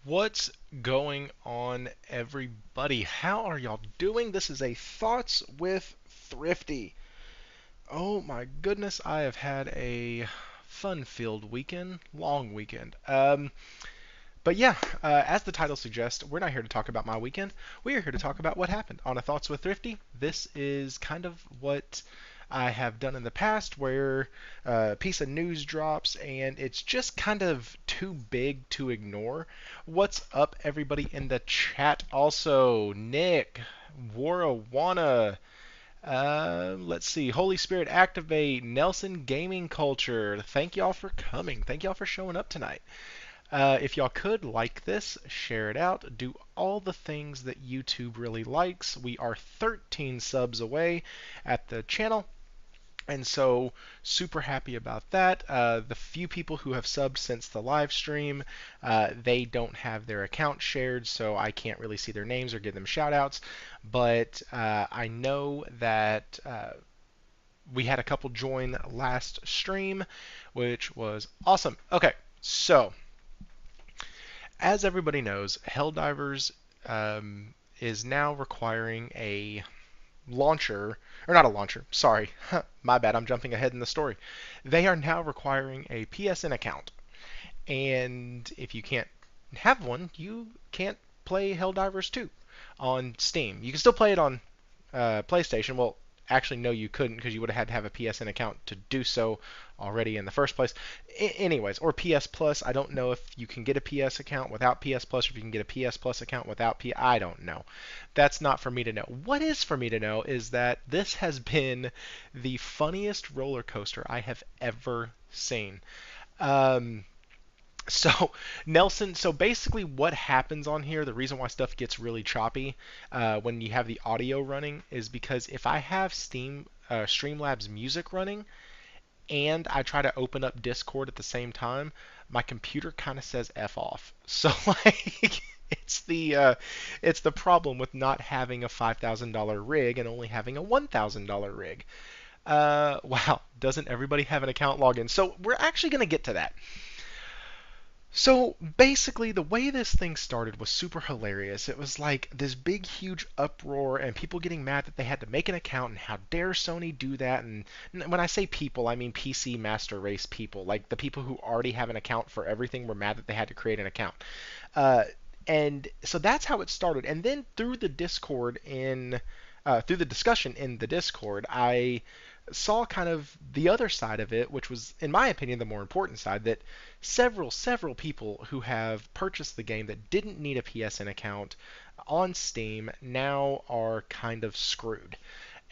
What's going on, everybody? How are y'all doing? This is a Thoughts with Thrifty. Oh my goodness, I have had a fun-filled weekend, long weekend. But yeah, as the title suggests, we're not here to talk about my weekend. We are here to talk about what happened on a Thoughts with Thrifty. This is kind of what I have done in the past, where a piece of news drops and it's just kind of too big to ignore. What's up, everybody in the chat? Also, Nick, Warawana, let's see, Holy Spirit Activate, Nelson Gaming Culture. Thank y'all for coming. Thank y'all for showing up tonight. If y'all could like this, share it out, do all the things that YouTube really likes. We are 13 subs away at the channel. And so, super happy about that. The few people who have subbed since the live stream, they don't have their account shared, so I can't really see their names or give them shout outs. But I know that we had a couple join last stream, which was awesome. Okay, so as everybody knows, Helldivers is now requiring a launcher, or not a launcher, sorry, my bad, I'm jumping ahead in the story. They are now requiring a PSN account. And if you can't have one, you can't play Helldivers 2 on Steam. You can still play it on PlayStation. Well, actually, no, you couldn't because you would have had to have a PSN account to do so already in the first place. Anyways, or PS Plus. I don't know if you can get a PS account without PS Plus, or if you can get a PS Plus account without PS. I don't know. That's not for me to know. What is for me to know is that this has been the funniest roller coaster I have ever seen. Um, so Nelson, so basically what happens on here, the reason why stuff gets really choppy when you have the audio running is because if I have Streamlabs music running and I try to open up Discord at the same time, my computer kind of says F off. So like it's the problem with not having a $5,000 rig and only having a $1,000 rig. Wow, doesn't everybody have an account login? So we're actually going to get to that. So basically, the way this thing started was super hilarious. It was like this big, huge uproar, and people getting mad that they had to make an account, and how dare Sony do that? And when I say people, I mean PC Master Race people. Like the people who already have an account for everything were mad that they had to create an account. Uh, and so that's how it started. And then through the Discord through the discussion in the Discord, I saw kind of the other side of it, which was, in my opinion, the more important side, that several people who have purchased the game that didn't need a PSN account on Steam now are kind of screwed.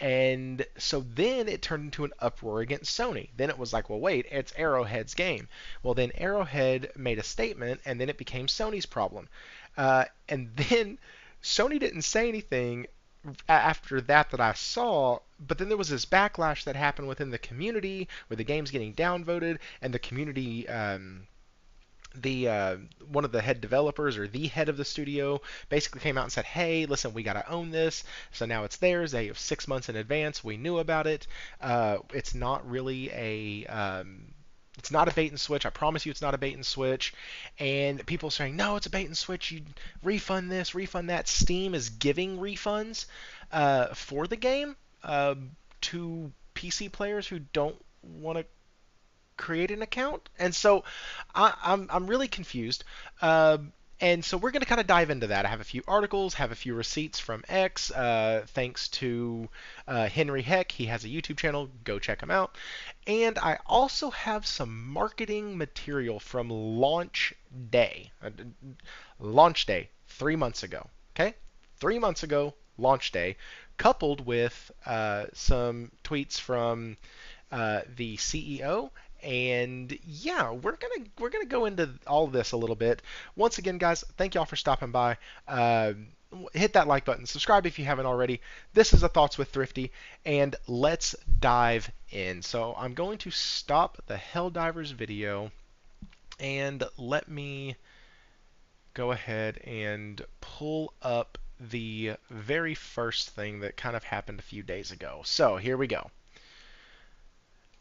And so then it turned into an uproar against Sony. Then it was like, well, wait, it's Arrowhead's game. Well, then Arrowhead made a statement, and then it became Sony's problem. And then Sony didn't say anything after that I saw, but then there was this backlash that happened within the community where the game's getting downvoted, and the community the one of the head developers or the head of the studio basically came out and said, "Hey, listen, we got to own this." So now it's theirs. They have 6 months in advance. We knew about it. It's not really it's not a bait and switch. I promise you, it's not a bait and switch. And people are saying, "No, it's a bait and switch. You refund this, refund that." Steam is giving refunds for the game to PC players who don't want to create an account, and so I'm really confused. And so we're going to kind of dive into that. I have a few articles, have a few receipts from X, thanks to Henry Heck. He has a YouTube channel. Go check him out. And I also have some marketing material from launch day 3 months ago. Okay, 3 months ago, launch day, coupled with some tweets from the CEO. And yeah, we're gonna go into all of this a little bit. Once again, guys, thank y'all for stopping by. Hit that like button, subscribe if you haven't already. This is a Thoughts with Thrifty, and let's dive in. So I'm going to stop the Helldivers video, and let me go ahead and pull up the very first thing that kind of happened a few days ago. So here we go.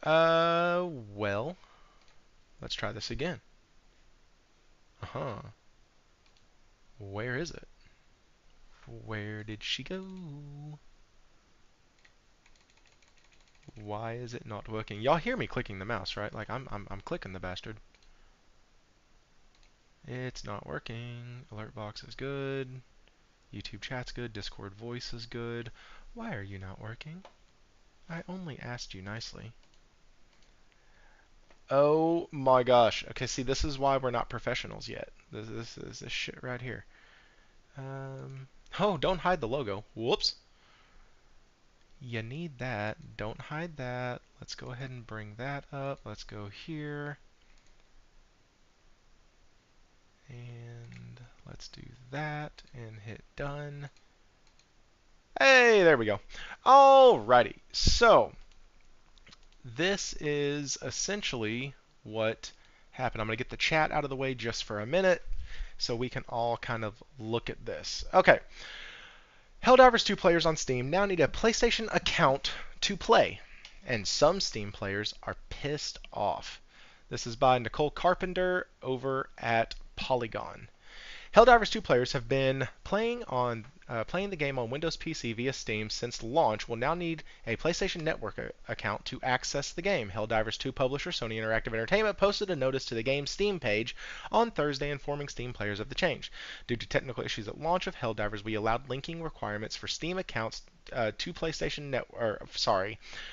Well, let's try this again. Uh-huh. Where is it? Where did she go? Why is it not working? Y'all hear me clicking the mouse, right? Like I'm clicking the bastard. It's not working. Alert box is good. YouTube chat's good. Discord voice is good. Why are you not working? I only asked you nicely. Oh my gosh. Okay, see, this is why we're not professionals yet. This is this shit right here. Oh, don't hide the logo. Whoops. You need that. Don't hide that. Let's go ahead and bring that up. Let's go here. And let's do that and hit done. Hey, there we go. Alrighty. So, this is essentially what happened. I'm going to get the chat out of the way just for a minute so we can all kind of look at this. Okay. Helldivers 2 players on Steam now need a PlayStation account to play, and some Steam players are pissed off. This is by Nicole Carpenter over at Polygon. Helldivers 2 players have been playing the game on Windows PC via Steam since launch will now need a PlayStation Network account to access the game. Helldivers 2 publisher Sony Interactive Entertainment posted a notice to the game's Steam page on Thursday informing Steam players of the change. Due to technical issues at launch of Helldivers, we allowed linking requirements for Steam accounts to PlayStation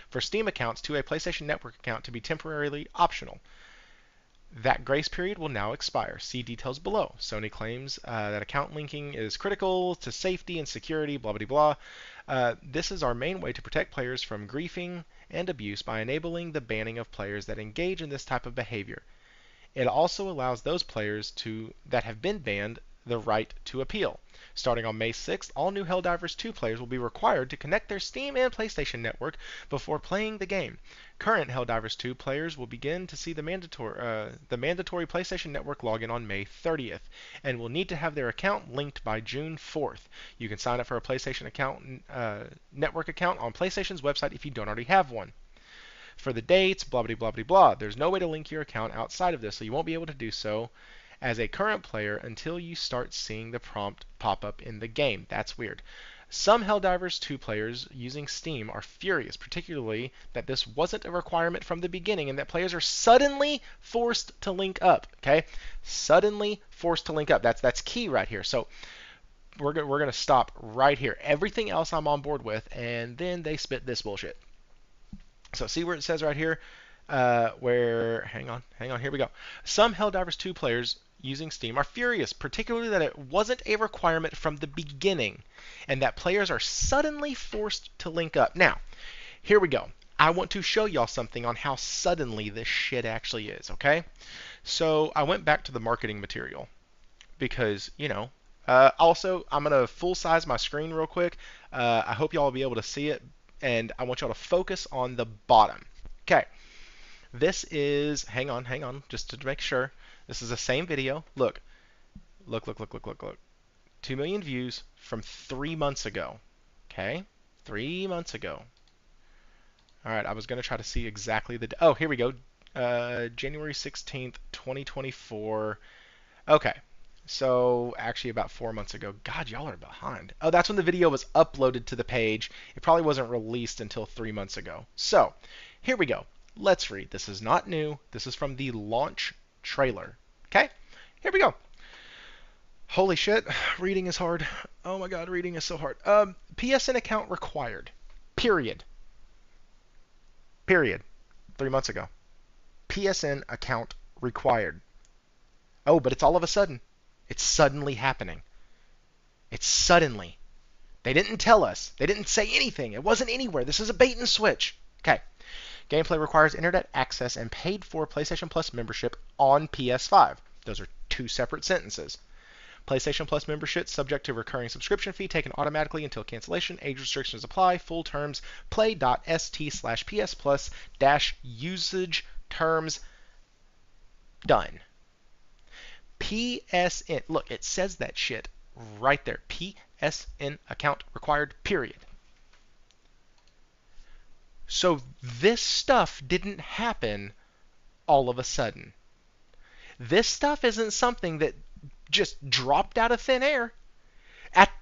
for Steam accounts to a PlayStation Network account to be temporarily optional. That grace period will now expire. See details below. Sony claims that account linking is critical to safety and security, blah, blah, blah. This is our main way to protect players from griefing and abuse by enabling the banning of players that engage in this type of behavior. It also allows those players that have been banned the right to appeal. Starting on May 6th, all new Helldivers 2 players will be required to connect their Steam and PlayStation Network before playing the game. Current Helldivers 2 players will begin to see the mandatory PlayStation Network login on May 30th, and will need to have their account linked by June 4th. You can sign up for a PlayStation Network account on PlayStation's website if you don't already have one. For the dates, blah, blah, blah, blah, blah. There's no way to link your account outside of this, so you won't be able to do so. as a current player until you start seeing the prompt pop up in the game. That's weird. Some Helldivers 2 players using Steam are furious, particularly that this wasn't a requirement from the beginning and that players are suddenly forced to link up. Okay, suddenly forced to link up. That's key right here. So we're gonna stop right here. Everything else I'm on board with, and then they spit this bullshit. So see where it says right here, hang on, here we go. Some Helldivers 2 players using Steam are furious, particularly that it wasn't a requirement from the beginning, and that players are suddenly forced to link up. Now, here we go. I want to show y'all something on how suddenly this shit actually is, okay? So I went back to the marketing material because, also, I'm going to full size my screen real quick. I hope y'all will be able to see it, and I want y'all to focus on the bottom. Okay, this is, hang on, just to make sure. This is the same video. Look. 2 million views from 3 months ago. Okay, 3 months ago. All right, I was going to try to see exactly oh, here we go. January 16th, 2024. Okay, so actually about 4 months ago. God, y'all are behind. Oh, that's when the video was uploaded to the page. It probably wasn't released until 3 months ago. So here we go. Let's read. This is not new. This is from the launch trailer. Okay, here we go. Holy shit, reading is hard. Oh my god, reading is so hard. PSN account required. Period. 3 months ago. PSN account required. Oh, but it's all of a sudden. It's suddenly happening. It's suddenly. They didn't tell us. They didn't say anything. It wasn't anywhere. This is a bait and switch. Okay. Gameplay requires internet access and paid for PlayStation Plus membership on PS5. Those are two separate sentences. PlayStation Plus membership subject to recurring subscription fee taken automatically until cancellation. Age restrictions apply. Full terms play.st/PS Plus -usage terms done. PSN. Look, it says that shit right there. PSN account required, period. So this stuff didn't happen all of a sudden. This stuff isn't something that just dropped out of thin air.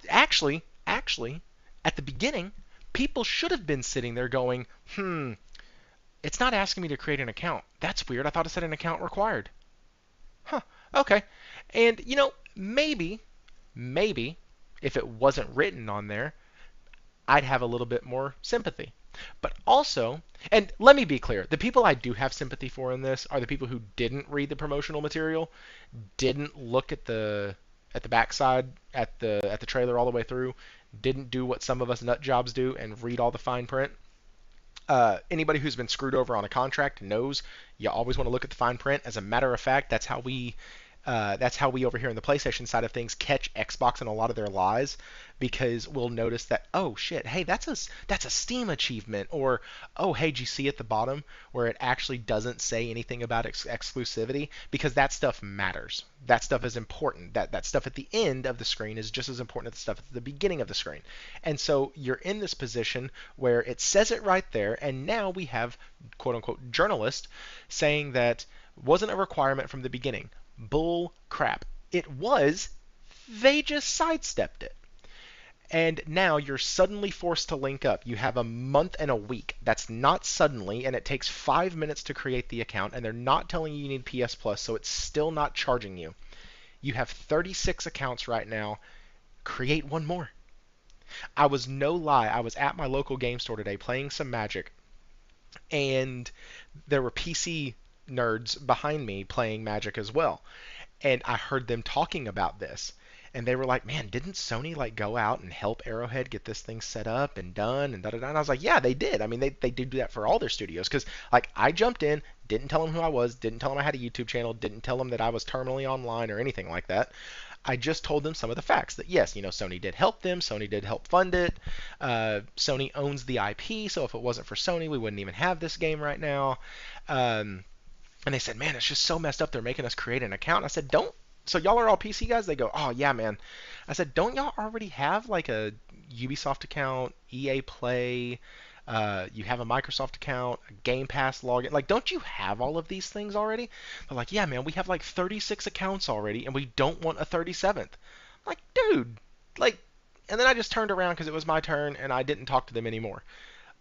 Actually, at the beginning, people should have been sitting there going, it's not asking me to create an account. That's weird. I thought it said an account required. Huh, okay. And, maybe, if it wasn't written on there, I'd have a little bit more sympathy. But also, and let me be clear, the people I do have sympathy for in this are the people who didn't read the promotional material, didn't look at the backside at the trailer all the way through, didn't do what some of us nut jobs do and read all the fine print. Anybody who's been screwed over on a contract knows you always want to look at the fine print. As a matter of fact, that's how we over here on the PlayStation side of things catch Xbox in a lot of their lies, because we'll notice that, oh shit, hey, that's a Steam achievement, or oh hey, did you see at the bottom where it actually doesn't say anything about exclusivity? Because that stuff matters. That stuff is important. That stuff at the end of the screen is just as important as the stuff at the beginning of the screen. And so you're in this position where it says it right there, and now we have quote unquote journalists saying that wasn't a requirement from the beginning. Bull crap. It was. They just sidestepped it. And now you're suddenly forced to link up. You have a month and a week. That's not suddenly, and it takes 5 minutes to create the account, and they're not telling you need PS Plus, so it's still not charging you. You have 36 accounts right now. Create one more. I was at my local game store today playing some Magic, and there were PC nerds behind me playing Magic as well. And I heard them talking about this. And they were like, man, didn't Sony go out and help Arrowhead get this thing set up and done and da-da-da? And I was like, yeah, they did. I mean, they did do that for all their studios. Because, I jumped in, didn't tell them who I was, didn't tell them I had a YouTube channel, didn't tell them that I was terminally online or anything like that. I just told them some of the facts that, yes, Sony did help them. Sony did help fund it. Sony owns the IP, so if it wasn't for Sony, we wouldn't even have this game right now. And they said, man, it's just so messed up. They're making us create an account. I said, so y'all are all PC guys? They go, oh, yeah, man. I said, don't y'all already have a Ubisoft account, EA Play, You have a Microsoft account, a Game Pass login. Like, don't you have all of these things already? They're like, yeah, man, we have like 36 accounts already, and we don't want a 37th. I'm like, dude, like, and then I just turned around because it was my turn, and I didn't talk to them anymore.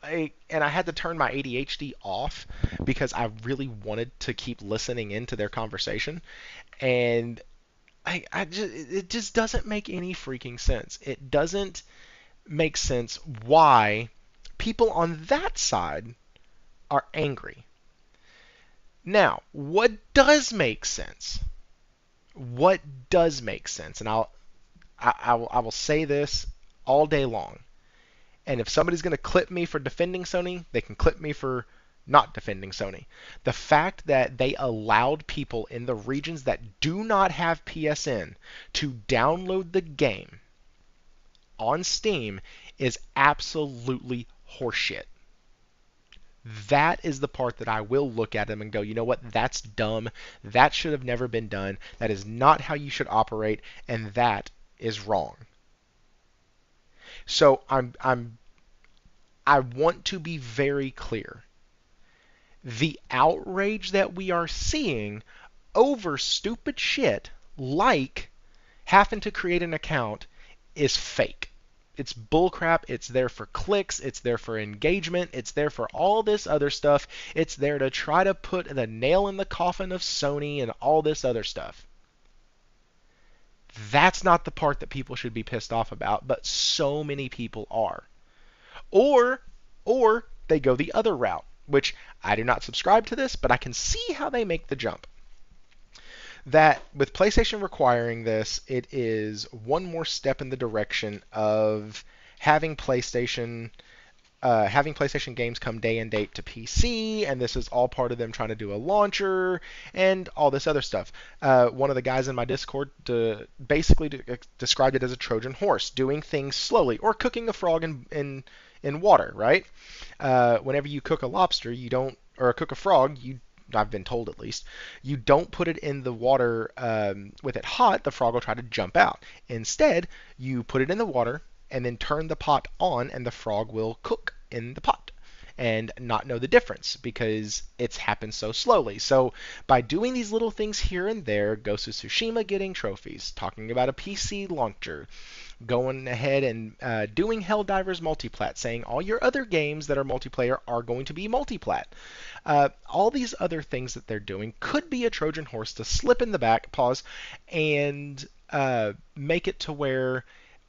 And I had to turn my ADHD off because I really wanted to keep listening into their conversation, and it just doesn't make any freaking sense. It doesn't make sense why people on that side are angry. Now, what does make sense? What does make sense? And I will say this all day long. And if somebody's going to clip me for defending Sony, they can clip me for not defending Sony. The fact that they allowed people in the regions that do not have PSN to download the game on Steam is absolutely horseshit. That is the part that I will look at them and go, you know what? That's dumb. That should have never been done. That is not how you should operate, and that is wrong. So I want to be very clear. The outrage that we are seeing over stupid shit like having to create an account is fake. It's bullcrap. It's there for clicks. It's there for engagement. It's there for all this other stuff. It's there to try to put the nail in the coffin of Sony and all this other stuff. That's not the part that people should be pissed off about, but so many people are. Or they go the other route, which I do not subscribe to this, but I can see how they make the jump. That with PlayStation requiring this, it is one more step in the direction of having PlayStation games come day and date to PC, and this is all part of them trying to do a launcher and all this other stuff. One of the guys in my Discord basically described it as a Trojan horse, doing things slowly, or cooking a frog in water, right? Whenever you cook a lobster, you don't, or cook a frog, I've been told at least, you don't put it in the water with it hot, the frog will try to jump out. Instead, you put it in the water and then turn the pot on, and the frog will cook in the pot and not know the difference because it's happened so slowly. So by doing these little things here and there, Ghost of Tsushima getting trophies, talking about a PC launcher, going ahead and doing Helldivers multiplat, saying all your other games that are multiplayer are going to be multiplat. All these other things that they're doing could be a Trojan horse to slip in the back, pause, and make it to where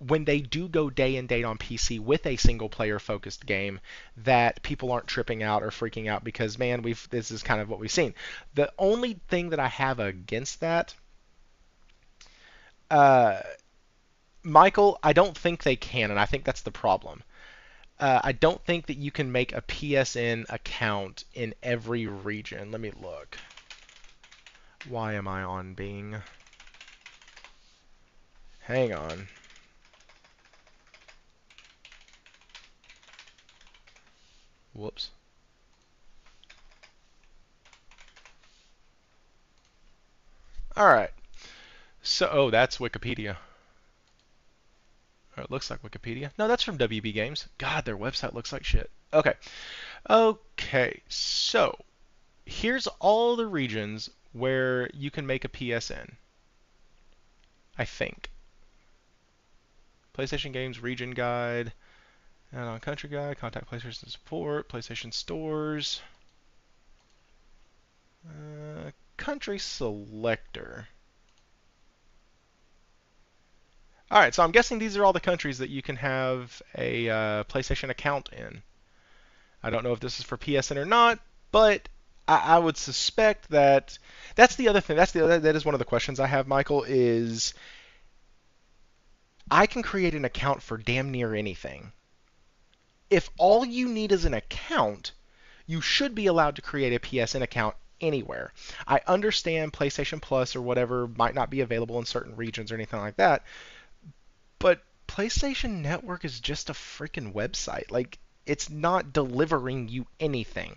when they do go day and date on PC with a single player focused game, that people aren't tripping out or freaking out because, man, this is kind of what we've seen. The only thing that I have against that, Michael, I don't think they can, and I think that's the problem. I don't think that you can make a PSN account in every region. Let me look. Why am I on Bing? Hang on. Whoops. All right. So, oh, that's Wikipedia. Or it looks like Wikipedia. No, that's from WB Games. God, their website looks like shit. Okay. Okay, so here's all the regions where you can make a PSN. I think. PlayStation Games Region Guide. And on Country Guide, contact PlayStation Support, PlayStation Stores. Country Selector. Alright, so I'm guessing these are all the countries that you can have a PlayStation account in. I don't know if this is for PSN or not, but I would suspect that that's the other thing. That is one of the questions I have, Michael, is I can create an account for damn near anything. If all you need is an account, you should be allowed to create a PSN account anywhere. I understand PlayStation Plus or whatever might not be available in certain regions or anything like that, but PlayStation Network is just a freaking website. Like, it's not delivering you anything.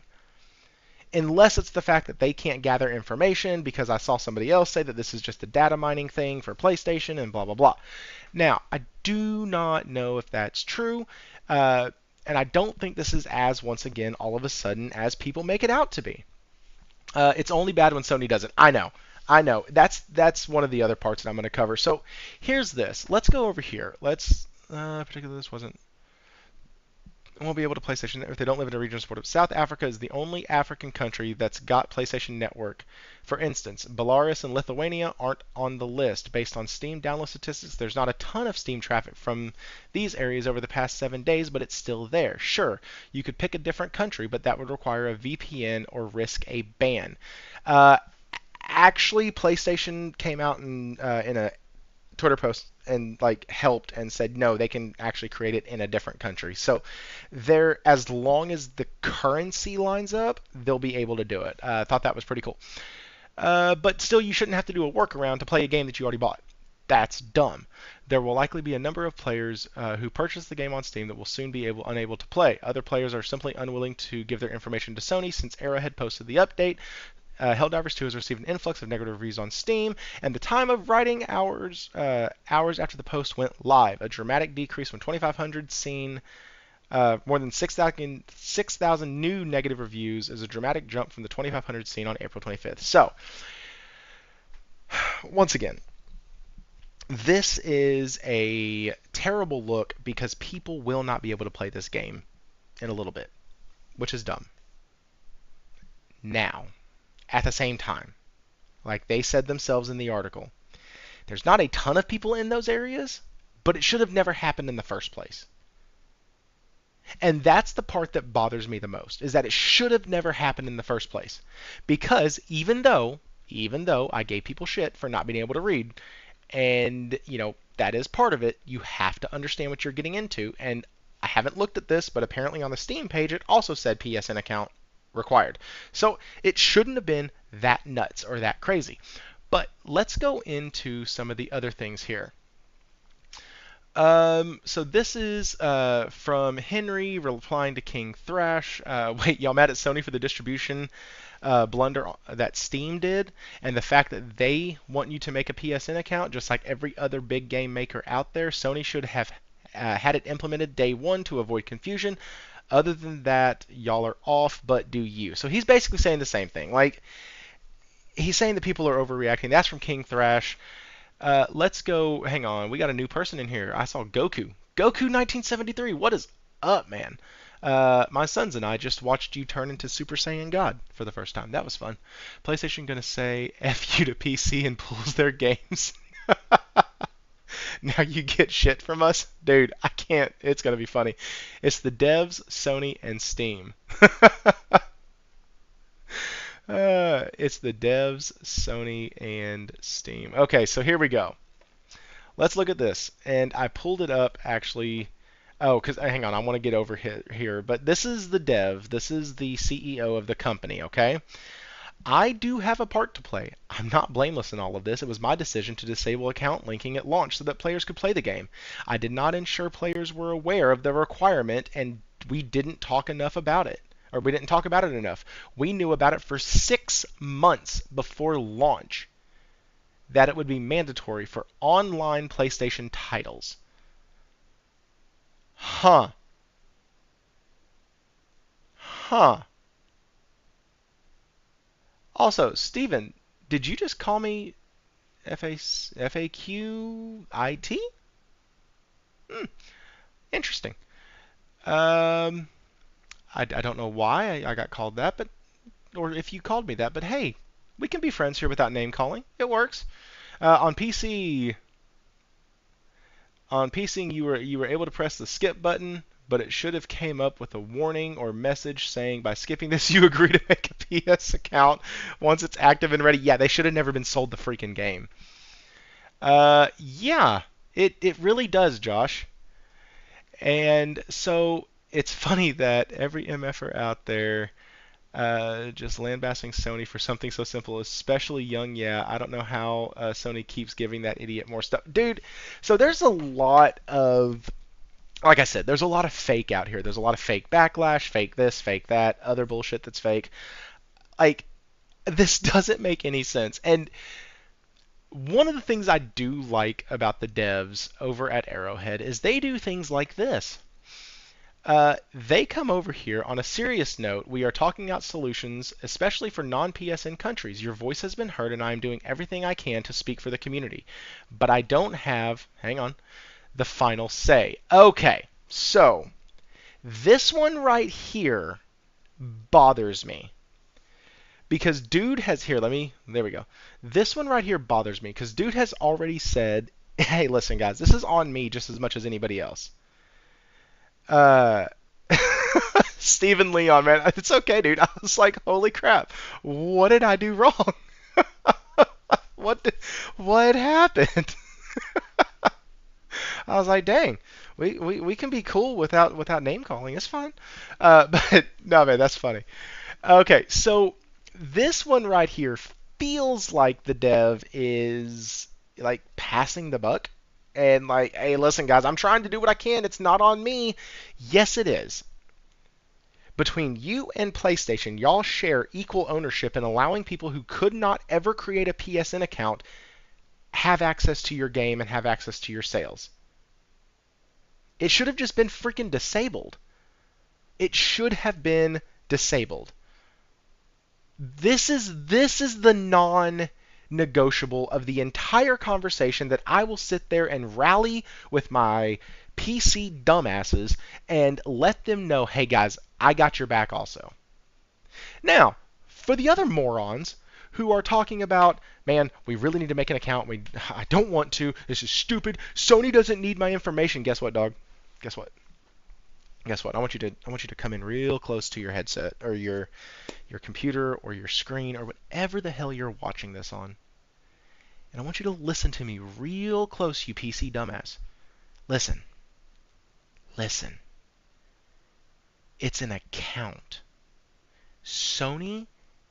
Unless it's the fact that they can't gather information, because I saw somebody else say that this is just a data mining thing for PlayStation and blah, blah, blah. Now, I do not know if that's true. And I don't think this is as, once again, all of a sudden as people make it out to be. It's only bad when Sony does it. I know. I know. That's one of the other parts that I'm going to cover. So here's this. Let's go over here. Let's particularly this wasn't won't be able to PlayStation if they don't live in a region supported. South Africa is the only African country that's got PlayStation Network. For instance, Belarus and Lithuania aren't on the list. Based on Steam download statistics, there's not a ton of Steam traffic from these areas over the past 7 days, but it's still there. Sure, you could pick a different country, but that would require a VPN or risk a ban. Uh, Actually, PlayStation came out in a Twitter post and like helped and said no, they can actually create it in a different country. So there, as long as the currency lines up, they'll be able to do it. I thought that was pretty cool. But still, you shouldn't have to do a workaround to play a game that you already bought. That's dumb. There will likely be a number of players who purchase the game on Steam that will soon be unable to play. Other players are simply unwilling to give their information to Sony since Arrowhead posted the update. Helldivers 2 has received an influx of negative reviews on Steam, and the time of writing hours after the post went live. A dramatic decrease from 2,500 seen more than 6,000 new negative reviews is a dramatic jump from the 2,500 seen on April 25th. So, once again, this is a terrible look because people will not be able to play this game in a little bit, which is dumb. Now, at the same time, like they said themselves in the article, there's not a ton of people in those areas, but it should have never happened in the first place. And that's the part that bothers me the most, is that it should have never happened in the first place. Because even though I gave people shit for not being able to read, and that is part of it, you have to understand what you're getting into. And I haven't looked at this, but apparently on the Steam page it also said PSN account required. So it shouldn't have been that nuts or that crazy. But let's go into some of the other things here. So this is from Henry replying to King Thrash. Wait, y'all mad at Sony for the distribution blunder that Steam did, and the fact that they want you to make a PSN account just like every other big game maker out there? Sony should have had it implemented day one to avoid confusion. Other than that, y'all are off, but do you. So he's basically saying the same thing. Like, he's saying that people are overreacting. That's from King Thrash. Let's go. Hang on. We got a new person in here. I saw Goku. Goku 1973. What is up, man? My sons and I just watched you turn into Super Saiyan God for the first time. That was fun. PlayStation gonna say F you to PC and pulls their games. Now you get shit from us? Dude, I can't. It's going to be funny. It's the devs, Sony, and Steam. It's the devs, Sony, and Steam. Okay, so here we go. Let's look at this. And I pulled it up, actually. Oh, because hang on, I want to get over here. But this is the dev. This is the CEO of the company, okay? I do have a part to play. I'm not blameless in all of this. It was my decision to disable account linking at launch so that players could play the game. I did not ensure players were aware of the requirement, and we didn't talk enough about it. Or we didn't talk about it enough. We knew about it for 6 months before launch, that it would be mandatory for online PlayStation titles. Huh. Huh. Also, Steven, did you just call me FAQIT? Hmm, interesting. Um, I don't know why I got called that, but or if you called me that, but hey, we can be friends here without name calling. It works. On PC, you were able to press the skip button, but it should have came up with a warning or message saying by skipping this you agree to make a PS account once it's active and ready. Yeah, they should have never been sold the freaking game. Yeah, it really does, Josh. And so it's funny that every MFer out there just lambasting Sony for something so simple, especially young. Yeah, I don't know how Sony keeps giving that idiot more stuff. Dude, so there's a lot of, like I said, there's a lot of fake out here. There's a lot of fake backlash, fake this, fake that, other bullshit that's fake. Like, this doesn't make any sense. And one of the things I do like about the devs over at Arrowhead is they do things like this. They come over here on a serious note. We are talking out solutions, especially for non-PSN countries. Your voice has been heard, and I am doing everything I can to speak for the community. But I don't have, hang on, the final say. Okay, so this one right here bothers me. Because dude has, here, there we go. This one right here bothers me because dude has already said, hey, listen, guys, this is on me just as much as anybody else. Uh, Stephen Leon, man, it's okay, dude. I was like, holy crap, what did I do wrong? what did, what happened? I was like, dang, we can be cool without name calling. It's fine. But no, man, that's funny. Okay, so this one right here feels like the dev is like passing the buck and like, hey, listen, guys, I'm trying to do what I can. It's not on me. Yes, it is. Between you and PlayStation, y'all share equal ownership in allowing people who could not ever create a PSN account have access to your game and have access to your sales. It should have just been freaking disabled. It should have been disabled. This is the non-negotiable of the entire conversation that I will sit there and rally with my PC dumbasses and let them know, hey guys, I got your back also. Now, for the other morons who are talking about, man, we really need to make an account. I don't want to. This is stupid. Sony doesn't need my information. Guess what, dog? Guess what? Guess what? I want you to come in real close to your headset or your computer or your screen or whatever the hell you're watching this on. And I want you to listen to me real close, you PC dumbass. Listen. Listen. It's an account. Sony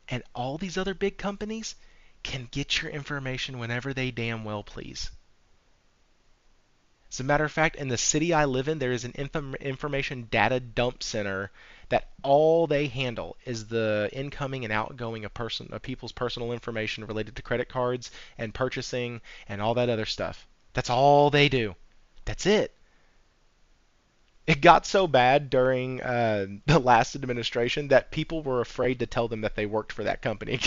and all these other big companies can get your information whenever they damn well please. As a matter of fact, in the city I live in, there is an information data dump center that all they handle is the incoming and outgoing of people's personal information related to credit cards and purchasing and all that other stuff. That's all they do. That's it. It got so bad during the last administration that people were afraid to tell them that they worked for that company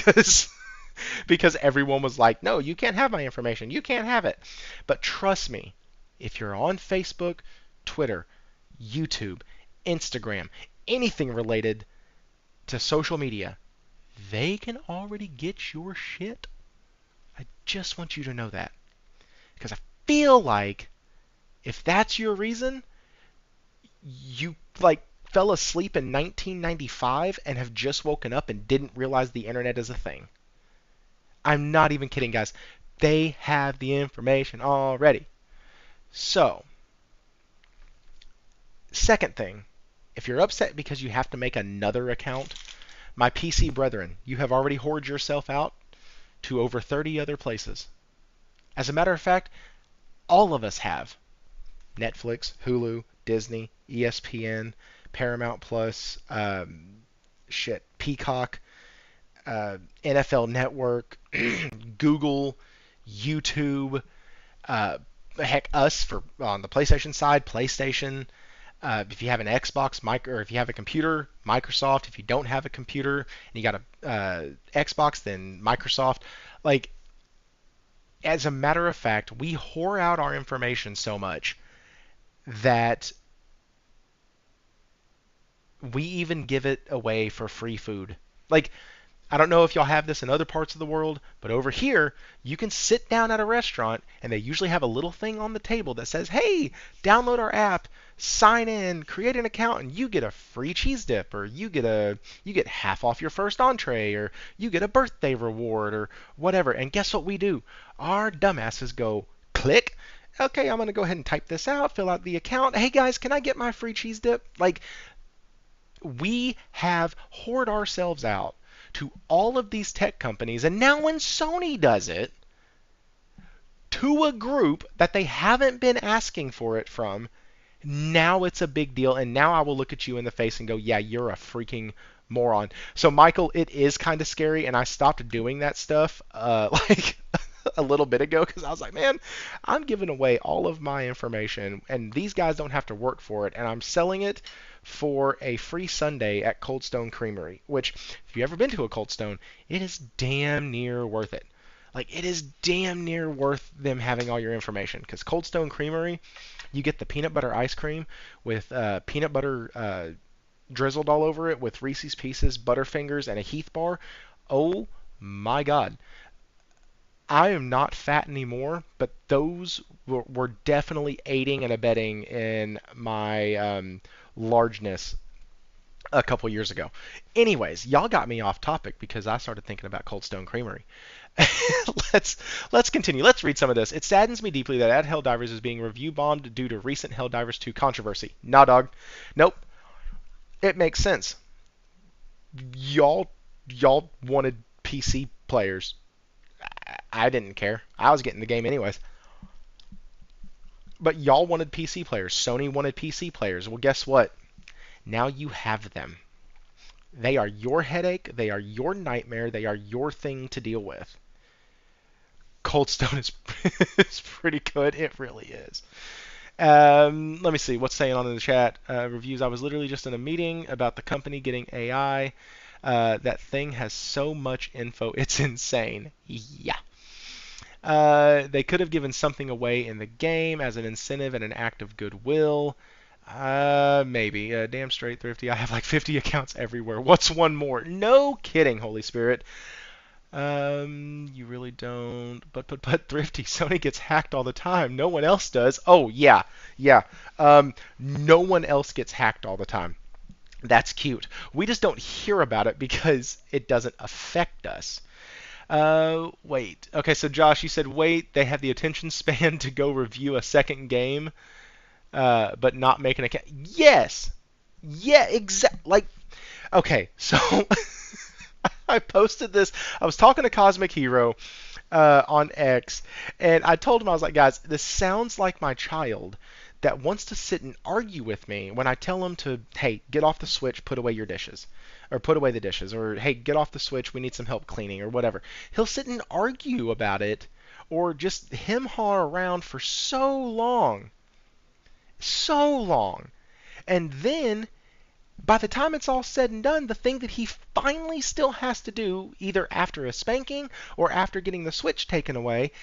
because everyone was like, no, you can't have my information. You can't have it. But trust me, if you're on Facebook, Twitter, YouTube, Instagram, anything related to social media, they can already get your shit. I just want you to know that. Because I feel like if that's your reason, you like fell asleep in 1995 and have just woken up and didn't realize the internet is a thing. I'm not even kidding, guys. They have the information already. So, second thing, if you're upset because you have to make another account, my PC brethren, you have already hoarded yourself out to over 30 other places. As a matter of fact, all of us have. Netflix, Hulu, Disney, ESPN, Paramount Plus, Peacock, NFL Network, Google, YouTube, heck, us for on the PlayStation side, PlayStation. If you have an Xbox, or if you have a computer, Microsoft. If you don't have a computer and you got a Xbox, then Microsoft. Like, as a matter of fact, we whore out our information so much that we even give it away for free food. Like, I don't know if y'all have this in other parts of the world, but over here, you can sit down at a restaurant and they usually have a little thing on the table that says, hey, download our app, sign in, create an account, and you get a free cheese dip, or you get half off your first entree, or you get a birthday reward, or whatever. And guess what we do? Our dumbasses go, click. Okay, I'm going to go ahead and type this out, fill out the account. Hey guys, can I get my free cheese dip? Like, we have hoard ourselves out to all of these tech companies, and now when Sony does it to a group that they haven't been asking for it from, now it's a big deal, and now I will look at you in the face and go, yeah, you're a freaking moron. So Michael, it is kind of scary, and I stopped doing that stuff like a little bit ago because I was like, man, I'm giving away all of my information and these guys don't have to work for it, and I'm selling it for a free sundae at Cold Stone Creamery, which, if you've ever been to a Cold Stone, it is damn near worth it. Like, it is damn near worth them having all your information because Cold Stone Creamery, you get the peanut butter ice cream with peanut butter drizzled all over it with Reese's Pieces, Butterfingers, and a Heath bar. Oh my God. I am not fat anymore, but those were definitely aiding and abetting in my largeness a couple years ago. Anyways, y'all got me off topic because I started thinking about Cold Stone Creamery. let's continue. Let's read some of this. It saddens me deeply that At Helldivers is being review bombed due to recent Helldivers 2 controversy. Nah, dog. Nope. It makes sense. Y'all wanted PC players. I didn't care. I was getting the game anyways. But y'all wanted PC players. Sony wanted PC players. Well, guess what? Now you have them. They are your headache. They are your nightmare. They are your thing to deal with. Cold Stone is, is pretty good. It really is. Let me see what's saying on in the chat. Reviews. I was literally just in a meeting about the company getting AI. That thing has so much info. It's insane. Yeah. They could have given something away in the game as an incentive and an act of goodwill. Maybe. Damn straight, Thrifty. I have like 50 accounts everywhere. What's one more? No kidding, Holy Spirit. You really don't. But Thrifty, Sony gets hacked all the time. No one else does. Oh, yeah. Yeah. No one else gets hacked all the time. That's cute. We just don't hear about it because it doesn't affect us. Wait. Okay, so Josh, you said wait, they have the attention span to go review a second game, but not make an account. Yes. Yeah, exactly. Like, okay, so I posted this. I was talking to Cosmic Hero on X, and I told him, I was like, guys, this sounds like my child that wants to sit and argue with me when I tell him to, hey, get off the Switch, put away your dishes. Or put away the dishes. Or, hey, get off the Switch, we need some help cleaning, or whatever. He'll sit and argue about it, or just hem-haw around for so long. So long. And then, by the time it's all said and done, the thing that he finally still has to do, either after a spanking or after getting the Switch taken away,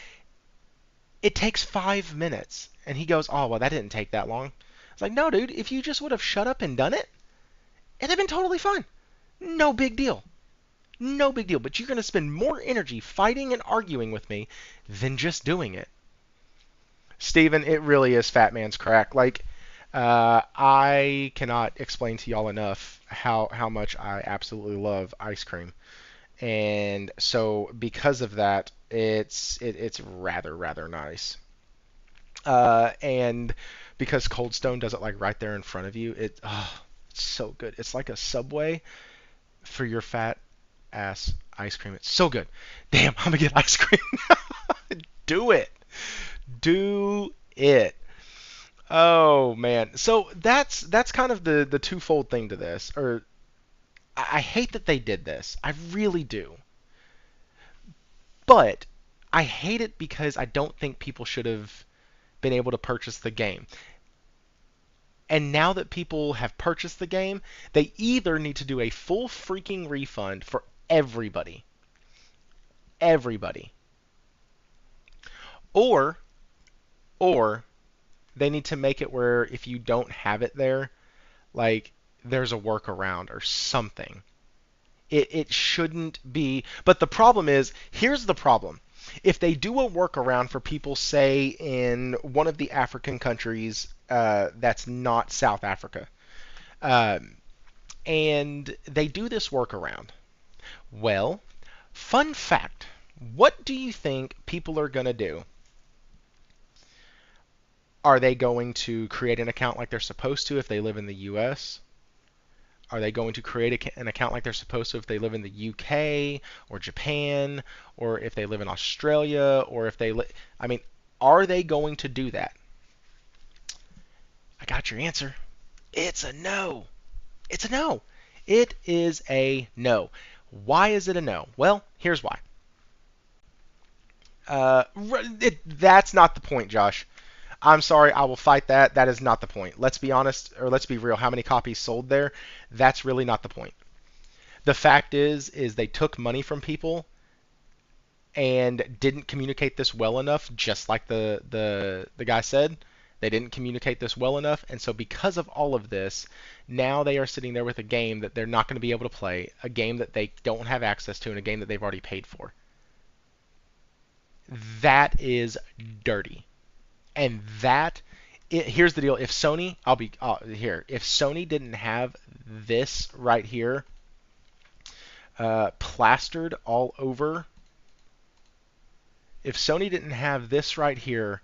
it takes 5 minutes. And he goes, oh, well, that didn't take that long. It's like, no, dude, if you just would have shut up and done it, it'd have been totally fine. No big deal. No big deal. But you're going to spend more energy fighting and arguing with me than just doing it. Steven, it really is fat man's crack. Like, I cannot explain to y'all enough how much I absolutely love ice cream. And so because of that, it's rather nice. And because Cold Stone does it like right there in front of you, it's so good. It's like a Subway for your fat ass ice cream. It's so good. Damn, I'm gonna get ice cream. Do it. Do it. Oh man. So that's kind of the twofold thing to this. Or I hate that they did this. I really do. But I hate it because I don't think people should have been able to purchase the game. And now that people have purchased the game, they either need to do a full freaking refund for everybody. Everybody. Or they need to make it where if you don't have it there, like there's a workaround or something. It shouldn't be. But the problem is, here's the problem. If they do a workaround for people, say, in one of the African countries that's not South Africa, and they do this workaround, well, fun fact, what do you think people are going to do? Are they going to create an account like they're supposed to if they live in the US? Are they going to create an account like they're supposed to if they live in the UK or Japan or if they live in Australia or if they I mean, are they going to do that? I got your answer. It's a no. It's a no. It is a no. Why is it a no? Well, here's why. That's not the point, Josh. I'm sorry, I will fight that. That is not the point. Let's be honest, or let's be real. How many copies sold there? That's really not the point. The fact is they took money from people and didn't communicate this well enough, just like the guy said. They didn't communicate this well enough, and so because of all of this, now they are sitting there with a game that they're not going to be able to play, a game that they don't have access to, and a game that they've already paid for. That is dirty. And here's the deal. If Sony, I'll be here. If Sony didn't have this right here plastered all over, if Sony didn't have this right here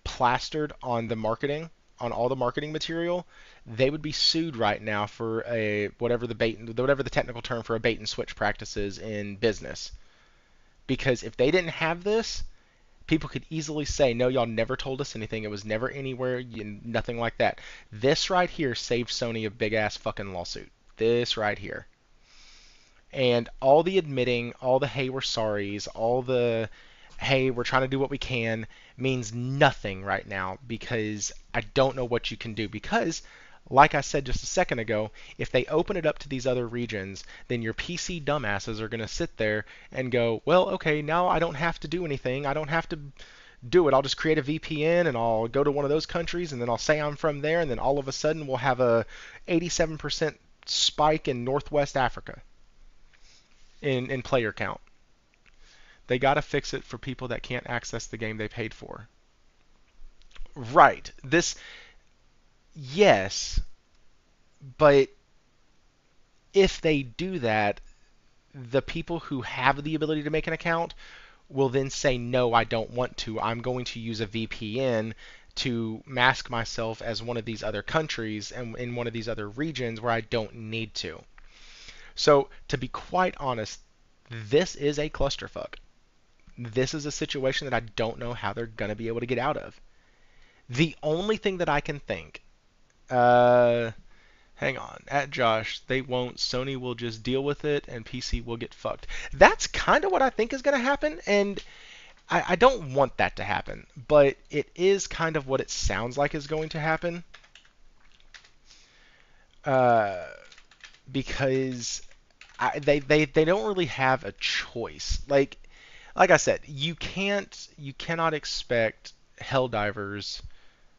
plastered on the marketing, on all the marketing material, they would be sued right now for a whatever the technical term for a bait and switch practices in business. Because if they didn't have this, people could easily say, no, y'all never told us anything. It was never anywhere, nothing like that. This right here saved Sony a big ass fucking lawsuit. This right here. And all the admitting, all the hey, we're sorries, all the hey, we're trying to do what we can means nothing right now because I don't know what you can do. Because, like I said just a second ago, if they open it up to these other regions, then your PC dumbasses are going to sit there and go, well, okay, now I don't have to do anything. I don't have to do it. I'll just create a VPN and I'll go to one of those countries and then I'll say I'm from there and then all of a sudden we'll have a 87% spike in Northwest Africa in player count. They got to fix it for people that can't access the game they paid for. Right. Yes, but if they do that, the people who have the ability to make an account will then say, no, I don't want to. I'm going to use a VPN to mask myself as one of these other countries and in one of these other regions where I don't need to. So, to be quite honest, this is a clusterfuck. This is a situation that I don't know how they're going to be able to get out of. The only thing that I can think, hang on, at Josh, they won't. Sony will just deal with it and PC will get fucked. That's kind of what I think is going to happen, and I don't want that to happen, but it is kind of what it sounds like is going to happen. Because they don't really have a choice. Like I said, you cannot expect Helldivers,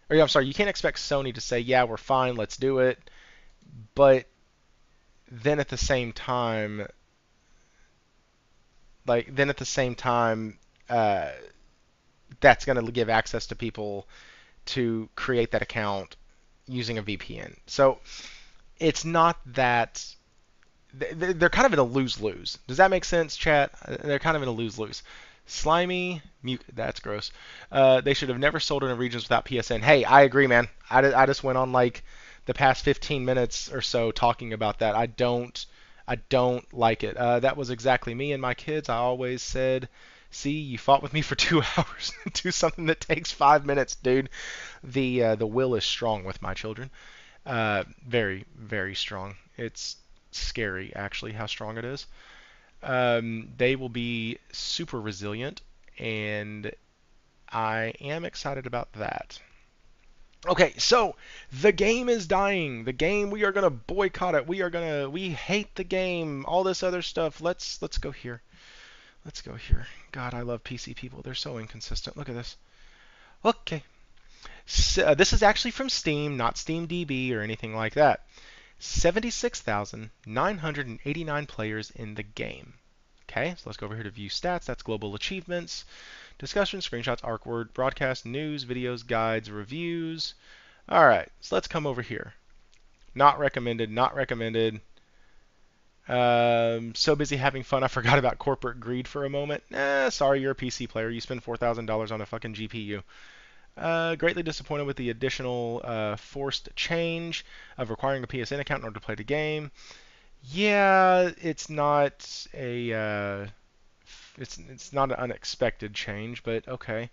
or I'm sorry, you can't expect Sony to say, yeah, we're fine, let's do it, but then at the same time, uh, that's going to give access to people to create that account using a VPN. So it's not that they're kind of in a lose-lose. Does that make sense, chat? They're kind of in a lose-lose. Slimy, that's gross. They should have never sold it in regions without PSN. Hey, I agree, man. I just went on like the past 15 minutes or so talking about that. I don't like it. That was exactly me and my kids. I always said, see, you fought with me for 2 hours. Do something that takes 5 minutes, dude. The will is strong with my children. Very, very strong. It's scary, actually, how strong it is. They will be super resilient, and I am excited about that. Okay, so the game is dying. The game, we are gonna boycott it. We hate the game. All this other stuff. Let's go here. Let's go here. God, I love PC people. They're so inconsistent. Look at this. Okay. So, this is actually from Steam, not SteamDB or anything like that. 76,989 players in the game. Okay, so let's go over here to view stats. That's global achievements, discussion, screenshots, artwork, broadcast, news, videos, guides, reviews. All right, so let's come over here. Not recommended, not recommended. So busy having fun, I forgot about corporate greed for a moment. Sorry, you're a PC player. You spend $4,000 on a fucking GPU. Greatly disappointed with the additional forced change of requiring a PSN account in order to play the game. Yeah, it's not it's not an unexpected change, but okay.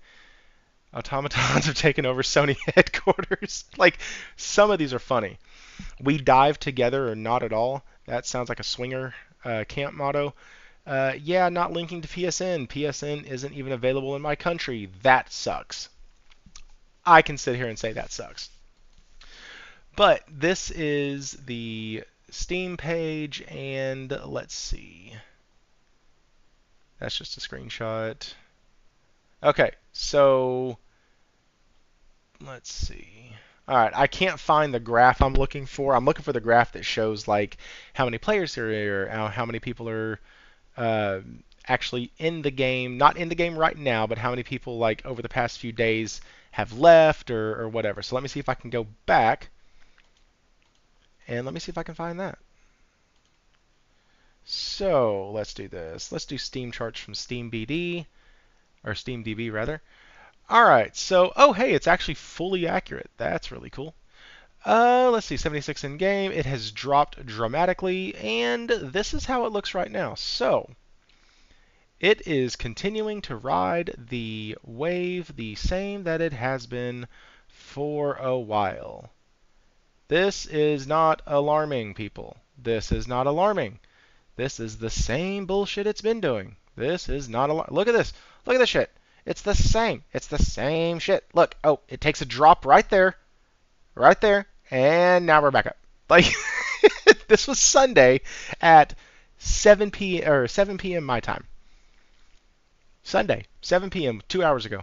Automatons have taken over Sony headquarters. Like, some of these are funny. We dive together or not at all. That sounds like a swinger camp motto. Yeah, not linking to PSN. PSN isn't even available in my country. That sucks. I can sit here and say that sucks. But this is the Steam page, and let's see. That's just a screenshot. Okay, so let's see. All right, I can't find the graph I'm looking for. I'm looking for the graph that shows like how many players there are, how many people are uh, actually in the game, not in the game right now, but how many people like over the past few days have left or whatever. So let me see if I can go back and let me see if I can find that. So let's do this. Let's do Steam charts from SteamBD or SteamDB rather. All right, so oh hey, it's actually fully accurate. That's really cool. Let's see, 76 in game. It has dropped dramatically, and this is how it looks right now. So it is continuing to ride the wave the same that it has been for a while. This is not alarming, people. This is not alarming. This is the same bullshit it's been doing. This is not alarming. Look at this. Look at this shit. It's the same. It's the same shit. Look. Oh, it takes a drop right there. Right there. And now we're back up. Like, this was Sunday at 7 p.m. my time. Sunday, 7 p.m., 2 hours ago.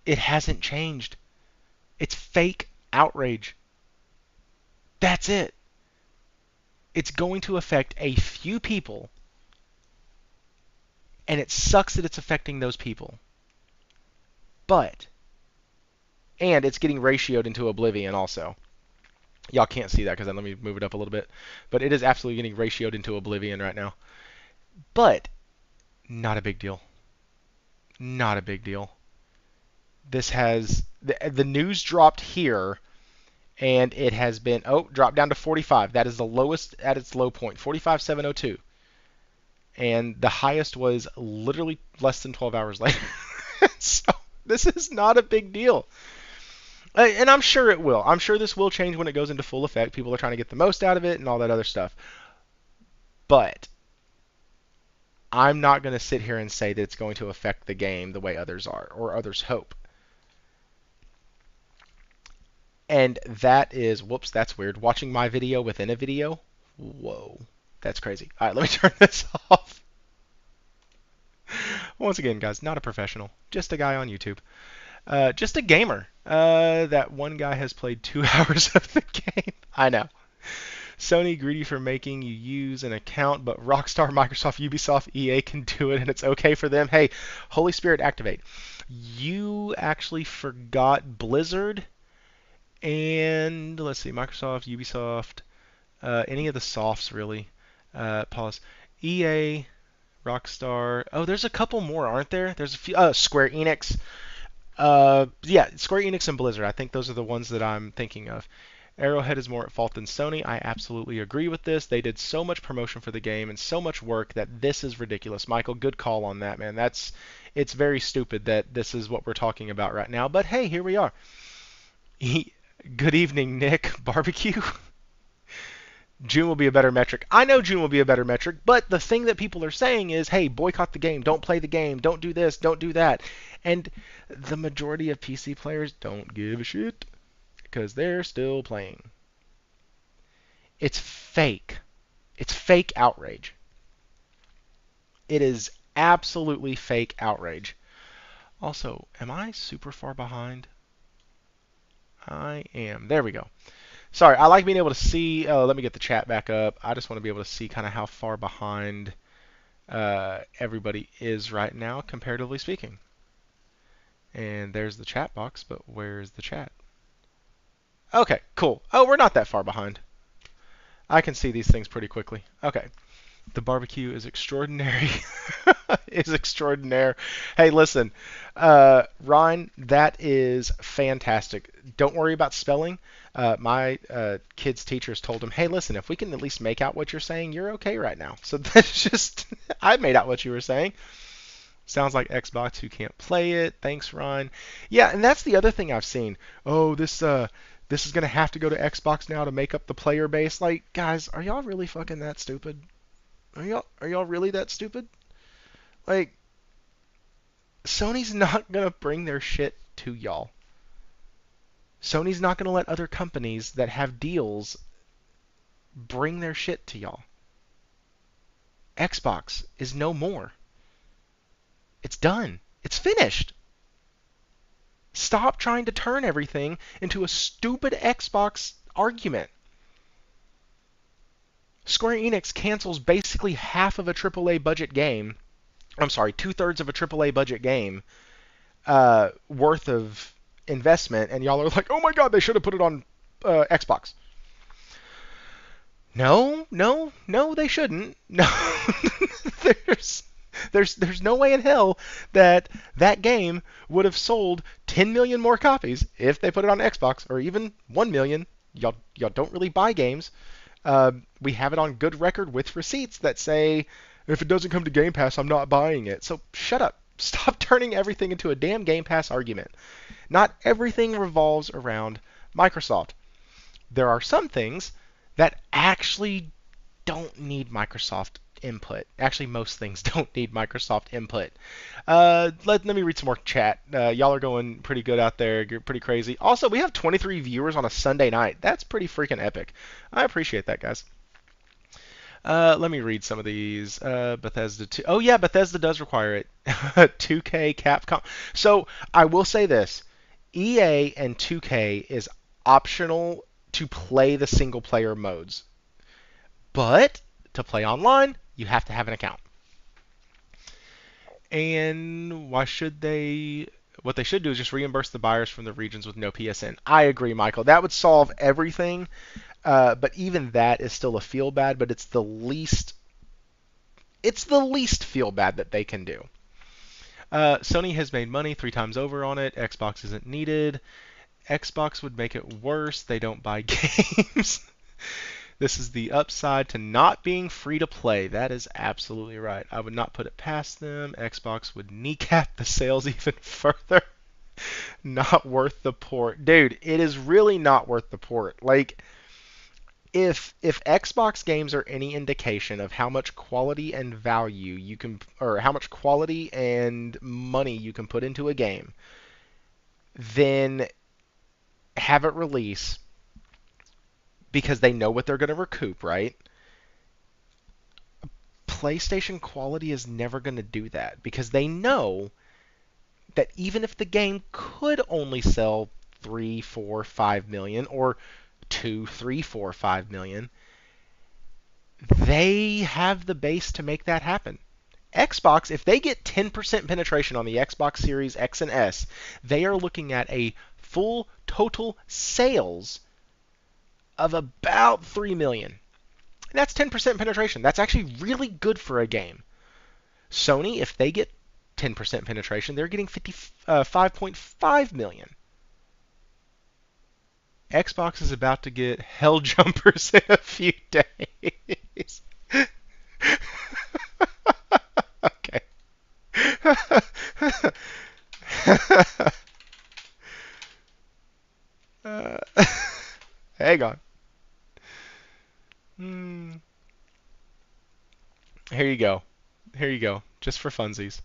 It hasn't changed. It's fake outrage. That's it. It's going to affect a few people, and it sucks that it's affecting those people. And it's getting ratioed into oblivion also. Y'all can't see that because let me move it up a little bit. But it is absolutely getting ratioed into oblivion right now. But not a big deal. Not a big deal. This has the news dropped here, and it has been dropped down to 45. That is the lowest at its low point, 45,702, and the highest was literally less than 12 hours later. So this is not a big deal. And I'm sure it will. I'm sure this will change when it goes into full effect. People are trying to get the most out of it and all that other stuff. But I'm not going to sit here and say that it's going to affect the game the way others are or others hope. And that is, whoops, that's weird. Watching my video within a video? Whoa, that's crazy. All right, let me turn this off. Once again, guys, not a professional, just a guy on YouTube. Just a gamer. That one guy has played 2 hours of the game. I know. Sony greedy for making you use an account, but Rockstar, Microsoft, Ubisoft, EA can do it, and it's okay for them. Hey, Holy Spirit, activate. You actually forgot Blizzard, and let's see, Microsoft, Ubisoft, any of the softs really. Pause. EA, Rockstar. Oh, there's a couple more, aren't there? There's a few. Square Enix. Yeah, Square Enix and Blizzard. I think those are the ones that I'm thinking of. Arrowhead is more at fault than Sony. I absolutely agree with this. They did so much promotion for the game and so much work that this is ridiculous. Michael, good call on that, man. It's very stupid that this is what we're talking about right now. But hey, here we are. Good evening, Nick. Barbecue. June will be a better metric. I know June will be a better metric, but the thing that people are saying is, hey, boycott the game, don't play the game, don't do this, don't do that. And the majority of PC players don't give a shit because they're still playing. It's fake. It's fake outrage. It is absolutely fake outrage. Also, am I super far behind? I am. There we go. Sorry, I like being able to see. Let me get the chat back up. I just want to be able to see kind of how far behind everybody is right now, comparatively speaking. And there's the chat box, but where's the chat? Okay, cool. Oh, we're not that far behind. I can see these things pretty quickly. Okay. The barbecue is extraordinary. Is extraordinaire. Hey, listen, Ryan, that is fantastic. Don't worry about spelling. My kid's teachers told him, hey, listen, if we can at least make out what you're saying, you're okay right now. So that's just, I made out what you were saying. Sounds like Xbox who can't play it. Thanks, Ryan. Yeah, and that's the other thing I've seen. Oh, this This is going to have to go to Xbox now to make up the player base. Like, guys, are y'all really fucking that stupid? Are y'all really that stupid? Like, Sony's not going to bring their shit to y'all. Sony's not going to let other companies that have deals bring their shit to y'all. Xbox is no more. It's done. It's finished. Stop trying to turn everything into a stupid Xbox argument. Square Enix cancels basically half of a AAA budget game. I'm sorry, 2/3 of a AAA budget game worth of investment, and y'all are like, oh my god, they should have put it on Xbox. No, they shouldn't. No, there's there's no way in hell that that game would have sold 10 million more copies if they put it on Xbox, or even 1 million. Y'all don't really buy games. We have it on good record with receipts that say, if it doesn't come to Game Pass, I'm not buying it. So shut up. Stop turning everything into a damn Game Pass argument. Not everything revolves around Microsoft. There are some things that actually don't need Microsoft input. Actually, most things don't need Microsoft input. Let me read some more chat. Y'all are going pretty good out there. You're pretty crazy. Also, we have 23 viewers on a Sunday night. That's pretty freaking epic. I appreciate that, guys. Let me read some of these. Bethesda 2. Oh, yeah, Bethesda does require it. 2K, Capcom. So, I will say this. EA and 2K is optional to play the single-player modes. But to play online, you have to have an account. And why should they? What they should do is just reimburse the buyers from the regions with no PSN. I agree, Michael. That would solve everything. But even that is still a feel bad. But it's the least. It's the least feel bad that they can do. Sony has made money 3 times over on it. Xbox isn't needed. Xbox would make it worse. They don't buy games. This is the upside to not being free to play. That is absolutely right. I would not put it past them. Xbox would kneecap the sales even further. Not worth the port. Dude, it is really not worth the port. Like, if Xbox games are any indication of how much quality and value you can, or how much quality and money you can put into a game, then have it release because they know what they're going to recoup, right? PlayStation quality is never going to do that because they know that even if the game could only sell 3, 4, 5 million, or 2, 3, 4, 5 million, they have the base to make that happen. Xbox, if they get 10% penetration on the Xbox Series X and S, they are looking at a full total sales of about 3 million. And that's 10% penetration. That's actually really good for a game. Sony, if they get 10% penetration, they're getting 5.5 million. Xbox is about to get hell jumpers in a few days. Okay. uh, hang on. Here you go. Here you go. Just for funsies.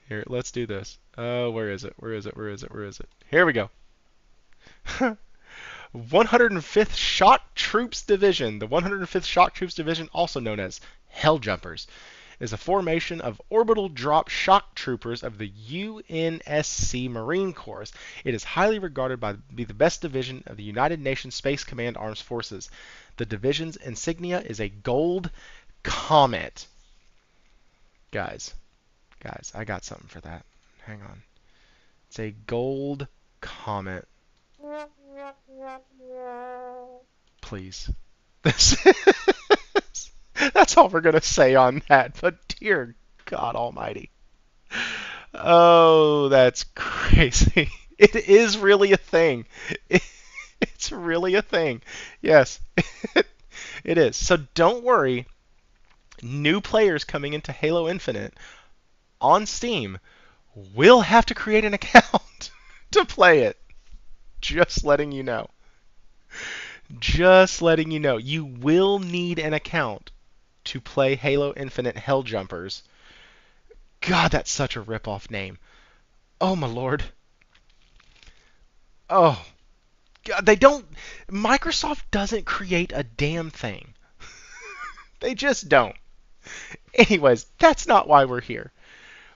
Here, let's do this. Where is it? Where is it? Where is it? Where is it? Here we go. 105th Shock Troops Division. The 105th Shock Troops Division, also known as Helljumpers, is a formation of orbital drop shock troopers of the UNSC Marine Corps. It is highly regarded to be the best division of the United Nations Space Command Armed Forces. The division's insignia is a gold comet. Guys, I got something for that. Hang on. It's a gold comet. Please. That's all we're going to say on that, but dear God almighty. Oh, that's crazy. It is really a thing. It's really a thing. Yes, it is. So don't worry. New players coming into Halo Infinite on Steam will have to create an account to play it. Just letting you know. Just letting you know. You will need an account to play Halo Infinite Helljumpers. God, that's such a rip-off name. Oh my lord. Oh, God, they don't. Microsoft doesn't create a damn thing. They just don't. Anyways, that's not why we're here.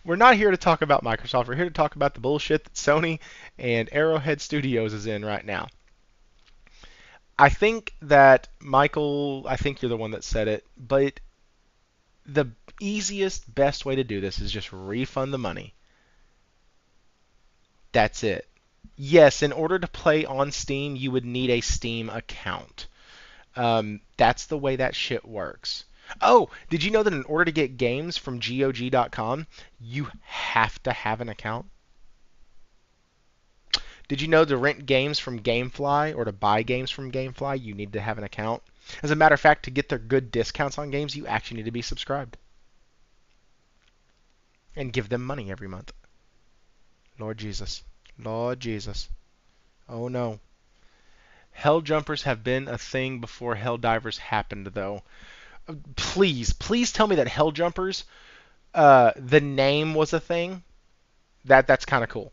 We're not here to talk about Microsoft. We're here to talk about the bullshit that Sony and Arrowhead Studios is in right now. I think that Michael, I think you're the one that said it, but the easiest, best way to do this is just refund the money. That's it. Yes, in order to play on Steam, you would need a Steam account. That's the way that shit works. Oh, did you know that in order to get games from GOG.com, you have to have an account? Did you know to rent games from GameFly or to buy games from GameFly, you need to have an account? As a matter of fact, to get their good discounts on games, you actually need to be subscribed and give them money every month. Lord Jesus. Lord Jesus. Oh no. Hell jumpers have been a thing before hell divers happened, though. Please, please tell me that hell jumpers, the name was a thing. That's kind of cool.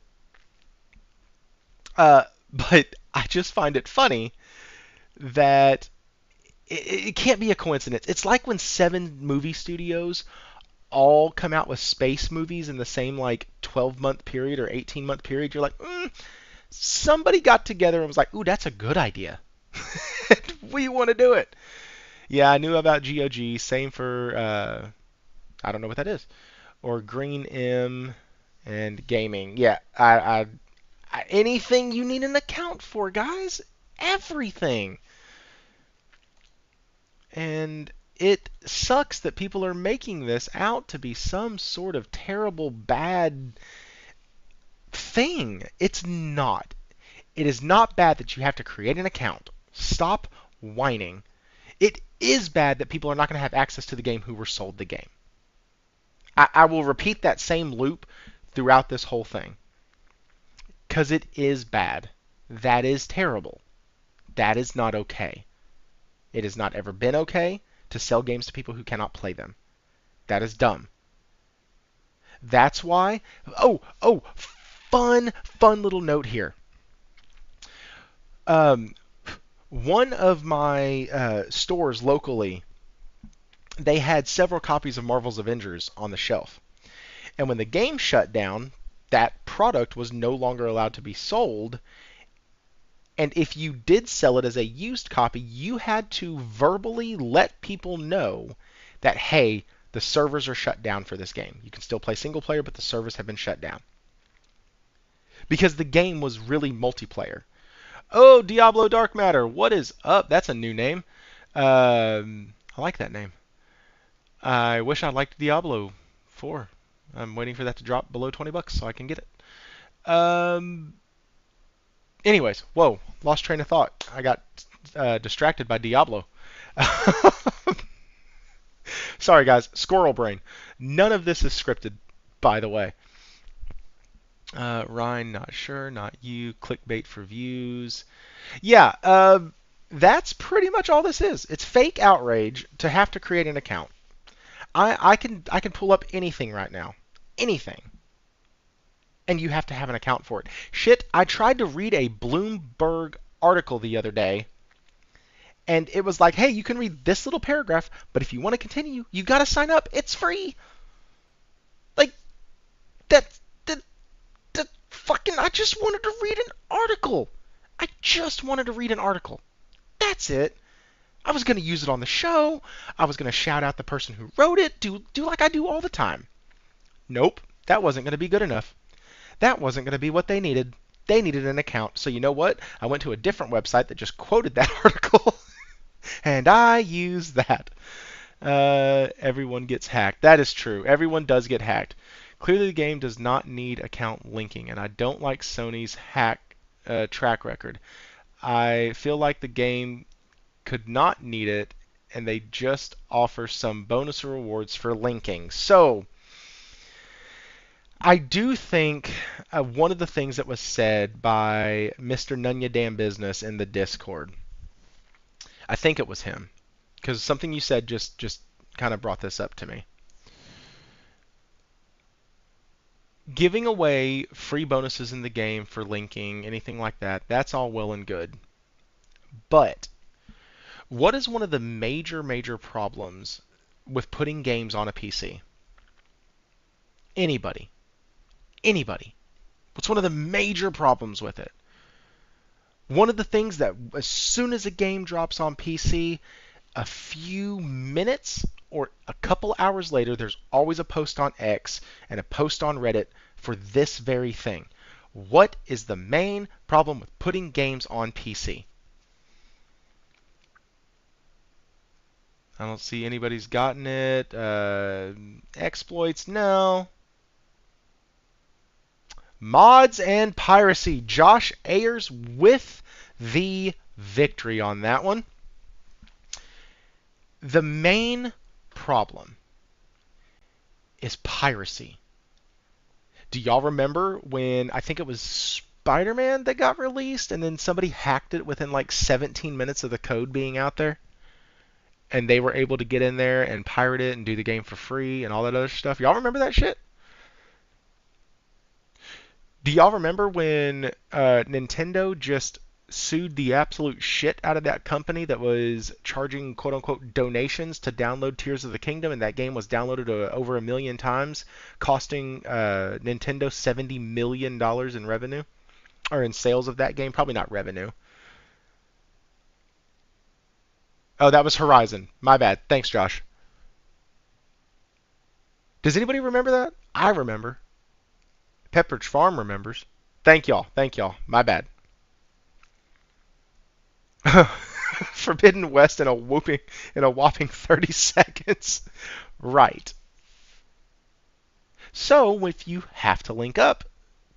But I just find it funny that it can't be a coincidence. It's like when 7 movie studios all come out with space movies in the same like 12-month period or 18-month period. You're like, somebody got together and was like, ooh, that's a good idea. We want to do it. Yeah, I knew about GOG. Same for I don't know what that is. Or Green M and gaming. Yeah, anything you need an account for, guys. Everything. And it sucks that people are making this out to be some sort of terrible, bad thing. It's not. It is not bad that you have to create an account. Stop whining. It is bad that people are not going to have access to the game who were sold the game. I will repeat that same loop throughout this whole thing. Because it is bad. That is terrible. That is not okay. It has not ever been okay to sell games to people who cannot play them. That is dumb. That's why. Oh, fun little note here. One of my stores locally, they had several copies of Marvel's Avengers on the shelf. And when the game shut down, that product was no longer allowed to be sold. And if you did sell it as a used copy, you had to verbally let people know that, hey, the servers are shut down for this game. You can still play single player, but the servers have been shut down. Because the game was really multiplayer. Oh, Diablo Dark Matter, what is up? That's a new name. I like that name. I wish I liked Diablo 4. I'm waiting for that to drop below $20 so I can get it. Anyways, whoa, lost train of thought. I got distracted by Diablo. Sorry, guys. Squirrel brain. None of this is scripted, by the way. Ryan, not sure. Not you. Clickbait for views. Yeah, that's pretty much all this is. It's fake outrage to have to create an account. I can pull up anything right now. Anything. And you have to have an account for it. Shit, I tried to read a Bloomberg article the other day, and it was like, hey, you can read this little paragraph, but if you want to continue, you got to sign up. It's free. Like, that fucking, I just wanted to read an article. I just wanted to read an article. That's it. I was going to use it on the show. I was going to shout out the person who wrote it, do like I do all the time. Nope, that wasn't going to be good enough. That wasn't going to be what they needed. They needed an account. So you know what? I went to a different website that just quoted that article, and I used that. Everyone gets hacked. That is true. Everyone does get hacked. Clearly, the game does not need account linking, and I don't like Sony's hack track record. I feel like the game could not need it, and they just offer some bonus rewards for linking. So, I do think one of the things that was said by Mr. None Ya Damn Business in the Discord, I think it was him, because something you said just kind of brought this up to me. Giving away free bonuses in the game for linking, anything like that, that's all well and good. But what is one of the major problems with putting games on a PC? Anybody. Anybody. What's one of the major problems with it? One of the things that as soon as a game drops on PC, a few minutes or a couple hours later, there's always a post on X and a post on Reddit for this very thing. What is the main problem with putting games on PC? I don't see anybody's gotten it. Exploits, no. Mods and piracy. Josh Ayers with the victory on that one. The main problem is piracy. Do y'all remember when I think it was Spider-Man that got released and then somebody hacked it within like 17 minutes of the code being out there? And they were able to get in there and pirate it and do the game for free and all that other stuff. Y'all remember that shit? Do y'all remember when Nintendo just sued the absolute shit out of that company that was charging quote unquote donations to download Tears of the Kingdom, and that game was downloaded over 1 million times, costing Nintendo $70 million in revenue or in sales of that game? Probably not revenue. Oh, that was Horizon. My bad. Thanks, Josh. Does anybody remember that? I remember. Pepperidge Farm remembers. Thank y'all. Thank y'all. My bad. Forbidden West in a whopping 30 seconds. Right. So if you have to link up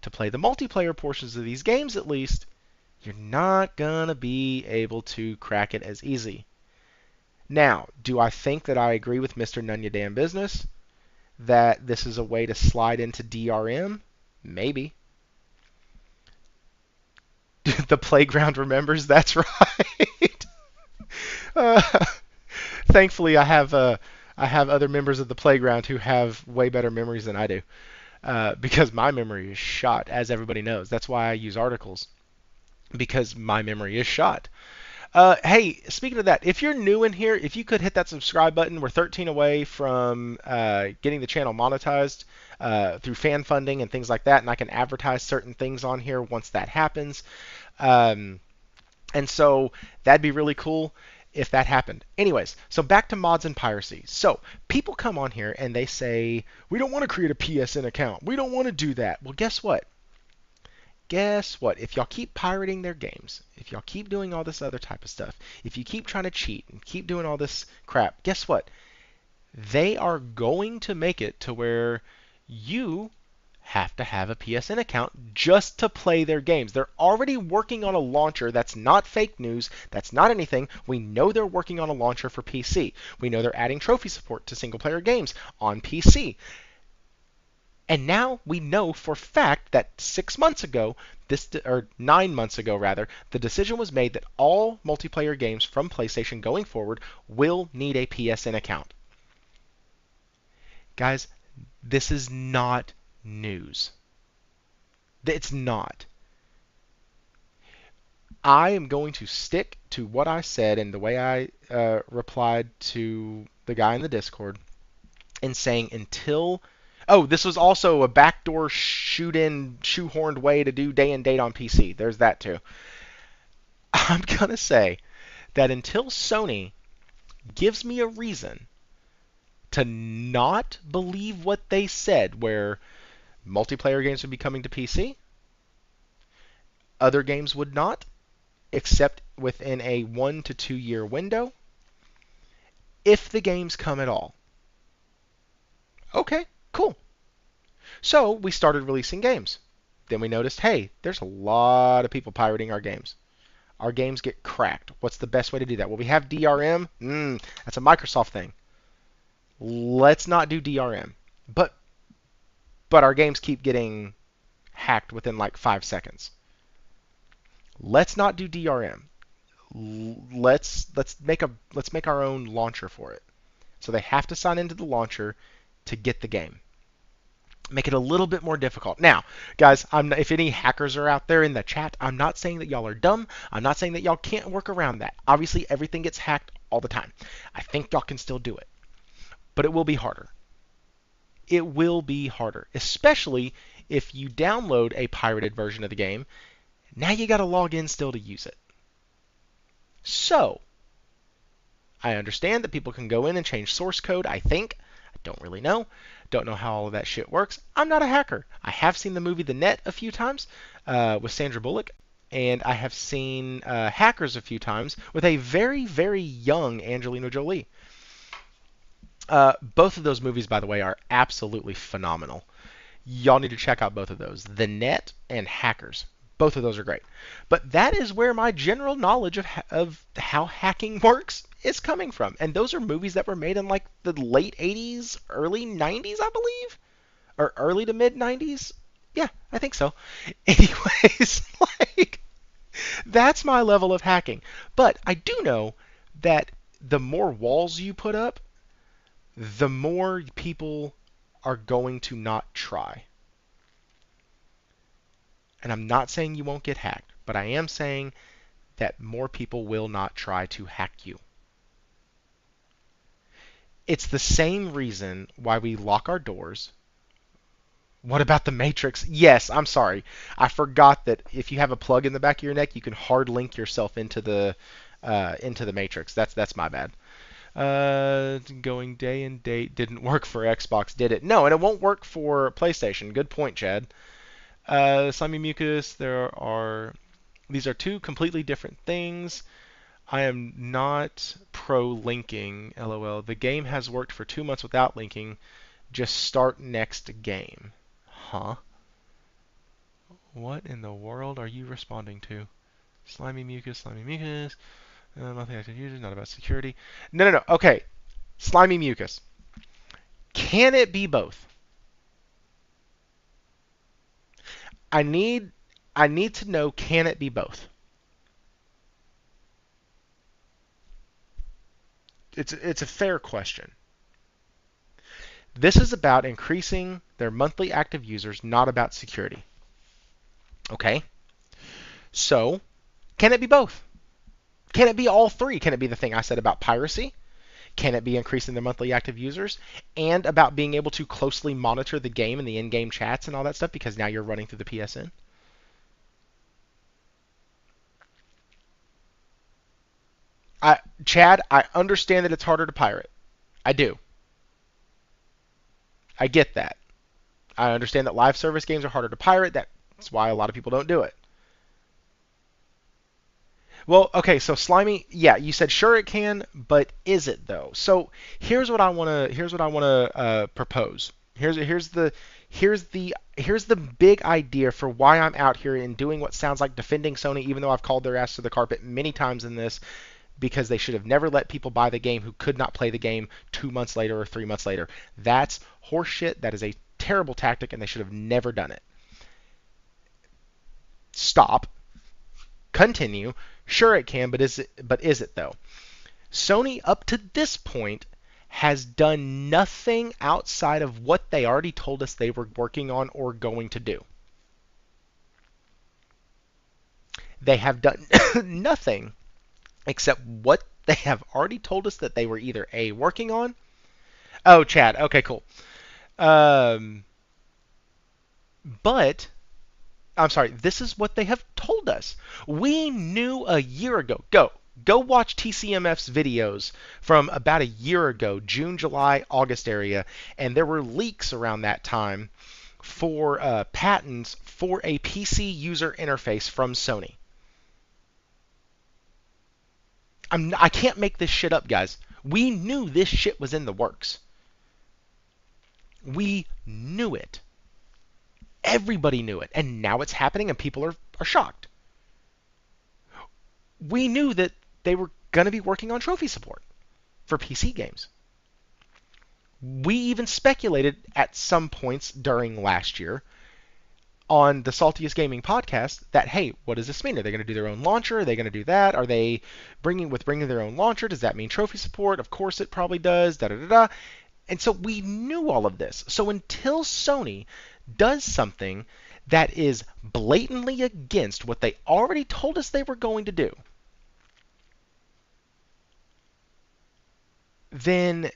to play the multiplayer portions of these games at least, you're not gonna be able to crack it as easy. Now, do I think that I agree with Mr. None Ya Damn Business that this is a way to slide into DRM? Maybe. The playground remembers. That's right. uh, Thankfully, I have other members of the playground who have way better memories than I do, because my memory is shot, as everybody knows. That's why I use articles, because my memory is shot. Hey, speaking of that, if you're new in here, if you could hit that subscribe button, we're 13 away from getting the channel monetized through fan funding and things like that, and I can advertise certain things on here once that happens. Um, and so that'd be really cool if that happened. Anyways, so back to mods and piracy. So people come on here and they say, we don't want to create a PSN account. We don't want to do that. Well, guess what? Guess what? If y'all keep pirating their games, if y'all keep doing all this other type of stuff, if you keep trying to cheat and keep doing all this crap, guess what? They are going to make it to where you have to have a PSN account just to play their games. They're already working on a launcher. That's not fake news. That's not anything. We know they're working on a launcher for PC. We know they're adding trophy support to single player games on PC. And now we know for fact that 6 months ago, or 9 months ago rather, the decision was made that all multiplayer games from PlayStation going forward will need a PSN account. Guys, this is not news. It's not. I am going to stick to what I said and the way I replied to the guy in the Discord in saying until. Oh, this was also a backdoor shoot-in, shoehorned way to do day and date on PC. There's that too. I'm going to say that until Sony gives me a reason to not believe what they said, where multiplayer games would be coming to PC, other games would not, except within a 1 to 2 year window, if the games come at all. Okay, cool. So we started releasing games. Then we noticed, hey, there's a lot of people pirating our games. Our games get cracked. What's the best way to do that? Well, we have DRM. That's a Microsoft thing. Let's not do DRM. But but our games keep getting hacked within like 5 seconds. Let's not do DRM. Let's make our own launcher for it. So they have to sign into the launcher to get the game. Make it a little bit more difficult. Now, guys, if any hackers are out there in the chat, I'm not saying that y'all are dumb. I'm not saying that y'all can't work around that. Obviously, everything gets hacked all the time. I think y'all can still do it, but it will be harder. It will be harder, especially if you download a pirated version of the game. Now you got to log in still to use it. So, I understand that people can go in and change source code, I think. I don't really know. Don't know how all of that shit works. I'm not a hacker. I have seen the movie The Net a few times with Sandra Bullock, and I have seen Hackers a few times with a very, very young Angelina Jolie. Both of those movies, by the way, are absolutely phenomenal. Y'all need to check out both of those. The Net and Hackers. Both of those are great. But that is where my general knowledge of how hacking works is coming from. And those are movies that were made in like the late 80s, early 90s, I believe? Or early to mid 90s? Yeah, I think so. Anyways, like, that's my level of hacking. But I do know that the more walls you put up, the more people are going to not try. And I'm not saying you won't get hacked, but I am saying that more people will not try to hack you. It's the same reason why we lock our doors. What about the Matrix? Yes, I'm sorry. I forgot that if you have a plug in the back of your neck, you can hard link yourself into the Matrix. That's my bad. Going day and date didn't work for Xbox, did it? No, and it won't work for PlayStation. Good point, Chad. Slimy Mucus, these are two completely different things. I am not pro linking, lol. The game has worked for 2 months without linking. Just start next game. Huh? What in the world are you responding to? Slimy Mucus, Slimy Mucus. Nothing I can use, not about security. No. Okay. Slimy Mucus. Can it be both? I need to know, can it be both? It's a fair question. This is about increasing their monthly active users, not about security. Okay? So, can it be both? Can it be all three? Can it be the thing I said about piracy? Can it be increasing the monthly active users and about being able to closely monitor the game and the in-game chats and all that stuff because now you're running through the PSN? Chad, I understand that it's harder to pirate. I do. I get that. I understand that live service games are harder to pirate. That's why a lot of people don't do it. Well, okay, so Slimy, yeah, you said sure it can, but is it though? So here's what I wanna propose. Here's the big idea for why I'm out here and doing what sounds like defending Sony, even though I've called their ass to the carpet many times in this, because they should have never let people buy the game who could not play the game 2 months later or 3 months later. That's horseshit. That is a terrible tactic, and they should have never done it. Stop. Continue. Sure it can, but is it though? Sony up to this point has done nothing outside of what they already told us they were working on or going to do. They have done nothing except what they have already told us that they were either A, working on. Oh, Chad. Okay, cool. But I'm sorry, this is what they have told us. We knew a year ago. Go watch TCMF's videos from about a year ago, June, July, August area, and there were leaks around that time for patents for a PC user interface from Sony. I can't make this shit up, guys. We knew this shit was in the works. We knew it. Everybody knew it, and now it's happening, and people are shocked. We knew that they were going to be working on trophy support for PC games. We even speculated at some points during last year on the Saltiest Gaming podcast that, hey, what does this mean? Are they going to do their own launcher? Are they going to do that? Are they bringing their own launcher? Does that mean trophy support? Of course it probably does. Da da da da. And so we knew all of this. So until Sony does something that is blatantly against what they already told us they were going to do, then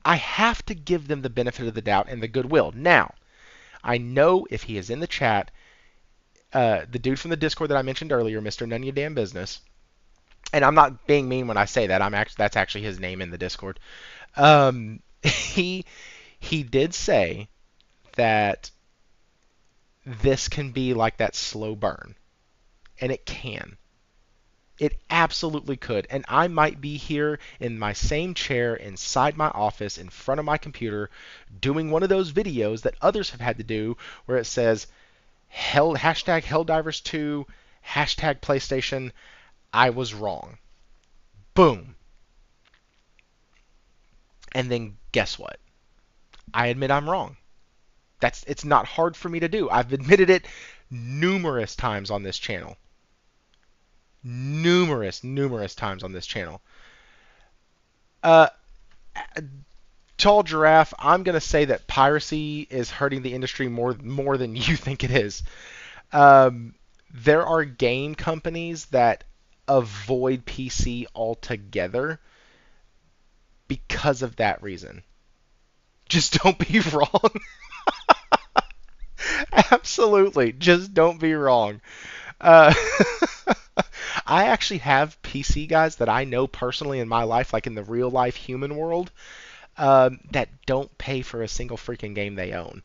I have to give them the benefit of the doubt and the goodwill. Now, I know if he is in the chat, the dude from the Discord that I mentioned earlier, Mr. None of Your Damn Business, and I'm not being mean when I say that. That's actually his name in the Discord. He did say that this can be like that slow burn, and it can. It absolutely could. And I might be here in my same chair inside my office in front of my computer doing one of those videos that others have had to do where it says hashtag Helldivers2, hashtag PlayStation, I was wrong. Boom. And then guess what? I admit I'm wrong. It's not hard for me to do. I've admitted it numerous times on this channel. Numerous times on this channel. Uh, Tall Giraffe, I'm going to say that piracy is hurting the industry more than you think it is. There are game companies that avoid PC altogether because of that reason. Just don't be wrong. Absolutely. Just don't be wrong. Uh, I actually have PC guys that I know personally in my life, like in the real life human world, that don't pay for a single freaking game they own.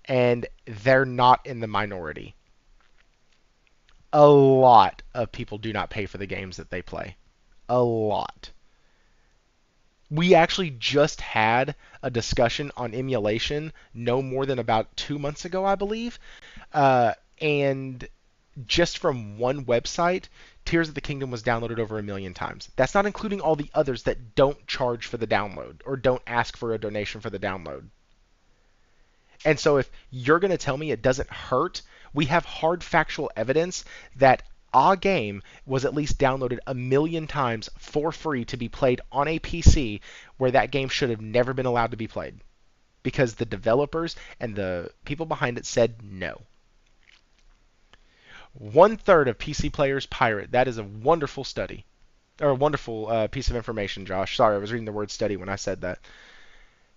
And they're not in the minority. A lot of people do not pay for the games that they play. A lot. We actually just had a discussion on emulation no more than about 2 months ago, I believe. And just from one website, Tears of the Kingdom was downloaded over 1 million times. That's not including all the others that don't charge for the download or don't ask for a donation for the download. And so if you're going to tell me it doesn't hurt, we have hard factual evidence that a game was at least downloaded 1 million times for free to be played on a PC where that game should have never been allowed to be played because the developers and the people behind it said no. 1/3 of PC players pirate. That is a wonderful study, or a wonderful piece of information, Josh. Sorry, I was reading the word study when I said that.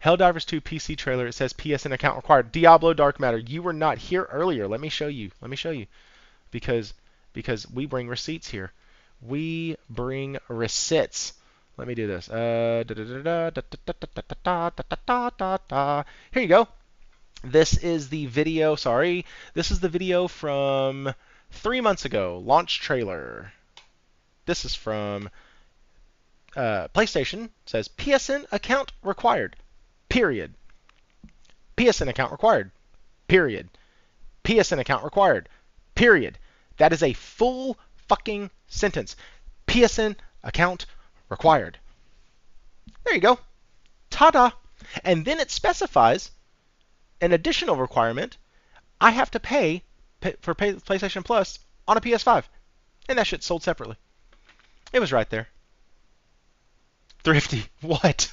Helldivers 2 PC trailer. It says PSN account required. Diablo Dark Matter. You were not here earlier. Let me show you. Because we bring receipts here. We bring receipts. Let me do this. Here you go. This is the video. Sorry. This is the video from 3 months ago. Launch trailer. This is from PlayStation. It says PSN account required. Period. PSN account required. Period. PSN account required. Period. That is a full fucking sentence. PSN account required. There you go. Ta-da. And then it specifies an additional requirement. I have to pay for PlayStation Plus on a PS5. And that shit's sold separately. It was right there. Thrifty. What?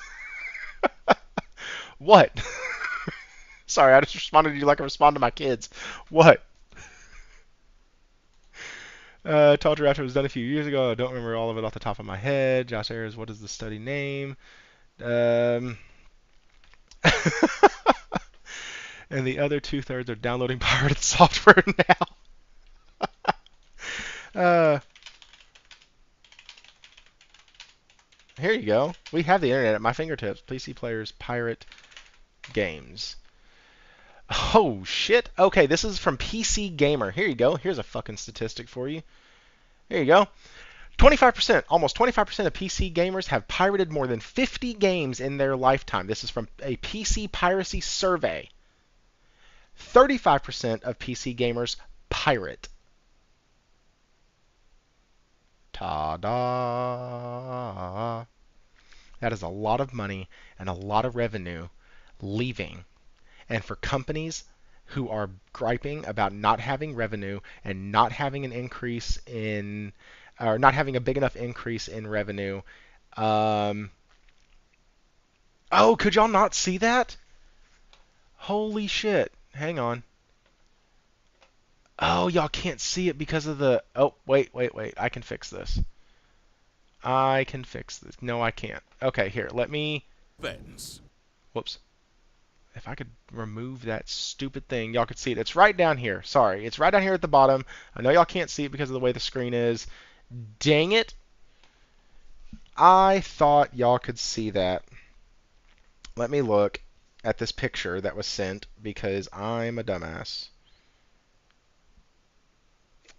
What? Sorry, I just responded to you like I respond to my kids. What? Tall Giraffe was done a few years ago. I don't remember all of it off the top of my head. Josh Ayers, what is the study name? And the other 2/3 are downloading pirated software now. Here you go. We have the internet at my fingertips. PC players pirate games. Oh, shit. Okay, this is from PC Gamer. Here you go. Here's a fucking statistic for you. Here you go. 25%, almost 25% of PC gamers have pirated more than 50 games in their lifetime. This is from a PC piracy survey. 35% of PC gamers pirate. Ta-da! That is a lot of money and a lot of revenue leaving. And for companies who are griping about not having revenue and not having an increase in, or not having a big enough increase in revenue, um, oh, could y'all not see that? Holy shit. Hang on. Oh, y'all can't see it because of the... Oh, wait. I can fix this. I can fix this. No, I can't. Okay, here. Let me... Fence. Whoops. If I could remove that stupid thing, y'all could see it. It's right down here. Sorry. It's right down here at the bottom. I know y'all can't see it because of the way the screen is. Dang it. I thought y'all could see that. Let me look at this picture that was sent because I'm a dumbass.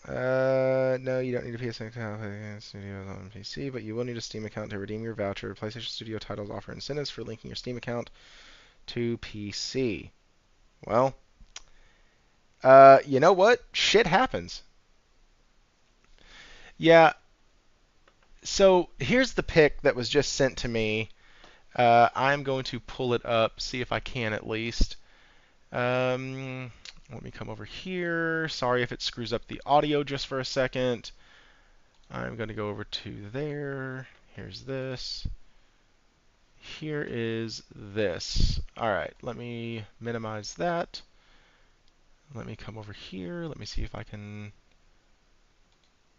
No, you don't need a PSN account for Studios on PC, but you will need a Steam account to redeem your voucher. PlayStation Studio titles offer incentives for linking your Steam account to PC. Well, you know what? Shit happens. Yeah, so here's the pic that was just sent to me. I'm going to pull it up, see if I can at least. Let me come over here. Sorry if it screws up the audio just for a second. I'm going to go over to there. Here's this. Here is this. All right, let me minimize that. Let me come over here. Let me see if I can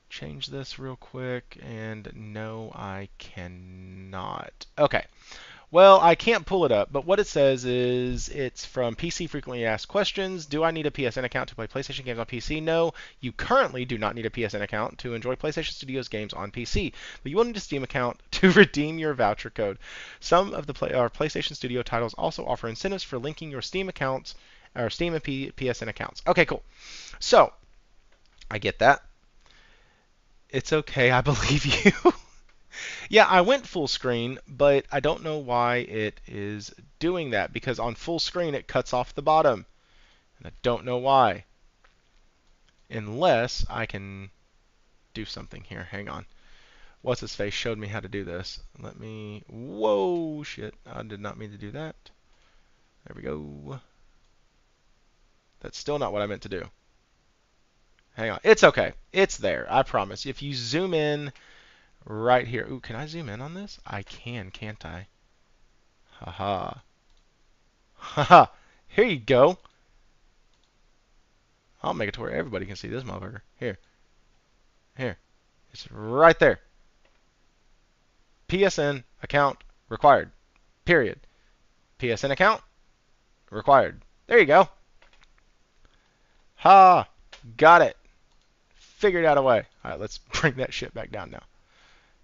change this real quick. And no, I cannot. Okay. Well, I can't pull it up, but what it says is it's from PC Frequently Asked Questions. Do I need a PSN account to play PlayStation games on PC? No, you currently do not need a PSN account to enjoy PlayStation Studios games on PC, but you will need a Steam account to redeem your voucher code. Some of the PlayStation Studio titles also offer incentives for linking your Steam accounts or Steam and PSN accounts. Okay, cool. So, I get that. It's okay, I believe you. Yeah, I went full screen, but I don't know why it is doing that because on full screen it cuts off the bottom. And I don't know why. Unless I can do something here. Hang on. What's his face showed me how to do this. Let me... Whoa, shit. I did not mean to do that. There we go. That's still not what I meant to do. Hang on. It's okay. It's there. I promise. If you zoom in right here. Ooh, can I zoom in on this? I can, can't I? Haha. Haha. Here you go. I'll make it to where everybody can see this motherfucker. Here. Here. It's right there. PSN account required. Period. PSN account required. There you go. Ha! Got it. Figured out a way. Alright, let's bring that shit back down now.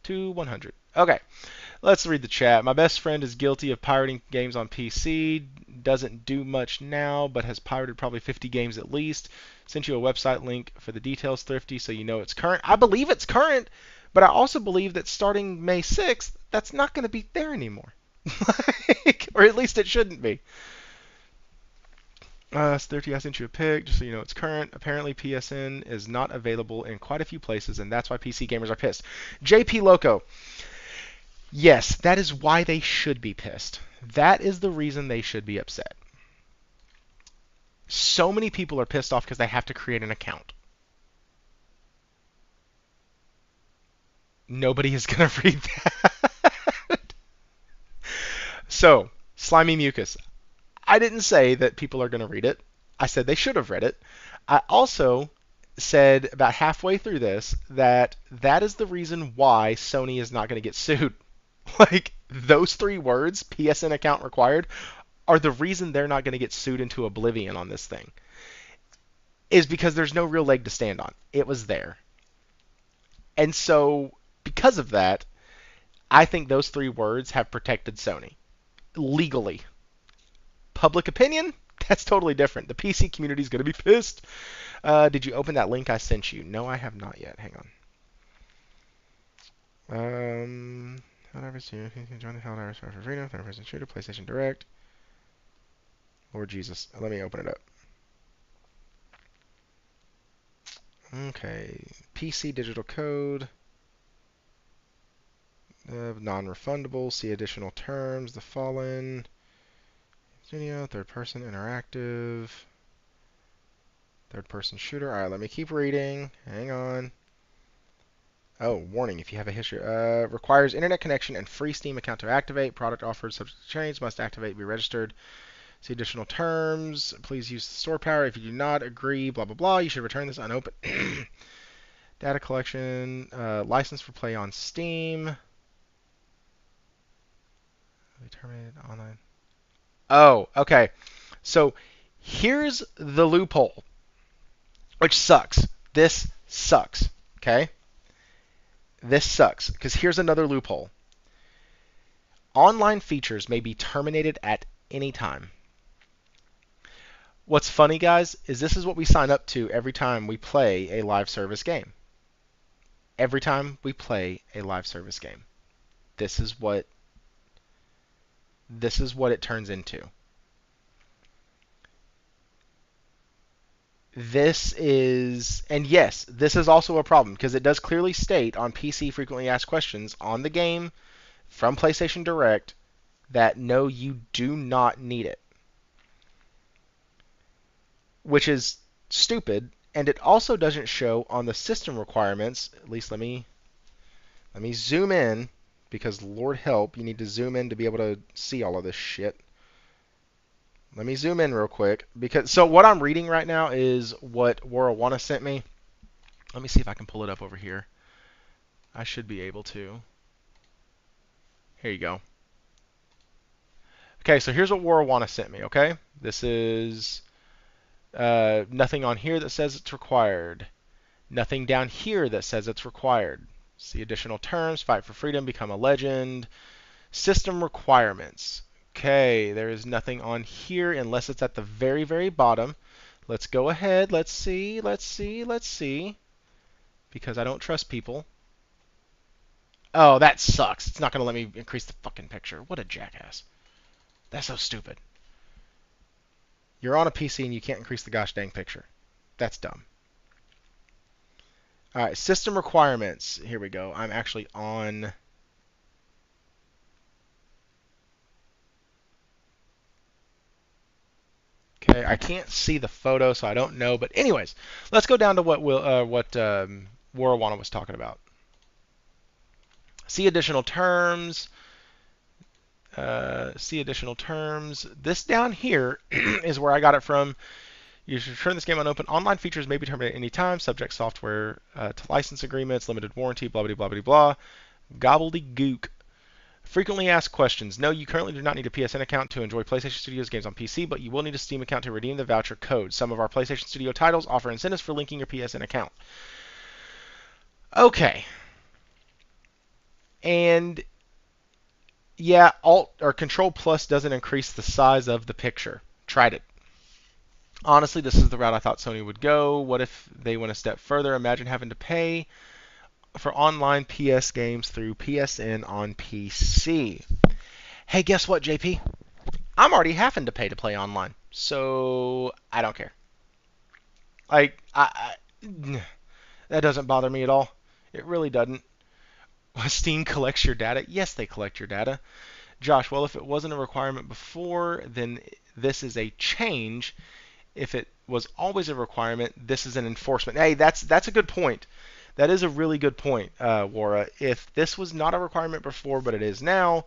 To 100. Okay. Let's read the chat. My best friend is guilty of pirating games on PC. Doesn't do much now, but has pirated probably 50 games at least. Sent you a website link for the details, Thrifty, so you know it's current. I believe it's current, but I also believe that starting May 6th, that's not going to be there anymore. Or at least it shouldn't be. Thrifty, I sent you a pic just so you know it's current. Apparently PSN is not available in quite a few places, and that's why PC gamers are pissed. JP Loco. Yes, that is why they should be pissed. That is the reason they should be upset. So many people are pissed off because they have to create an account. Nobody is going to read that. So, Slimy Mucus. I didn't say that people are going to read it. I said they should have read it. I also said about halfway through this that that is the reason why Sony is not going to get sued. Like, those three words, PSN account required, are the reason they're not going to get sued into oblivion on this thing. Is because there's no real leg to stand on. It was there. And so, because of that, I think those three words have protected Sony. Legally. Public opinion? That's totally different. The PC community is going to be pissed. Did you open that link I sent you? No, I have not yet. Hang on. However, you can join the Helldivers for freedom, third-person shooter, PlayStation Direct. Lord Jesus, let me open it up. Okay, PC digital code, non-refundable. See additional terms. The Fallen. Studio, third person interactive, third person shooter. All right, let me keep reading. Hang on. Oh, warning, if you have a history. Requires internet connection and free Steam account to activate. Product offered subject to change. Must activate, be registered. See additional terms. Please use the store power. If you do not agree, blah, blah, blah, you should return this unopened. Data collection. License for play on Steam. Terminated online. Oh, okay. So here's the loophole, which sucks. This sucks. Okay? This sucks because here's another loophole. Online features may be terminated at any time. What's funny, guys, is this is what we sign up to every time we play a live service game. Every time we play a live service game. This is what it turns into. This is, and yes, this is also a problem because it does clearly state on PC frequently asked questions on the game from PlayStation Direct that no, you do not need it, which is stupid. And it also doesn't show on the system requirements. At least let me zoom in because Lord help, you need to zoom in to be able to see all of this shit. Let me zoom in real quick because so what I'm reading right now is what Warawana sent me. Let me see if I can pull it up over here. I should be able to. Here you go. Okay, so here's what Warawana sent me, okay? This is nothing on here that says it's required. Nothing down here that says it's required. See additional terms, fight for freedom, become a legend. System requirements. Okay, there is nothing on here unless it's at the very, very bottom. Let's go ahead. Let's see. Because I don't trust people. Oh, that sucks. It's not going to let me increase the fucking picture. What a jackass. That's so stupid. You're on a PC and you can't increase the gosh dang picture. That's dumb. All right, system requirements. Here we go. I'm actually on. Okay, I can't see the photo, so I don't know. But anyways, let's go down to what Warawana was talking about. See additional terms. See additional terms. This down here is where I got it from. You should turn this game on open. Online features may be terminated at any time. Subject software to license agreements, limited warranty, blah, blah, blah, blah, blah. Gobbledygook. Frequently asked questions. No, you currently do not need a PSN account to enjoy PlayStation Studios games on PC, but you will need a Steam account to redeem the voucher code. Some of our PlayStation Studio titles offer incentives for linking your PSN account. Okay. And yeah, Alt or Control Plus doesn't increase the size of the picture. Tried it. Honestly, this is the route I thought Sony would go. What if they went a step further? Imagine having to pay for online PS games through PSN on PC. Hey, guess what, JP? I'm already having to pay to play online, so I don't care. Like, that doesn't bother me at all. It really doesn't. Steam collects your data. Yes, they collect your data. Josh, well, if it wasn't a requirement before, then this is a change. If it was always a requirement, this is an enforcement. Hey, that's a good point. That is a really good point, Wara. If this was not a requirement before, but it is now,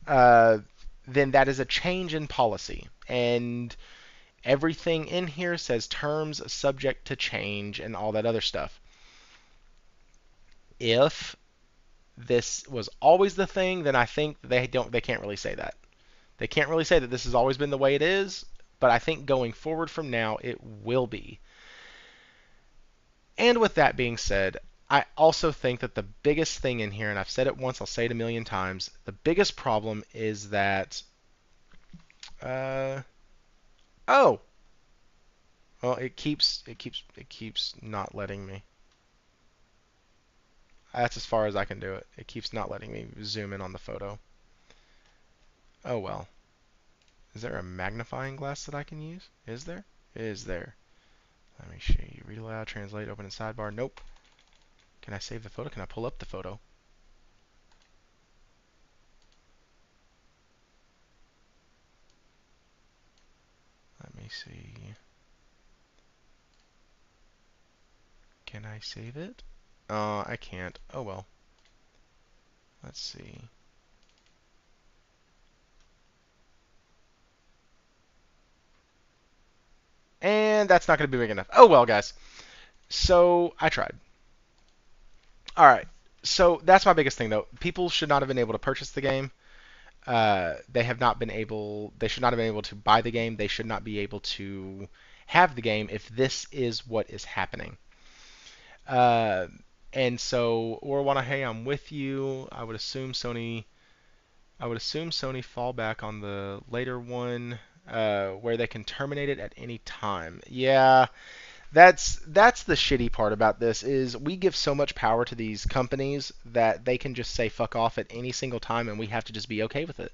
then that is a change in policy. And everything in here says terms subject to change and all that other stuff. If this was always the thing, then I think they can't really say that. They can't really say that this has always been the way it is, but I think going forward from now it will be. And with that being said, I also think that the biggest thing in here, and I've said it once, I'll say it a million times, the biggest problem is that oh, well, it keeps not letting me. That's as far as I can do it. It keeps not letting me zoom in on the photo. Oh well. Is there a magnifying glass that I can use? Is there? Is there? Let me show you. Read aloud, translate, open in sidebar. Nope. Can I save the photo? Can I pull up the photo? see. Can I save it? I can't. Oh well. Let's see. And that's not going to be big enough. Oh well, guys. So I tried. All right. So that's my biggest thing, though. People should not have been able to purchase the game. They have not been able. They should not have been able to buy the game. They should not be able to have the game if this is what is happening. Uh, and so Orwana, hey, I'm with you. I would assume Sony fall back on the later one, where they can terminate it at any time. Yeah, that's the shitty part about this is we give so much power to these companies that they can just say fuck off at any single time, and we have to just be okay with it.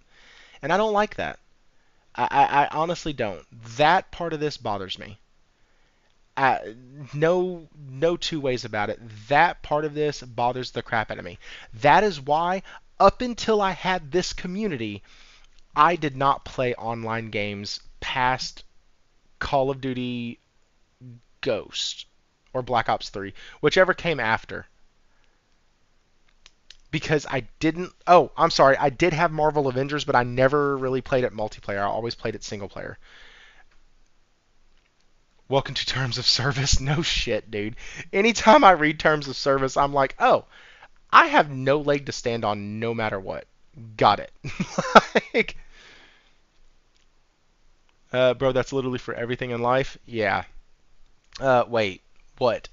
And I don't like that. I honestly don't. That part of this bothers me. Uh, no two ways about it. That part of this bothers the crap out of me. That is why, up until I had this community, I did not play online games past Call of Duty Ghost or Black Ops 3, whichever came after. Because I didn't. Oh, I'm sorry. I did have Marvel Avengers, but I never really played it multiplayer. I always played it single player. Welcome to Terms of Service. No shit, dude. Anytime I read Terms of Service, I'm like, oh, I have no leg to stand on no matter what. Got it. like, bro, that's literally for everything in life. Yeah. Wait. What?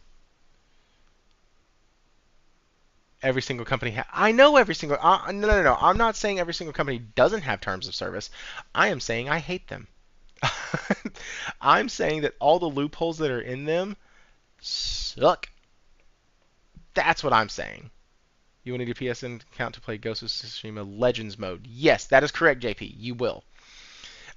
Every single company I know every single no. I'm not saying every single company doesn't have terms of service. I am saying I hate them. I'm saying that all the loopholes that are in them suck. That's what I'm saying. You want to do PSN account to play Ghost of Tsushima Legends mode? Yes, that is correct, JP. You will.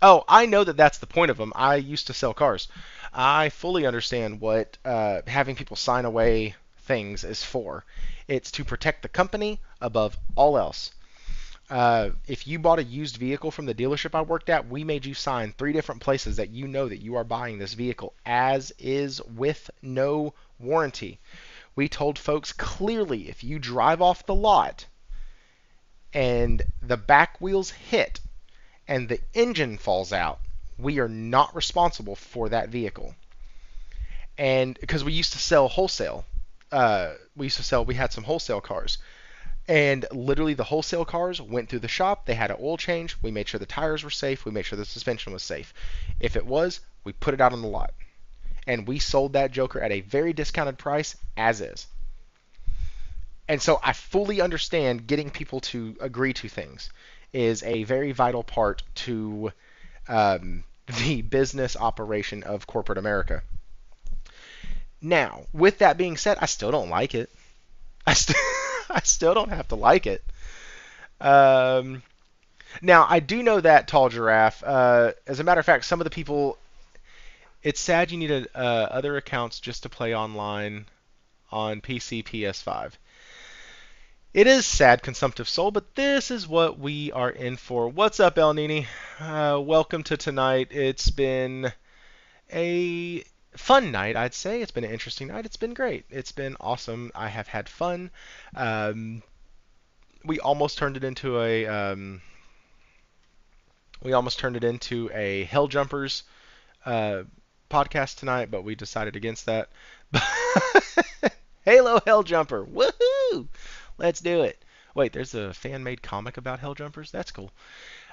Oh, I know that that's the point of them. I used to sell cars. I fully understand what having people sign away things is for. It's to protect the company above all else. If you bought a used vehicle from the dealership I worked at, we made you sign 3 different places that you know that you are buying this vehicle as is with no warranty. We told folks clearly if you drive off the lot and the back wheels hit and the engine falls out, we are not responsible for that vehicle. And because we used to sell wholesale, we had some wholesale cars. And literally the wholesale cars went through the shop. They had an oil change. We made sure the tires were safe. We made sure the suspension was safe. If it was, we put it out on the lot. And we sold that Joker at a very discounted price as is. And so I fully understand getting people to agree to things is a very vital part to the business operation of corporate America. Now, with that being said, I still don't like it. I, st- I still don't have to like it. Um, Now, I do know that Tall Giraffe. As a matter of fact, some of the people. It's sad you need other accounts just to play online on PC, PS5. It is sad, Consumptive Soul, but this is what we are in for. What's up, El Nini? Welcome to tonight. It's been a fun night, I'd say. It's been an interesting night. It's been great. It's been awesome. I have had fun. We almost turned it into a Hell Jumpers uh, podcast tonight, but we decided against that. Halo Hell Jumper, woohoo! Let's do it. Wait, there's a fan-made comic about Hell Jumpers. That's cool.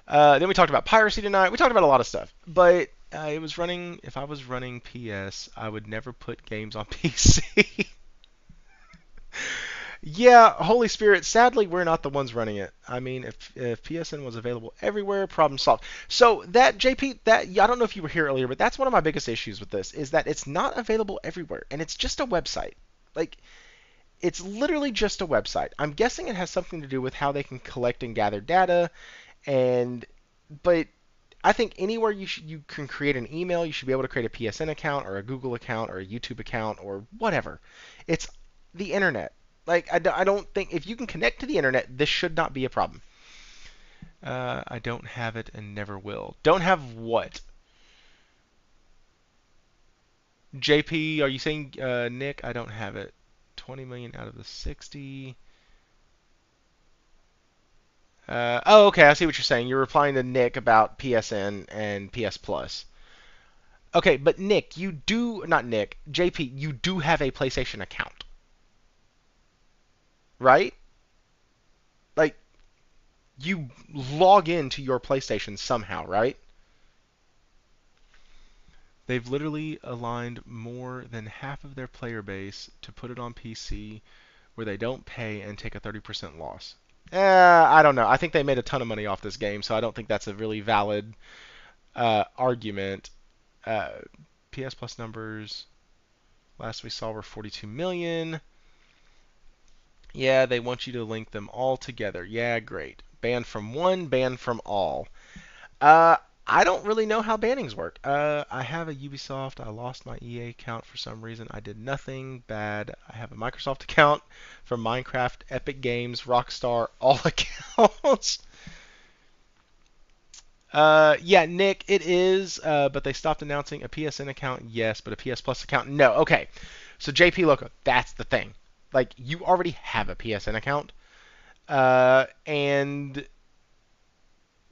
Then we talked about piracy tonight. We talked about a lot of stuff, but it was running. If I was running PS, I would never put games on PC. Yeah, Holy Spirit. Sadly, we're not the ones running it. I mean, if PSN was available everywhere, problem solved. So that JP, that I don't know if you were here earlier, but that's one of my biggest issues with this is that it's not available everywhere, and it's just a website. Like, it's literally just a website. I'm guessing it has something to do with how they can collect and gather data, and but I think anywhere you can create an email, you should be able to create a PSN account or a Google account or a YouTube account or whatever. It's the internet. Like I don't think if you can connect to the internet, this should not be a problem. I don't have it and never will. Don't have what? JP, are you saying Nick? I don't have it. 20 million out of the 60. Oh, okay. I see what you're saying. You're replying to Nick about PSN and PS Plus. Okay, but Nick, you do not Nick, JP, you do have a PlayStation account, right? Like you log into your PlayStation somehow, right? They've literally aligned more than half of their player base to put it on PC where they don't pay and take a 30% loss. I don't know. I think they made a ton of money off this game, so I don't think that's a really valid argument. Uh, PS Plus numbers last we saw were 42 million. Yeah, they want you to link them all together. Yeah, great. Ban from one, ban from all. Uh, I don't really know how bannings work. I have a Ubisoft. I lost my EA account for some reason. I did nothing bad. I have a Microsoft account for Minecraft, Epic Games, Rockstar, all accounts. Yeah, Nick, it is, but they stopped announcing a PSN account, yes, but a PS Plus account, no. Okay, so JP Loco, that's the thing. Like, you already have a PSN account, and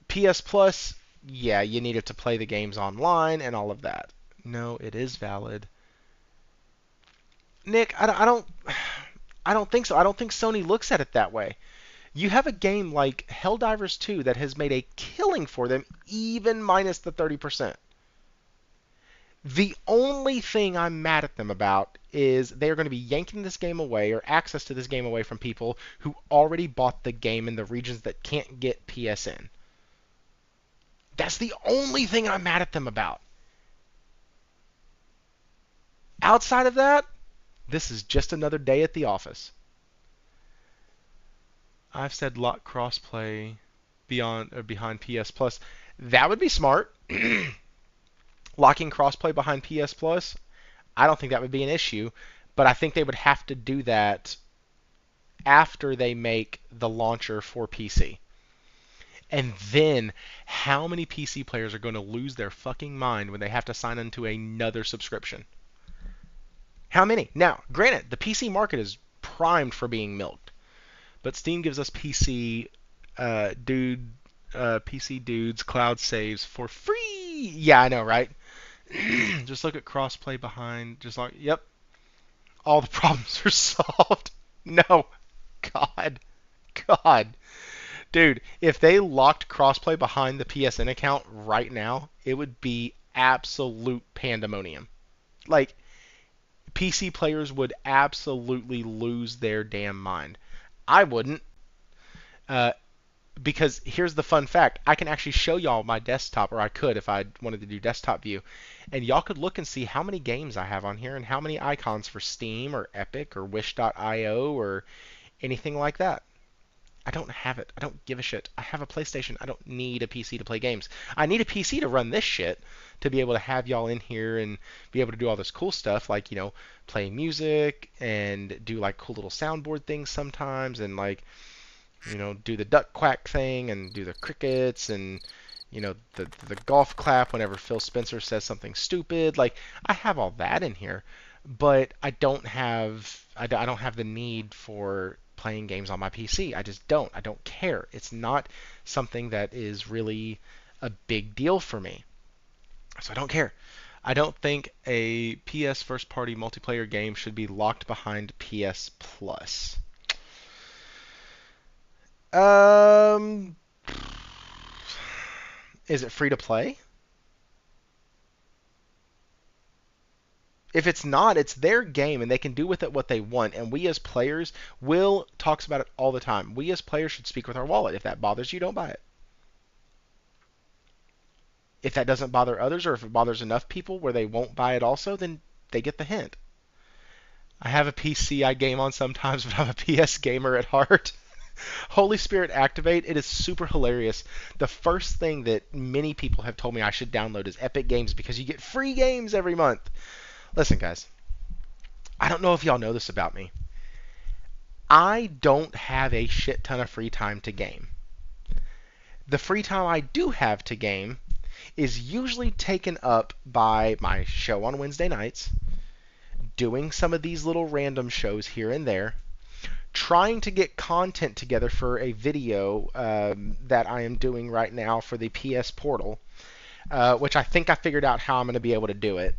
PS Plus, yeah, you need it to play the games online and all of that. No, it is valid. Nick, I don't think so. I don't think Sony looks at it that way. You have a game like Helldivers 2 that has made a killing for them, even minus the 30%. The only thing I'm mad at them about is they're going to be yanking this game away or access to this game away from people who already bought the game in the regions that can't get PSN. That's the only thing I'm mad at them about. Outside of that, this is just another day at the office. I've said lock crossplay beyond or behind PS Plus. That would be smart. Locking crossplay behind PS Plus, I don't think that would be an issue, but I think they would have to do that after they make the launcher for PC. And then, how many PC players are going to lose their fucking mind when they have to sign into another subscription? How many? Now, granted, the PC market is primed for being milked, but Steam gives us PC dudes cloud saves for free. Yeah, I know, right? Just look at crossplay behind. Just like, yep, all the problems are solved. No, God, God. Dude, if they locked crossplay behind the PSN account right now, it would be absolute pandemonium. Like, PC players would absolutely lose their damn mind. I wouldn't, uh, because here's the fun fact. I can actually show y'all my desktop, or I could if I wanted to do desktop view, and y'all could look and see how many games I have on here and how many icons for Steam or Epic or Wish.io or anything like that. I don't have it. I don't give a shit. I have a PlayStation. I don't need a PC to play games. I need a PC to run this shit to be able to have y'all in here and be able to do all this cool stuff like, play music and do like cool little soundboard things sometimes and like, do the duck quack thing and do the crickets and the golf clap whenever Phil Spencer says something stupid. Like I have all that in here, but I don't have the need for playing games on my PC. I just don't. I don't care. It's not something that is really a big deal for me. So I don't care. I don't think a PS first party multiplayer game should be locked behind PS Plus. Um, is it free to play? If it's not, it's their game and they can do with it what they want. And we as players, Will talks about it all the time. We as players should speak with our wallet. If that bothers you, don't buy it. If that doesn't bother others, or if it bothers enough people where they won't buy it also, then they get the hint. I have a PC I game on sometimes, but I'm a PS gamer at heart. Holy Spirit Activate, it is super hilarious. The first thing that many people have told me I should download is Epic Games because you get free games every month. Listen, guys, I don't know if y'all know this about me. I don't have a shit ton of free time to game. The free time I do have to game is usually taken up by my show on Wednesday nights doing some of these little random shows here and there, trying to get content together for a video that I am doing right now for the PS Portal, which I think I figured out how I'm going to be able to do it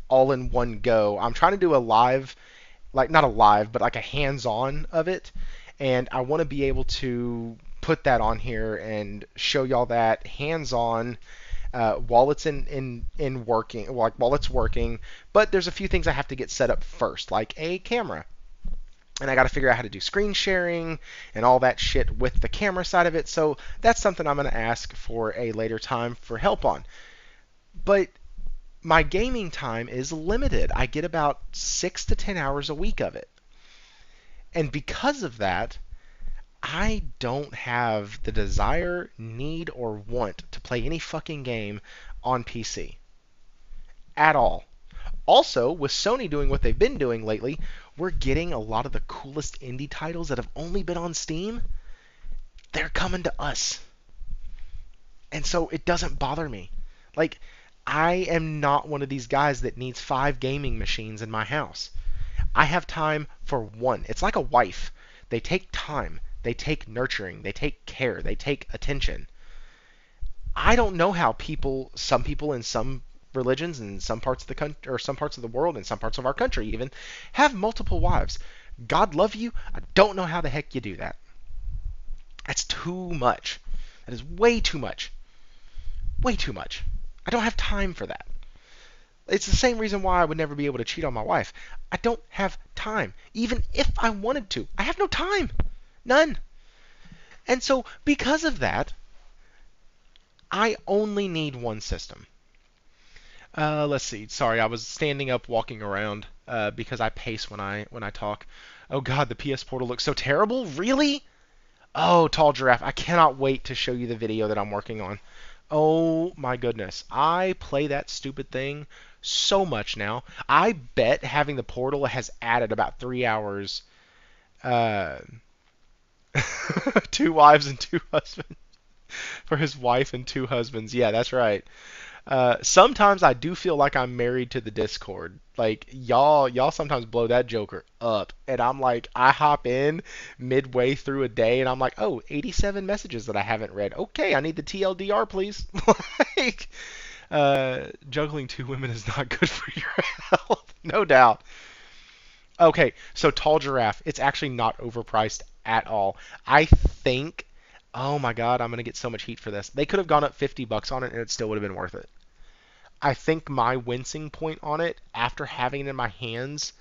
all in one go. I'm trying to do a live, like not a live, but like a hands-on of it, and I want to be able to put that on here and show y'all that hands-on while it's in working, like while it's working. But there's a few things I have to get set up first, like a camera. And I got to figure out how to do screen sharing and all that shit with the camera side of it. So that's something I'm going to ask for a later time for help on. But my gaming time is limited. I get about 6 to 10 hours a week of it. And because of that, I don't have the desire, need, or want to play any fucking game on PC. At all. Also, with Sony doing what they've been doing lately, we're getting a lot of the coolest indie titles that have only been on Steam. They're coming to us. And so it doesn't bother me. Like, I am not one of these guys that needs 5 gaming machines in my house. I have time for one. It's like a wife. They take time. They take nurturing. They take care. They take attention. I don't know how some people in some religions in some parts of the country or some parts of the world and some parts of our country even have multiple wives. God love you. I don't know how the heck you do that. That's too much. That is way too much. Way too much. I don't have time for that. It's the same reason why I would never be able to cheat on my wife. I don't have time. Even if I wanted to, I have no time. None. And so because of that, I only need one system. Let's see. Sorry, I was standing up, walking around because I pace when I talk. Oh God, the PS Portal looks so terrible. Really? Oh, Tall Giraffe, I cannot wait to show you the video that I'm working on. Oh my goodness, I play that stupid thing so much now. I bet having the Portal has added about 3 hours. 2 wives and 2 husbands for his wife and 2 husbands. Yeah, that's right. Sometimes I do feel like I'm married to the Discord. Like y'all sometimes blow that joker up, and I'm like, I hop in midway through a day, and I'm like, oh, 87 messages that I haven't read. Okay, I need the TLDR, please. Like, juggling 2 women is not good for your health, no doubt. Okay, so Tall Giraffe, it's actually not overpriced at all. I think. Oh my God, I'm gonna get so much heat for this. They could have gone up $50 on it and it still would have been worth it. I think my wincing point on it after having it in my hands.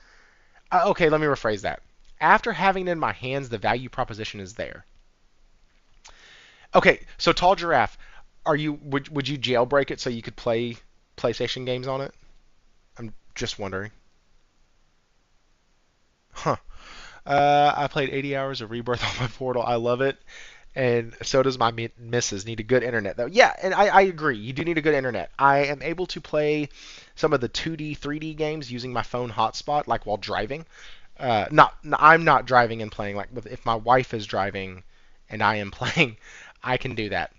Okay, let me rephrase that. After having it in my hands, the value proposition is there. Okay, so Tall Giraffe, would you jailbreak it so you could play PlayStation games on it? I'm just wondering. Huh. I played 80 hours of Rebirth on my Portal. I love it. And so does my missus. Need a good internet, though. Yeah, and I agree. You do need a good internet. I am able to play some of the 2D, 3D games using my phone hotspot, like while driving. I'm not driving and playing. Like if my wife is driving and I am playing, I can do that.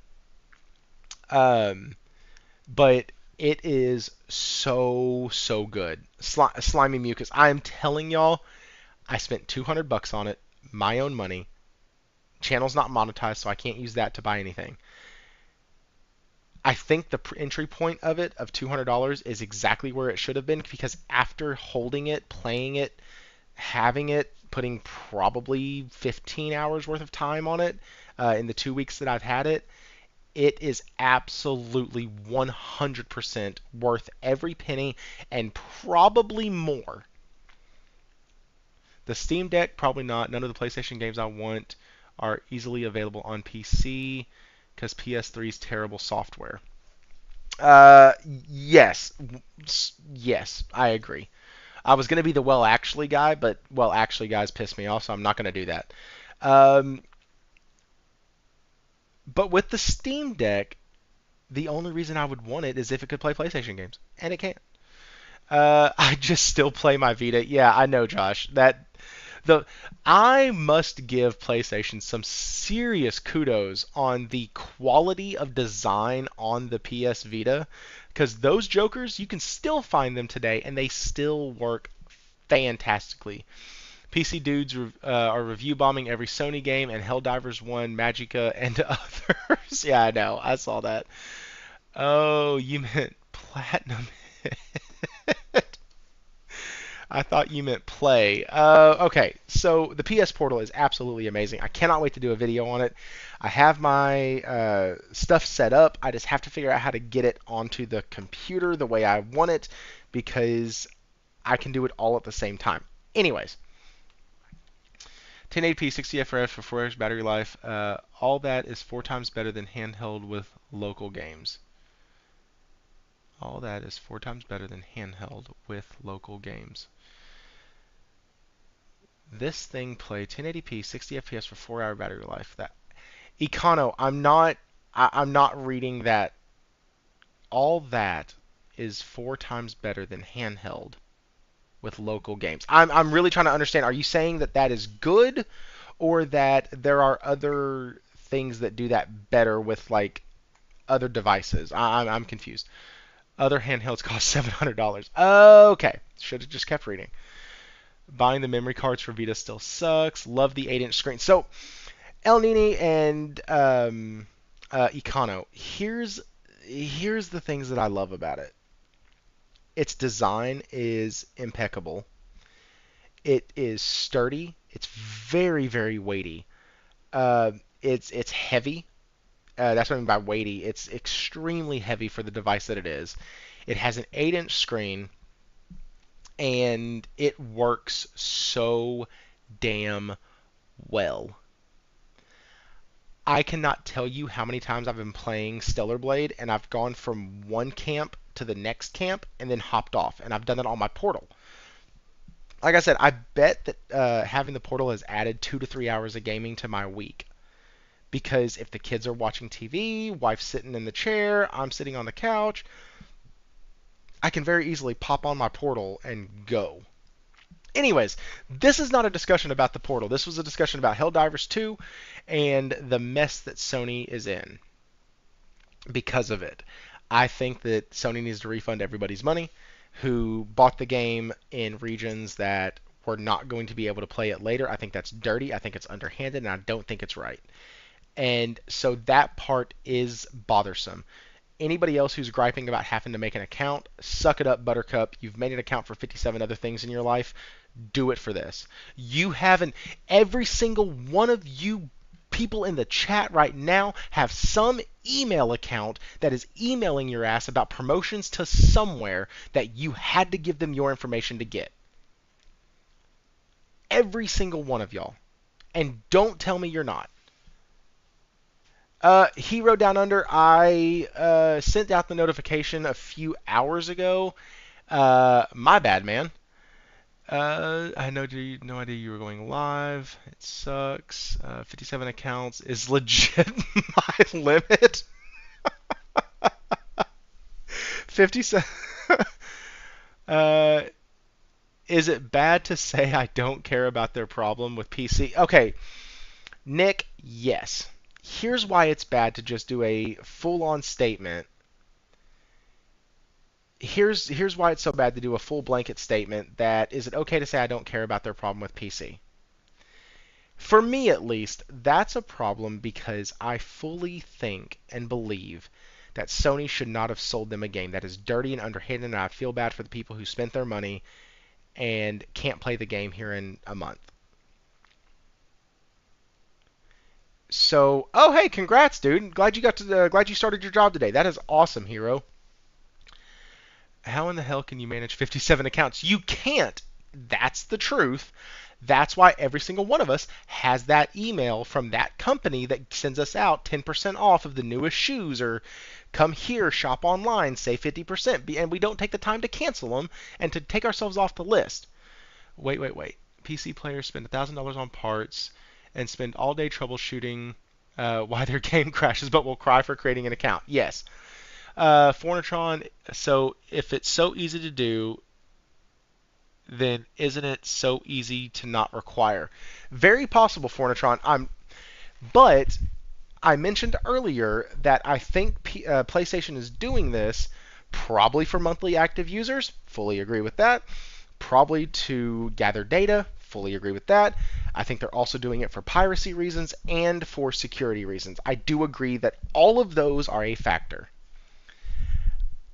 But it is so good. Slimy Mucus. I am telling y'all, I spent $200 on it, my own money. Channel's not monetized, so I can't use that to buy anything. I think the entry point of it, of $200, is exactly where it should have been, because after holding it, playing it, having it, putting probably 15 hours worth of time on it in the 2 weeks that I've had it, it is absolutely 100% worth every penny and probably more. The Steam Deck, probably not. None of the PlayStation games I want are easily available on PC because PS3's terrible software. Yes, I agree. I was gonna be the well actually guy, but well actually guys piss me off, so I'm not gonna do that. But with the Steam Deck, the only reason I would want it is if it could play PlayStation games, and it can't. I just still play my Vita. Yeah, I know, Josh. I must give PlayStation some serious kudos on the quality of design on the PS Vita because those jokers, you can still find them today, and they still work fantastically. PC dudes are review bombing every Sony game, and Helldivers 1, Magica, and others. Yeah, I know. I saw that. Oh, you meant platinum. I thought you meant play. Okay, so the PS Portal is absolutely amazing. I cannot wait to do a video on it. I have my stuff set up. I just have to figure out how to get it onto the computer the way I want it because I can do it all at the same time. Anyways, 1080p, 60 FPS for 4 hours battery life. All that is 4 times better than handheld with local games. All that is 4 times better than handheld with local games. This thing played 1080p, 60 FPS for 4-hour battery life. That Econo, I'm not reading that. All that is 4 times better than handheld with local games. I'm really trying to understand. Are you saying that that is good, or that there are other things that do that better with like other devices? I'm confused. Other handhelds cost $700. Okay, should have just kept reading. Buying the memory cards for Vita still sucks. Love the 8-inch screen. So El Nini and Econo. Here's the things that I love about it. Its design is impeccable. It is sturdy. It's very, very weighty. It's heavy. That's what I mean by weighty. It's extremely heavy for the device that it is. It has an 8-inch screen, and it works so damn well. I cannot tell you how many times I've been playing Stellar Blade, and I've gone from one camp to the next camp and then hopped off, and I've done that on my Portal. Like I said, I bet that having the Portal has added 2 to 3 hours of gaming to my week. Because if the kids are watching TV, wife's sitting in the chair, I'm sitting on the couch, I can very easily pop on my Portal and go. Anyways, this is not a discussion about the Portal. This was a discussion about Helldivers 2 and the mess that Sony is in because of it. I think that Sony needs to refund everybody's money who bought the game in regions that were not going to be able to play it later. I think that's dirty. I think it's underhanded, and I don't think it's right. And so that part is bothersome. Anybody else who's griping about having to make an account, suck it up, Buttercup. You've made an account for 57 other things in your life. Do it for this. You haven't. Every single one of you people in the chat right now have some email account that is emailing your ass about promotions to somewhere that you had to give them your information to get. Every single one of y'all. And don't tell me you're not. Hero Down Under, I sent out the notification a few hours ago. My bad, man. I had no idea you were going live. It sucks. 57 accounts is legit my limit. 57. Is it bad to say I don't care about their problem with PC? Okay, Nick, yes. Here's why it's bad to just do a full-on statement. Here's why it's so bad to do a full blanket statement that is it okay to say I don't care about their problem with PC? For me, at least, that's a problem because I fully think and believe that Sony should not have sold them a game that is dirty and underhanded, and I feel bad for the people who spent their money and can't play the game here in a month. So, oh hey, congrats, dude! Glad you started your job today. That is awesome, Hero. How in the hell can you manage 57 accounts? You can't. That's the truth. That's why every single one of us has that email from that company that sends us out 10% off of the newest shoes, or come here, shop online, save 50%, and we don't take the time to cancel them and to take ourselves off the list. Wait. PC players spend $1,000 on parts and spend all day troubleshooting why their game crashes, but will cry for creating an account. Yes. Fornitron, so if it's so easy to do, then isn't it so easy to not require? Very possible, Fornitron. But I mentioned earlier that I think PlayStation is doing this Probably for monthly active users, fully agree with that. Probably to gather data, fully agree with that. I think they're also doing it for piracy reasons and for security reasons. I do agree that all of those are a factor.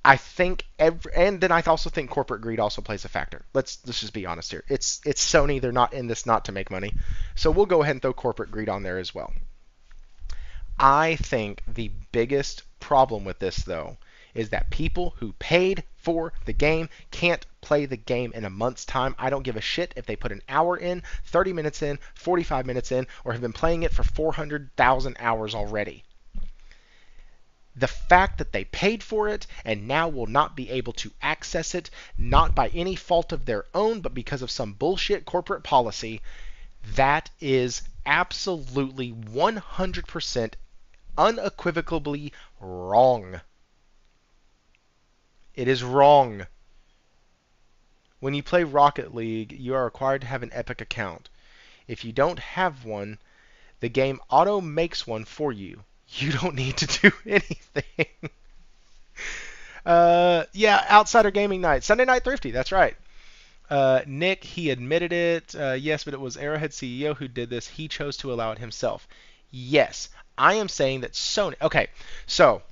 I think and then I also think corporate greed also plays a factor. Let's just be honest here. It's Sony. They're not in this not to make money, so we'll go ahead and throw corporate greed on there as well. I think the biggest problem with this though is that people who paid for the game can't play the game in a month's time. I don't give a shit if they put an hour in, 30 minutes in, 45 minutes in, or have been playing it for 400,000 hours already. The fact that they paid for it and now will not be able to access it, not by any fault of their own, but because of some bullshit corporate policy, that is absolutely 100% unequivocally wrong. It is wrong. When you play Rocket League, you are required to have an Epic account. If you don't have one, the game auto makes one for you. You don't need to do anything. Yeah, Outsider Gaming Night. Sunday Night Thrifty, that's right. Nick, he admitted it. Yes, but it was Arrowhead CEO who did this. He chose to allow it himself. Yes, I am saying that Sony. Okay, so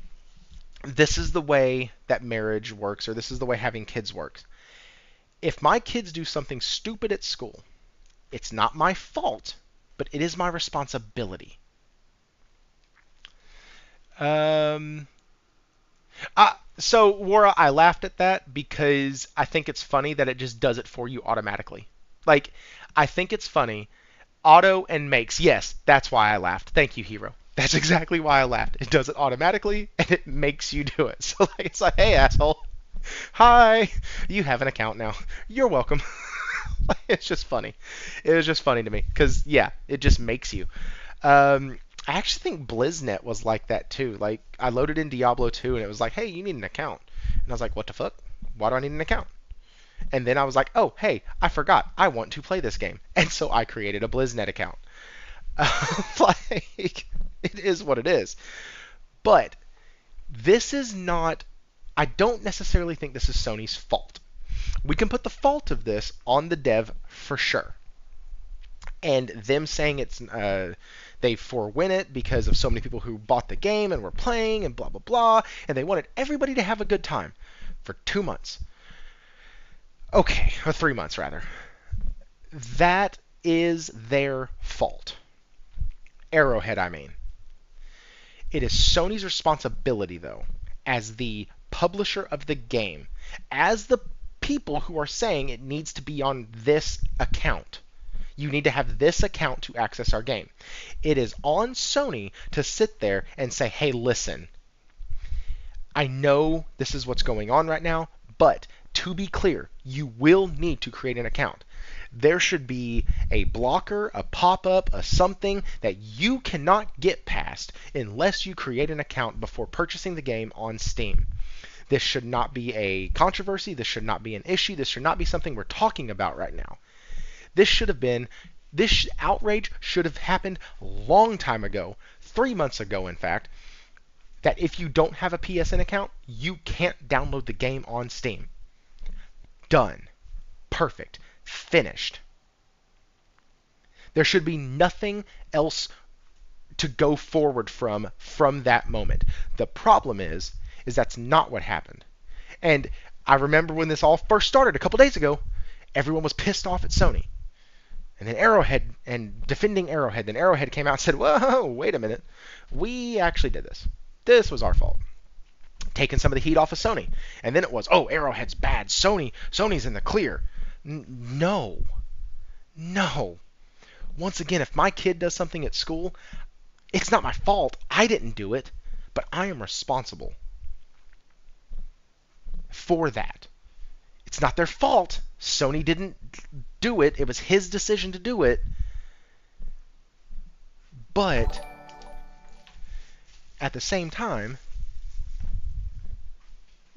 this is the way that marriage works, or this is the way having kids works. If my kids do something stupid at school, it's not my fault, but it is my responsibility. Um, so, Wara, I laughed at that because I think it's funny that it just does it for you automatically. Like, I think it's funny. Auto and makes. Yes, that's why I laughed. Thank you, Hero. That's exactly why I laughed. It does it automatically, and it makes you do it. So, like, it's like, hey, asshole. Hi. You have an account now. You're welcome. It's just funny. It was just funny to me because, yeah, it just makes you. I actually think BlizzNet was like that too. Like I loaded in Diablo 2 and it was like, "Hey, you need an account." And I was like, "What the fuck? Why do I need an account?" And then I was like, "Oh, hey, I forgot. I want to play this game." And so I created a BlizzNet account. Like it is what it is. But this is not I don't necessarily think this is Sony's fault. We can put the fault of this on the dev for sure. And them saying it's they forewent it because of so many people who bought the game and were playing and blah blah blah, and they wanted everybody to have a good time for 2 months. Okay, or 3 months rather. That is their fault. Arrowhead, I mean. It is Sony's responsibility, though, as the publisher of the game, as the people who are saying it needs to be on this account. You need to have this account to access our game. It is on Sony to sit there and say, hey, listen, I know this is what's going on right now, but to be clear, you will need to create an account. There should be a blocker, a pop-up, a something that you cannot get past unless you create an account before purchasing the game on Steam. This should not be a controversy. This should not be an issue. This should not be something we're talking about right now. This outrage should have happened a long time ago, 3 months ago, in fact, that if you don't have a PSN account, you can't download the game on Steam. Done. Perfect. Finished. There should be nothing else to go forward from that moment. The problem is that's not what happened. And I remember when this all first started a couple days ago, everyone was pissed off at Sony. And then Arrowhead, and defending Arrowhead, then Arrowhead came out and said, whoa, wait a minute. We actually did this. This was our fault. Taking some of the heat off of Sony. And then it was, oh, Arrowhead's bad. Sony's in the clear. No. Once again, if my kid does something at school, it's not my fault. I didn't do it, but I am responsible for that. It's not their fault. Sony didn't do it. It was his decision to do it. But at the same time,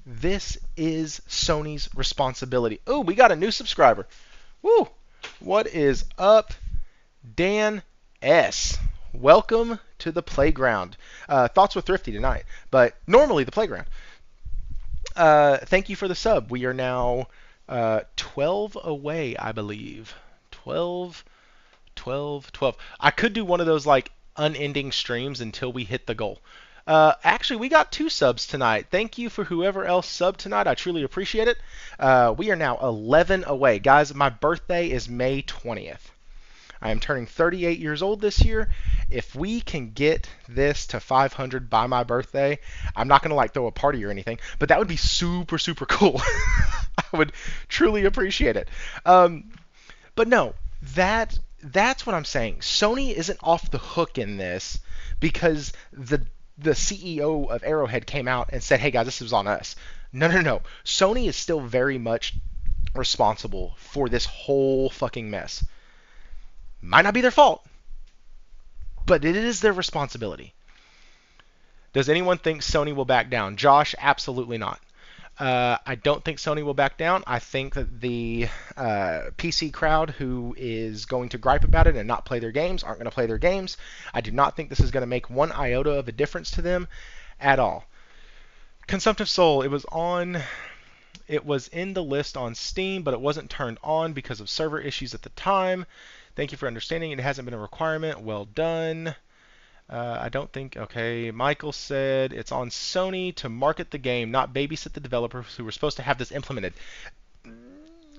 this is Sony's responsibility. Oh, we got a new subscriber. Woo! What is up, Dan S? Welcome to the playground. Thoughts with Thrifty tonight, but normally the playground. Thank you for the sub. We are now 12 away, I believe. 12, 12, 12. I could do one of those like unending streams until we hit the goal. Actually, we got 2 subs tonight. Thank you for whoever else subbed tonight. I truly appreciate it. We are now 11 away. Guys, my birthday is May 20th. I am turning 38 years old this year. If we can get this to 500 by my birthday, I'm not going to like throw a party or anything, but that would be super, super cool. I would truly appreciate it. But no, that's what I'm saying. Sony isn't off the hook in this because the CEO of Arrowhead came out and said, "Hey guys, this is on us." No, no, no. Sony is still very much responsible for this whole fucking mess. Might not be their fault, but it is their responsibility. Does anyone think Sony will back down? Josh, absolutely not. I don't think Sony will back down. I think that the PC crowd who is going to gripe about it and not play their games aren't going to play their games. I do not think this is going to make one iota of a difference to them at all. Consumptive Soul, it was in the list on Steam, but it wasn't turned on because of server issues at the time. Thank you for understanding. It hasn't been a requirement. Well done. I don't think. Okay, Michael said it's on Sony to market the game, not babysit the developers who were supposed to have this implemented.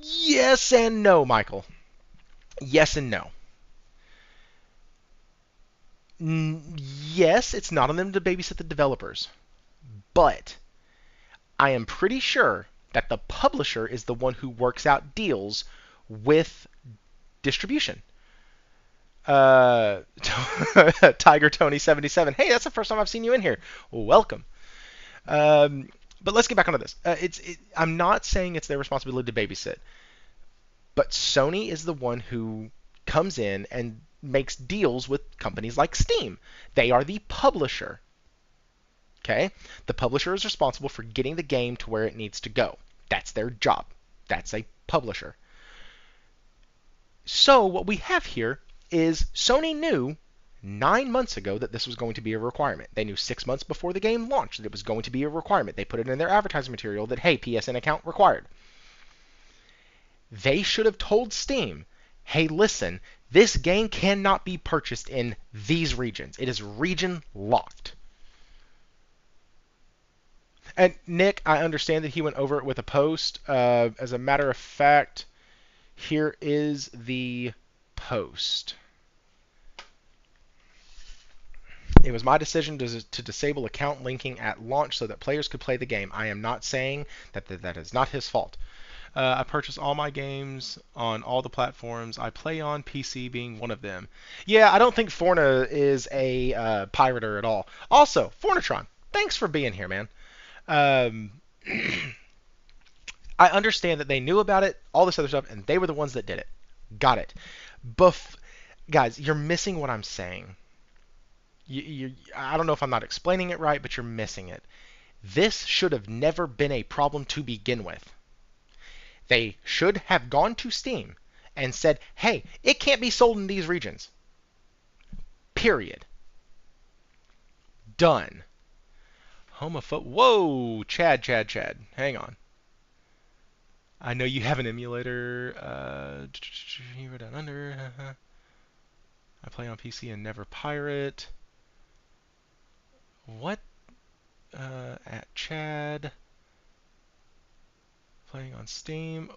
Yes and no, Michael. Yes and no. Yes, it's not on them to babysit the developers, but I am pretty sure that the publisher is the one who works out deals with distribution. Tiger Tony 77. Hey, that's the first time I've seen you in here. Welcome. But let's get back onto this. I'm not saying it's their responsibility to babysit, but Sony is the one who comes in and makes deals with companies like Steam. They are the publisher. Okay? The publisher is responsible for getting the game to where it needs to go. That's their job. That's a publisher. So what we have here is Sony knew 9 months ago that this was going to be a requirement. They knew 6 months before the game launched that it was going to be a requirement. They put it in their advertising material that, hey, PSN account required. They should have told Steam, hey, listen, this game cannot be purchased in these regions. It is region locked. And Nick, I understand that he went over it with a post. As a matter of fact, here is the post. It was my decision to disable account linking at launch so that players could play the game. I am not saying that is not his fault. I purchase all my games on all the platforms I play on, PC being one of them. Yeah, I don't think Forna is a pirater at all. Also, Fornatron, thanks for being here, man. I understand that they knew about it, all this other stuff, and they were the ones that did it. Got it. Guys, you're missing what I'm saying. I don't know if I'm not explaining it right, but you're missing it. This should have never been a problem to begin with. They should have gone to Steam and said, hey, it can't be sold in these regions. Period. Done. Homophobe. Whoa, Chad. Hang on. I know you have an emulator. Hero Down Under. I play on PC and never pirate. What? At Chad. Playing on Steam.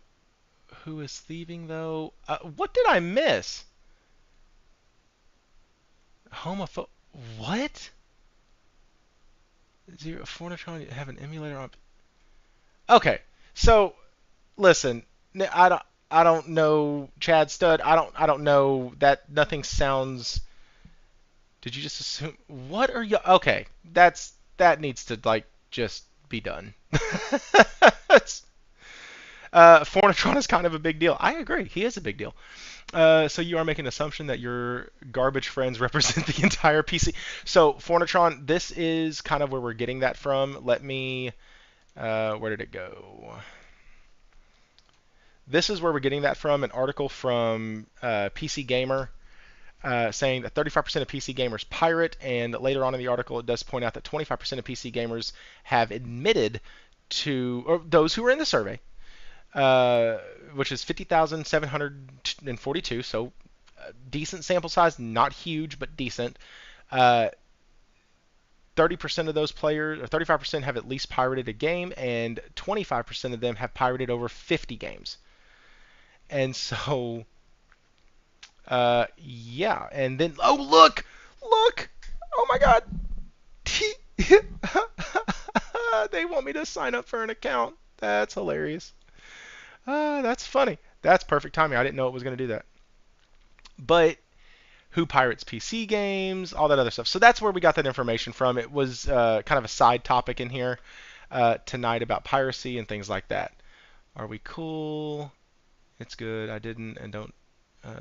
Who is thieving though? What did I miss? Homophobe. What? Zero Fornatron have an emulator on. Okay, so listen, I don't know Chad Stud. I don't know that. Nothing sounds. Did you just assume? What are you? Okay, that needs to like just be done. Fornatron is kind of a big deal. I agree. He is a big deal. So you are making an assumption that your garbage friends represent the entire PC. So Fornatron, this is kind of where we're getting that from. Let me. Where did it go? This is where we're getting that from. An article from PC Gamer. Saying that 35% of PC gamers pirate, and later on in the article it does point out that 25% of PC gamers have admitted or those who were in the survey, uh, which is 50,742. So decent sample size, not huge, but decent. Uh, 30% of those players, or 35% have at least pirated a game, and 25% of them have pirated over 50 games. And so, yeah. And then, oh, look! Oh my God! They want me to sign up for an account. That's hilarious. That's funny. That's perfect timing. I didn't know it was going to do that. But who pirates PC games, all that other stuff. So that's where we got that information from. It was kind of a side topic in here tonight about piracy and things like that. Are we cool? It's good. I didn't and don't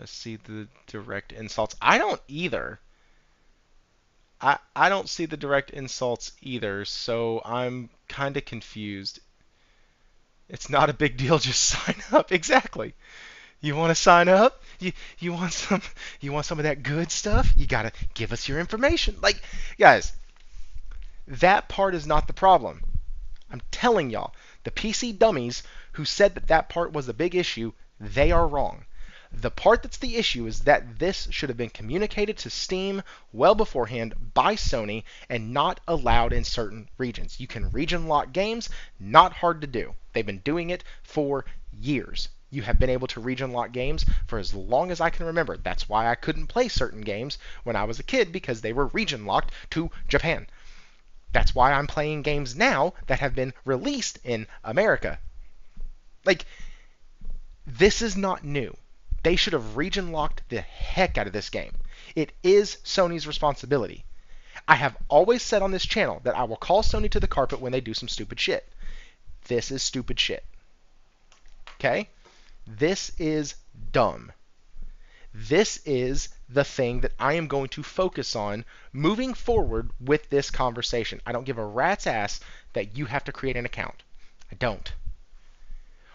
see the direct insults. I don't either. I don't see the direct insults either, so I'm kind of confused. It's not a big deal. Just sign up. Exactly. You want to sign up? You want some of that good stuff? You gotta give us your information. Like, guys, that part is not the problem. I'm telling y'all, the PC dummies who said that that part was a big issue, they are wrong. The part that's the issue is that this should have been communicated to Steam well beforehand by Sony and not allowed in certain regions. You can region lock games, not hard to do. They've been doing it for years. You have been able to region lock games for as long as I can remember. That's why I couldn't play certain games when I was a kid, because they were region locked to Japan. That's why I'm playing games now that have been released in America. Like, this is not new. They should have region locked the heck out of this game. It is Sony's responsibility. I have always said on this channel that I will call Sony to the carpet when they do some stupid shit. This is stupid shit. Okay? This is dumb. This is the thing that I am going to focus on moving forward with this conversation. I don't give a rat's ass that you have to create an account. I don't.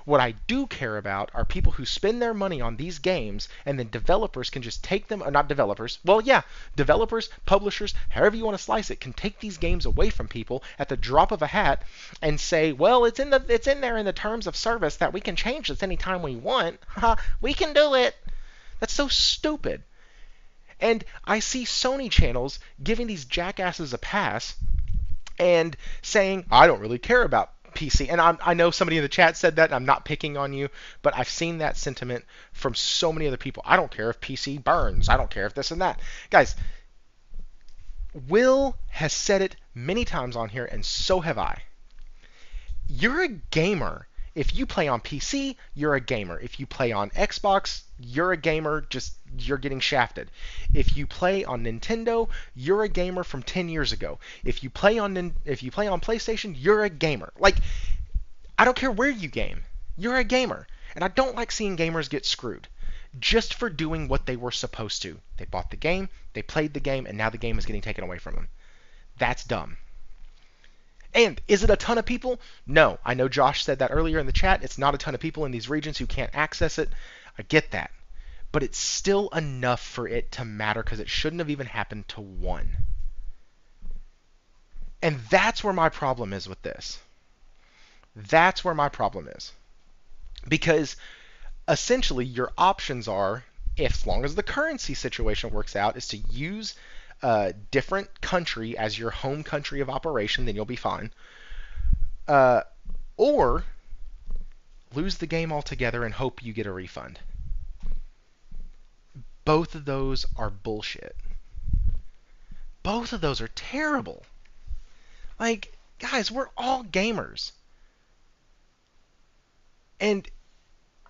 What I do care about are people who spend their money on these games and then developers can just take them, or not developers, well, yeah, developers, publishers, however you want to slice it, can take these games away from people at the drop of a hat and say, well, it's in there in the terms of service that we can change this anytime we want. We can do it. That's so stupid. And I see Sony channels giving these jackasses a pass and saying, I don't really care about PC. And I know somebody in the chat said that, and I'm not picking on you, but I've seen that sentiment from so many other people. I don't care if PC burns. I don't care if this and that. Guys, Will has said it many times on here, and so have I. You're a gamer. If you play on PC, you're a gamer. If you play on Xbox, you're a gamer, just you're getting shafted. If you play on Nintendo, you're a gamer from 10 years ago. If you play on PlayStation, you're a gamer. Like, I don't care where you game. You're a gamer. And I don't like seeing gamers get screwed just for doing what they were supposed to. They bought the game, they played the game, and now the game is getting taken away from them. That's dumb. And is it a ton of people? No. I know Josh said that earlier in the chat. It's not a ton of people in these regions who can't access it. I get that. But it's still enough for it to matter, because it shouldn't have even happened to one. And that's where my problem is with this. That's where my problem is. Because essentially your options are, as long as the currency situation works out, is to use a different country as your home country of operation, then you'll be fine. Or lose the game altogether and hope you get a refund. Both of those are bullshit. Both of those are terrible. Like, guys, we're all gamers. And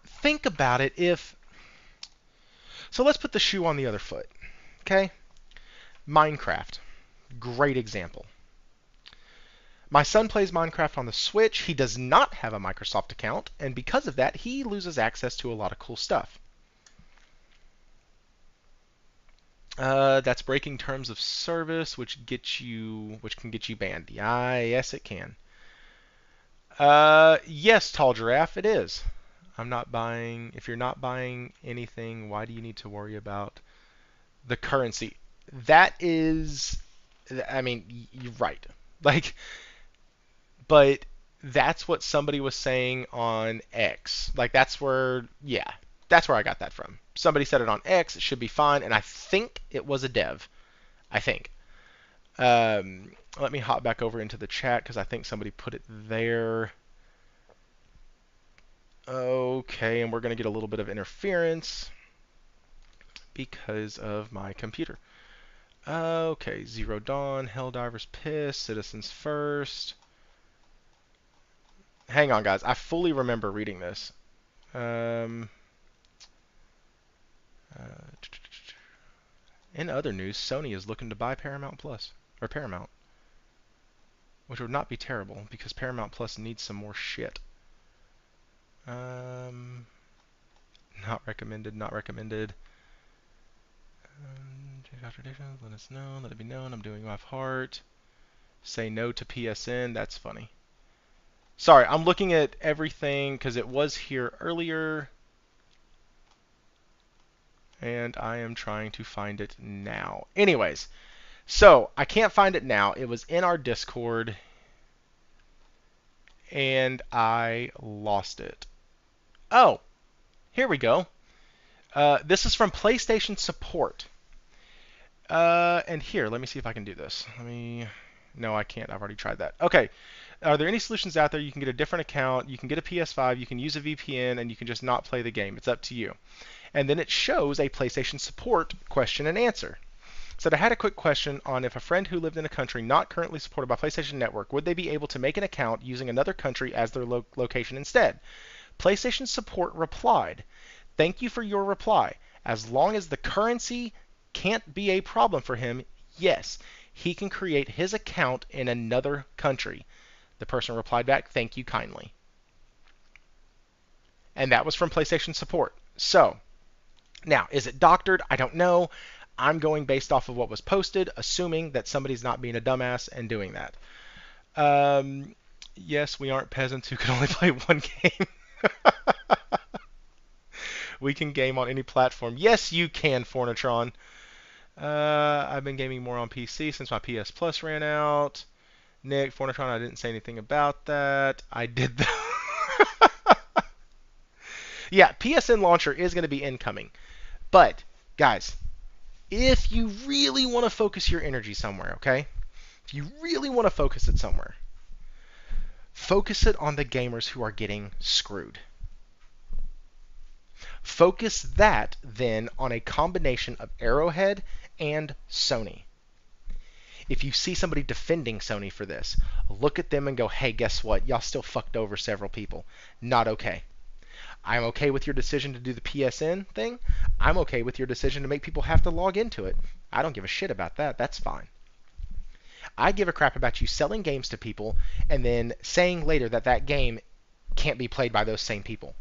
think about it if... So let's put the shoe on the other foot. Okay? Minecraft. Great example. My son plays Minecraft on the Switch. He does not have a Microsoft account, and because of that, he loses access to a lot of cool stuff. That's breaking terms of service, which can get you banned. Yeah, yes, it can. Yes, Tall Giraffe, it is. I'm not buying. If you're not buying anything, why do you need to worry about the currency? That is, I mean, you're right. Like, but That's what somebody was saying on X. Like that's where, yeah, that's where I got that from. Somebody said it on X. It should be fine, and I think it was a dev. I think. Let me hop back over into the chat because I think somebody put it there. Okay, and we're going to get a little bit of interference because of my computer. Okay, Zero Dawn, Helldivers Piss, Citizens First. Hang on, guys. I fully remember reading this. Um, in other news, Sony is looking to buy Paramount Plus, or Paramount, which would not be terrible because Paramount Plus needs some more shit. Not recommended, not recommended. Let us know, let it be known, I'm doing my part. Say no to PSN, that's funny. Sorry, I'm looking at everything because it was here earlier. And I am trying to find it now. Anyways, so I can't find it now. It was in our Discord. And I lost it. Oh, here we go. This is from PlayStation Support. And here, let me see if I can do this. No, I can't. I've already tried that. Okay. Are there any solutions out there? You can get a different account. You can get a PS5. You can use a VPN, and you can just not play the game. It's up to you. And then it shows a PlayStation Support question and answer. So I had a quick question on if a friend who lived in a country not currently supported by PlayStation Network, would they be able to make an account using another country as their location instead? PlayStation Support replied, "Thank you for your reply. As long as the currency can't be a problem for him, yes, he can create his account in another country." The person replied back, "Thank you kindly." And that was from PlayStation Support. So, now, is it doctored? I don't know. I'm going based off of what was posted, assuming that somebody's not being a dumbass and doing that. Yes, we aren't peasants who can only play one game. We can game on any platform. Yes, you can, Fornatron. I've been gaming more on PC since my PS Plus ran out. Nick, Fornatron, I didn't say anything about that. I did Yeah, PSN Launcher is going to be incoming. But, guys, if you really want to focus your energy somewhere, okay? If you really want to focus it somewhere, focus it on the gamers who are getting screwed. Focus that then on a combination of Arrowhead and Sony. If you see somebody defending Sony for this, look at them and go, hey, guess what? Y'all still fucked over several people. Not okay. I'm okay with your decision to do the PSN thing. I'm okay with your decision to make people have to log into it. I don't give a shit about that. That's fine. I give a crap about you selling games to people and then saying later that that game can't be played by those same people.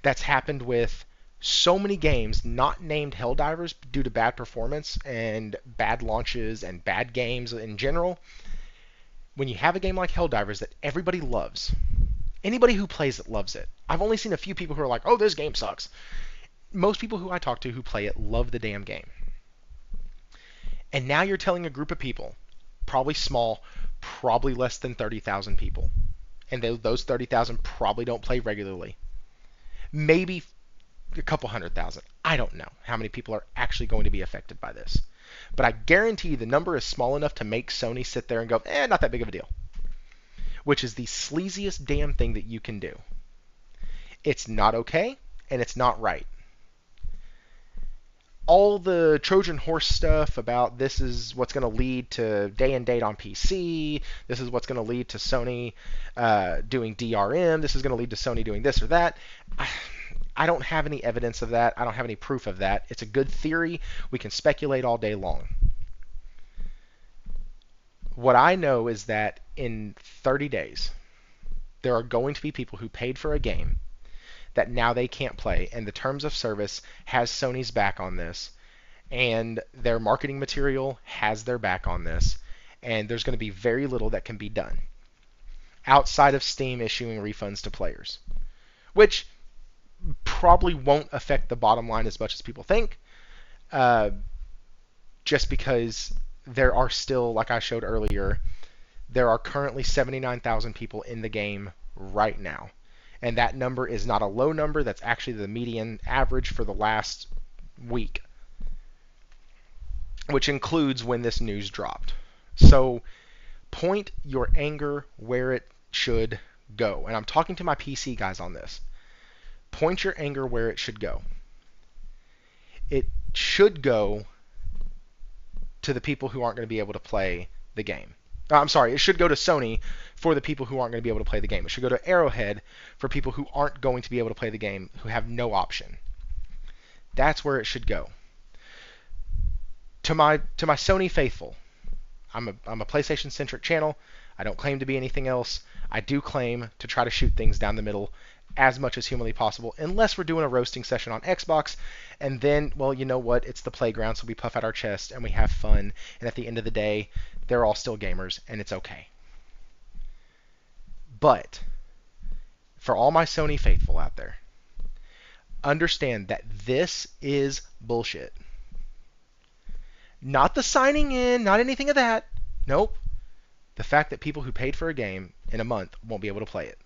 That's happened with so many games not named Helldivers due to bad performance and bad launches and bad games in general. When you have a game like Helldivers that everybody loves, anybody who plays it loves it. I've only seen a few people who are like, oh, this game sucks. Most people who I talk to who play it love the damn game. And now you're telling a group of people, probably small, probably less than 30,000 people, and those 30,000 probably don't play regularly. Maybe a couple 100,000. I don't know how many people are actually going to be affected by this. But I guarantee the number is small enough to make Sony sit there and go, not that big of a deal. Which is the sleaziest damn thing that you can do. It's not okay, and it's not right. All the Trojan horse stuff about this is what's going to lead to day and date on PC, this is what's going to lead to Sony doing DRM, this is going to lead to Sony doing this or that. I don't have any evidence of that. I don't have any proof of that. It's a good theory. We can speculate all day long. What I know is that in 30 days, there are going to be people who paid for a game that now they can't play, and the terms of service has Sony's back on this, and their marketing material has their back on this, and there's going to be very little that can be done outside of Steam issuing refunds to players, which probably won't affect the bottom line as much as people think, just because there are still, like I showed earlier, There are currently 79,000 people in the game right now. And that number is not a low number. That's actually the median average for the last week, which includes when this news dropped. So point your anger where it should go. And I'm talking to my PC guys on this. Point your anger where it should go. It should go to the people who aren't going to be able to play the game. I'm sorry, it should go to Sony for the people who aren't going to be able to play the game. It should go to Arrowhead for people who aren't going to be able to play the game, who have no option. That's where it should go. To my Sony faithful, I'm a PlayStation centric channel. I don't claim to be anything else. I do claim to try to shoot things down the middle as much as humanly possible, unless we're doing a roasting session on Xbox, and then, well, you know what? It's the playground, so we puff out our chest and we have fun, and at the end of the day, they're all still gamers, and it's okay. But for all my Sony faithful out there, understand that this is bullshit. Not the signing in, not anything of that. Nope. The fact that people who paid for a game in a month won't be able to play it.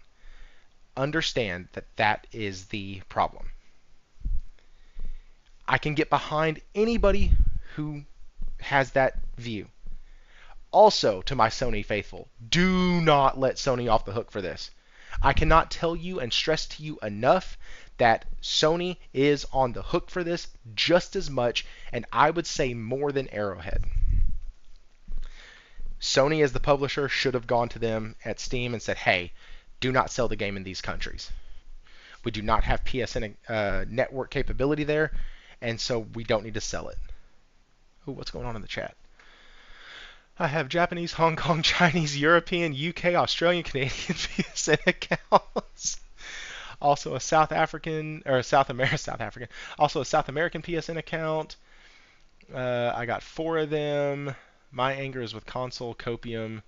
Understand that that is the problem. I can get behind anybody who has that view. Also, to my Sony faithful, do not let Sony off the hook for this. I cannot tell you and stress to you enough that Sony is on the hook for this just as much, and I would say more than Arrowhead. Sony, as the publisher, should have gone to them at Steam and said, hey, do not sell the game in these countries. We do not have PSN network capability there, and so we don't need to sell it. Ooh, what's going on in the chat? I have Japanese, Hong Kong, Chinese, European, UK, Australian, Canadian PSN accounts. Also a South African, or South African. Also a South American PSN account. I got 4 of them. My anger is with console copium.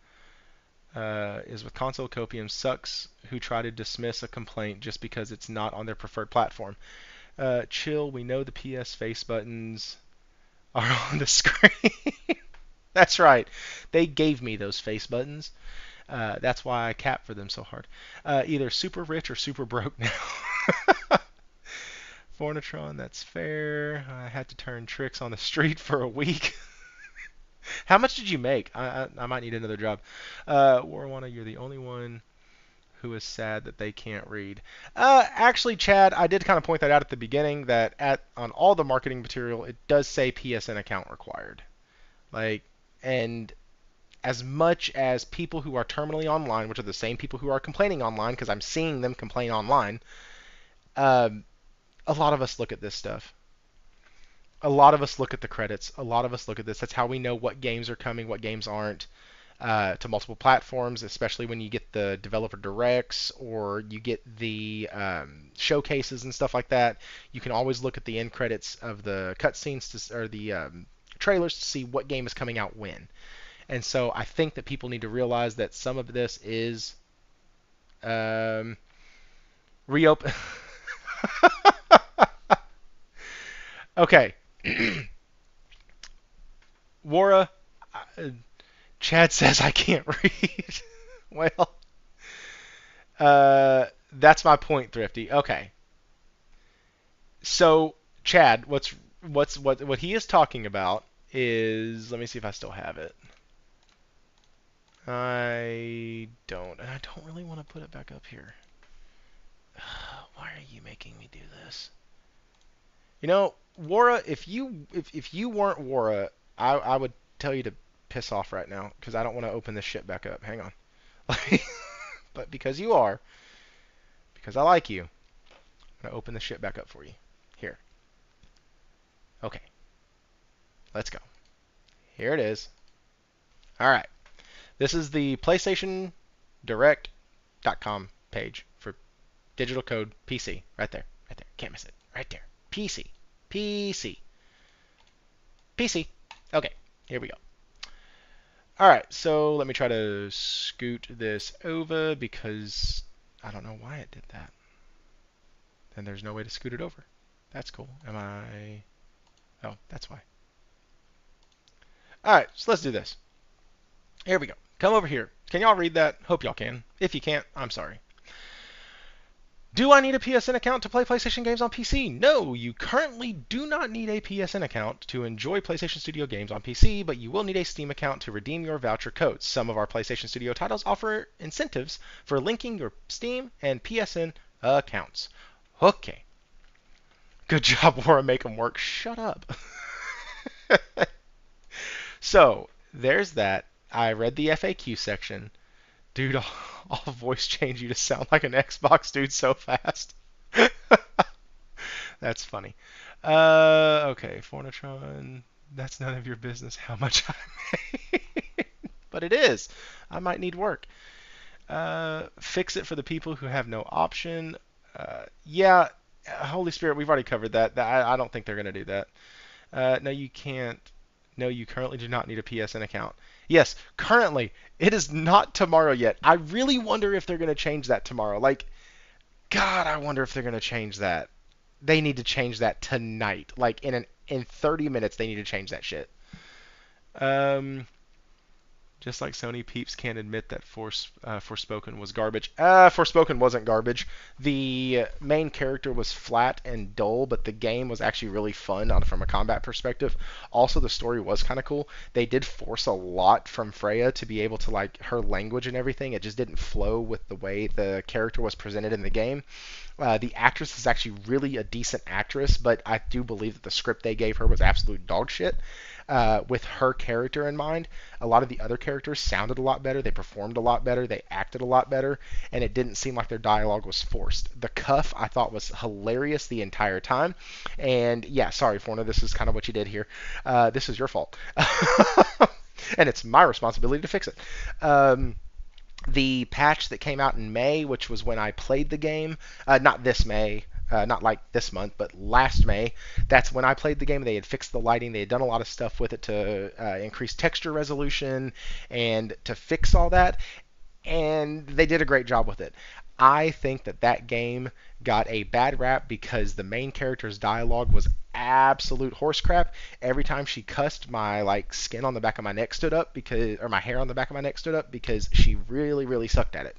Sucks who try to dismiss a complaint just because it's not on their preferred platform. Chill, we know the PS face buttons are on the screen. That's right. They gave me those face buttons. That's why I cap for them so hard. Either super rich or super broke now. Fornitron, that's fair. I had to turn tricks on the street for a week. How much did you make? I might need another job. Warwana, you're the only one who is sad that they can't read. Actually, Chad, I did kind of point that out at the beginning that on all the marketing material, it does say PSN account required. And as much as people who are terminally online, which are the same people who are complaining online, because I'm seeing them complain online, a lot of us look at this stuff. A lot of us look at the credits. A lot of us look at this. That's how we know what games are coming, what games aren't, to multiple platforms, especially when you get the developer directs or you get the showcases and stuff like that. You can always look at the end credits of the cutscenes or the trailers to see what game is coming out when. And so I think that people need to realize that some of this is reopen. Okay. Wara, Chad says I can't read. Well, that's my point, Thrifty. Okay. So, Chad, what he is talking about is, let me see if I still have it. I don't, and I don't really want to put it back up here. Why are you making me do this? You know, Wara, if you weren't Wara, I would tell you to piss off right now because I don't want to open this shit back up. Hang on. But because you are, because I like you, I'm going to open the shit back up for you. Here. Okay. Let's go. Here it is. All right. This is the PlayStation Direct.com page for digital code PC. Right there. Right there. Can't miss it. Right there. PC. PC. PC. Okay. Here we go. Alright, so let me try to scoot this over because I don't know why it did that. And there's no way to scoot it over. That's cool. Oh, that's why. Alright, so let's do this. Here we go. Come over here. Can y'all read that? Hope y'all can. If you can't, I'm sorry. Do I need a PSN account to play PlayStation games on PC? No, you currently do not need a PSN account to enjoy PlayStation Studio games on PC, but you will need a Steam account to redeem your voucher codes. Some of our PlayStation Studio titles offer incentives for linking your Steam and PSN accounts. Okay. Good job, Laura. Make them work. Shut up. So, there's that. I read the FAQ section. Dude, I'll voice change you to sound like an Xbox dude so fast. That's funny. Okay, Fornatron. That's none of your business how much I made. But it is. I might need work. Fix it for the people who have no option. Yeah, Holy Spirit, we've already covered that. I don't think they're going to do that. No, you can't. No, you currently do not need a PSN account. Yes, currently. It is not tomorrow yet. I really wonder if they're going to change that tomorrow. Like, God, I wonder if they're going to change that. They need to change that tonight. Like, in 30 minutes, they need to change that shit. Um, just like Sony peeps can't admit that Forspoken was garbage. Forspoken wasn't garbage. The main character was flat and dull, but the game was actually really fun from a combat perspective. Also, the story was kind of cool. They did force a lot from Freya to be able to, like, her language and everything. It just didn't flow with the way the character was presented in the game. The actress is actually really a decent actress, but I do believe that the script they gave her was absolute dog shit. With her character in mind, a lot of the other characters sounded a lot better, they performed a lot better, they acted a lot better, and it didn't seem like their dialogue was forced. The cuff I thought was hilarious the entire time, and yeah, sorry, Forna, this is kind of what you did here. This is your fault, and it's my responsibility to fix it. The patch that came out in May, which was when I played the game, not this May, not like this month, but last May, that's when I played the game. They had fixed the lighting. They had done a lot of stuff with it to increase texture resolution and to fix all that, and they did a great job with it. I think that that game got a bad rap because the main character's dialogue was absolute horse crap. Every time she cussed, my like skin on the back of my neck stood up because, or my hair on the back of my neck stood up because she really, really sucked at it.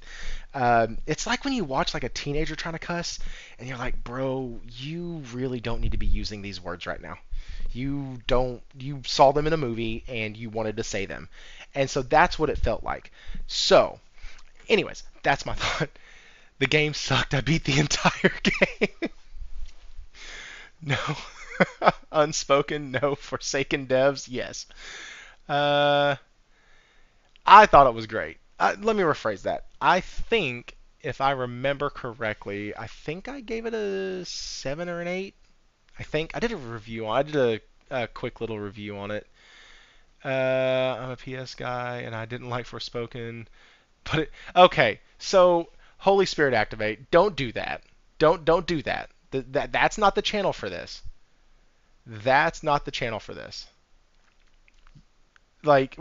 It's like when you watch like a teenager trying to cuss, and you're like, bro, you really don't need to be using these words right now. You don't. You saw them in a movie and you wanted to say them, and so that's what it felt like. So, anyways, that's my thought. The game sucked. I beat the entire game. No. Unspoken, no. Forsaken devs, yes. Uh, I thought it was great. Let me rephrase that. I think, if I remember correctly, I think I gave it a 7 or an 8. I think I did a review on. I did a quick little review on it. I'm a PS guy, and I didn't like Forspoken, but okay. So Holy Spirit activate. Don't do that. Don't do that. That's not the channel for this. That's not the channel for this. Like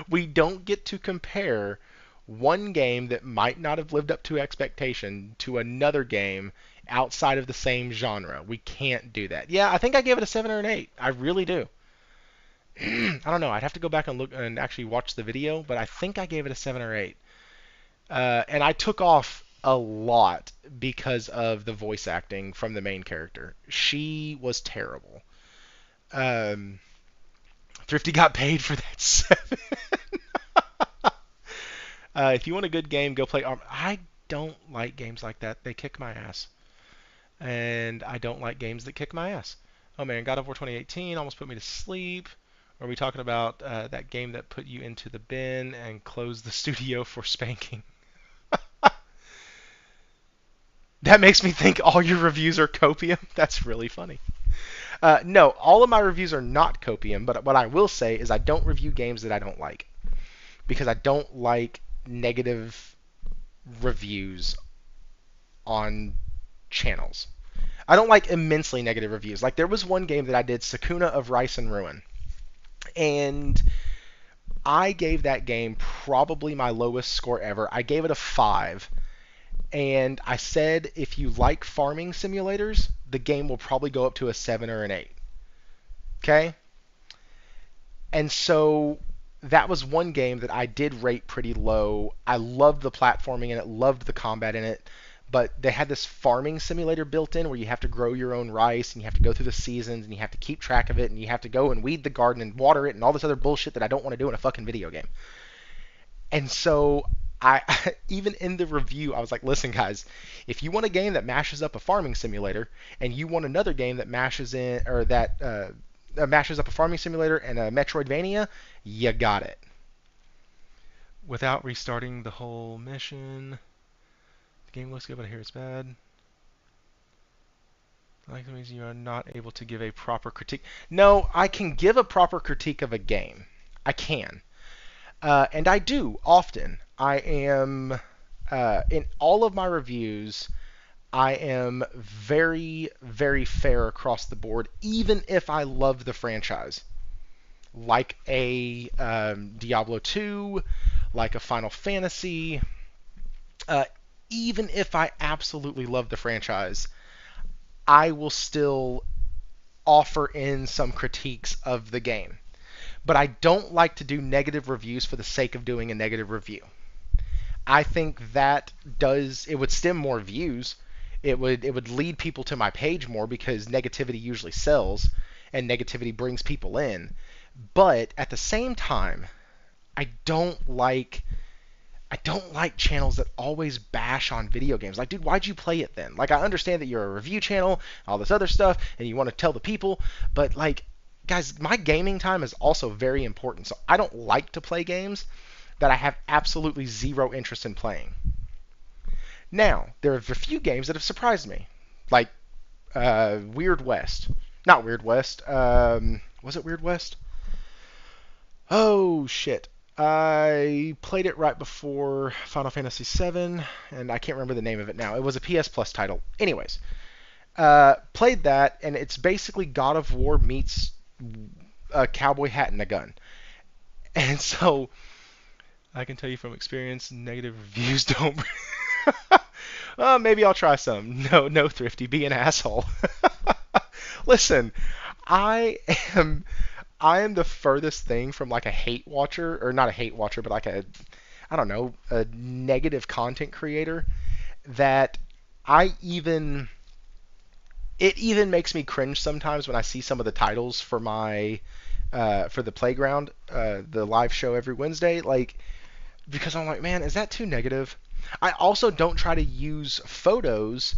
we don't get to compare one game that might not have lived up to expectation to another game outside of the same genre. We can't do that. Yeah, I think I gave it a 7 or an 8. I really do. I don't know. I'd have to go back and look and actually watch the video, but I think I gave it a 7 or 8. And I took off a lot because of the voice acting from the main character. She was terrible. Um, Thrifty got paid for that 7. If you want a good game, go play Arm. I don't like games like that. They kick my ass. And I don't like games that kick my ass. Oh man, God of War 2018 almost put me to sleep. Are we talking about that game that put you into the bin and closed the studio for spanking? That makes me think all your reviews are copium. That's really funny. No, all of my reviews are not copium, but what I will say is I don't review games that I don't like because I don't like negative reviews on channels. I don't like immensely negative reviews. Like there was one game that I did, Sakuna of Rice and Ruin, and I gave that game probably my lowest score ever. I gave it a 5. And I said if you like farming simulators, the game will probably go up to a 7 or an 8. Okay? And so that was one game that I did rate pretty low. I loved the platforming in it, loved the combat in it, but they had this farming simulator built in where you have to grow your own rice and you have to go through the seasons and you have to keep track of it and you have to go and weed the garden and water it and all this other bullshit that I don't want to do in a fucking video game. And so I even in the review I was like, listen guys, if you want a game that mashes up a farming simulator and you want another game that mashes in or that mashes up a farming simulator and a Metroidvania, you got it. Without restarting the whole mission. The game looks good, but I hear it's bad. I like the means you are not able to give a proper critique. No, I can give a proper critique of a game. I can. And I do often. I am, in all of my reviews, I am very, very fair across the board, even if I love the franchise. Like a Diablo 2, like a Final Fantasy, uh, even if I absolutely love the franchise, I will still offer in some critiques of the game. But I don't like to do negative reviews for the sake of doing a negative review. I think that it would stem more views. It would lead people to my page more because negativity usually sells and negativity brings people in. But at the same time, I don't like I don't like channels that always bash on video games. Like, dude, why'd you play it then? Like, I understand that you're a review channel, all this other stuff, and you want to tell the people, but like, guys, my gaming time is also very important. So I don't like to play games that I have absolutely zero interest in playing. Now, there are a few games that have surprised me, like Weird West. Not Weird West. Was it Weird West? Oh shit. I played it right before Final Fantasy VII, and I can't remember the name of it now. It was a PS Plus title. Anyways, played that, and it's basically God of War meets a cowboy hat and a gun. And so, I can tell you from experience, negative reviews don't. Maybe I'll try some. No, no, Thrifty, be an asshole. Listen, I am I am the furthest thing from like a hate watcher, or not a hate watcher, but like I don't know, a negative content creator that I even it even makes me cringe sometimes when I see some of the titles for my for the playground, the live show every Wednesday, like because I'm like, man, is that too negative? I also don't try to use photos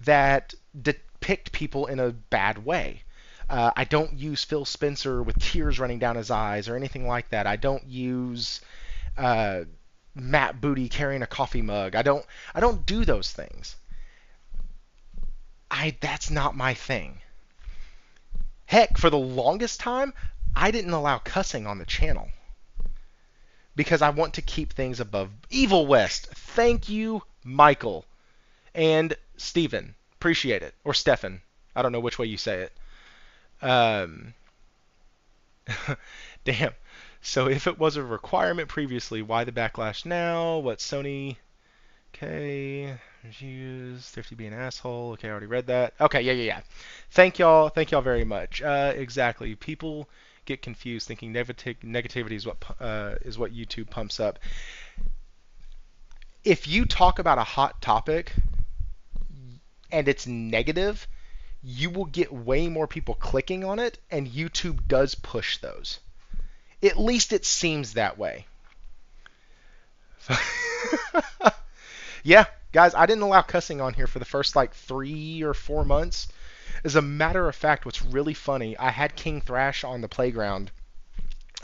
that depict people in a bad way. I don't use Phil Spencer with tears running down his eyes or anything like that. I don't use uh, Matt Booty carrying a coffee mug. I don't do those things. That's not my thing. Heck, for the longest time, I didn't allow cussing on the channel because I want to keep things above Evil West. Thank you, Michael and Steven. Appreciate it. Or Stefan. I don't know which way you say it. Um, damn. So if it was a requirement previously, why the backlash now? What Sony? Okay. Reviews. Thrifty be an asshole. Okay, I already read that. Okay, yeah, yeah, yeah. Thank y'all. Thank y'all very much. Exactly. People get confused thinking negativity is what YouTube pumps up. If you talk about a hot topic and it's negative, you will get way more people clicking on it, and YouTube does push those. At least it seems that way. Yeah, guys, I didn't allow cussing on here for the first like 3 or 4 months. As a matter of fact, what's really funny, I had King Thrash on the playground.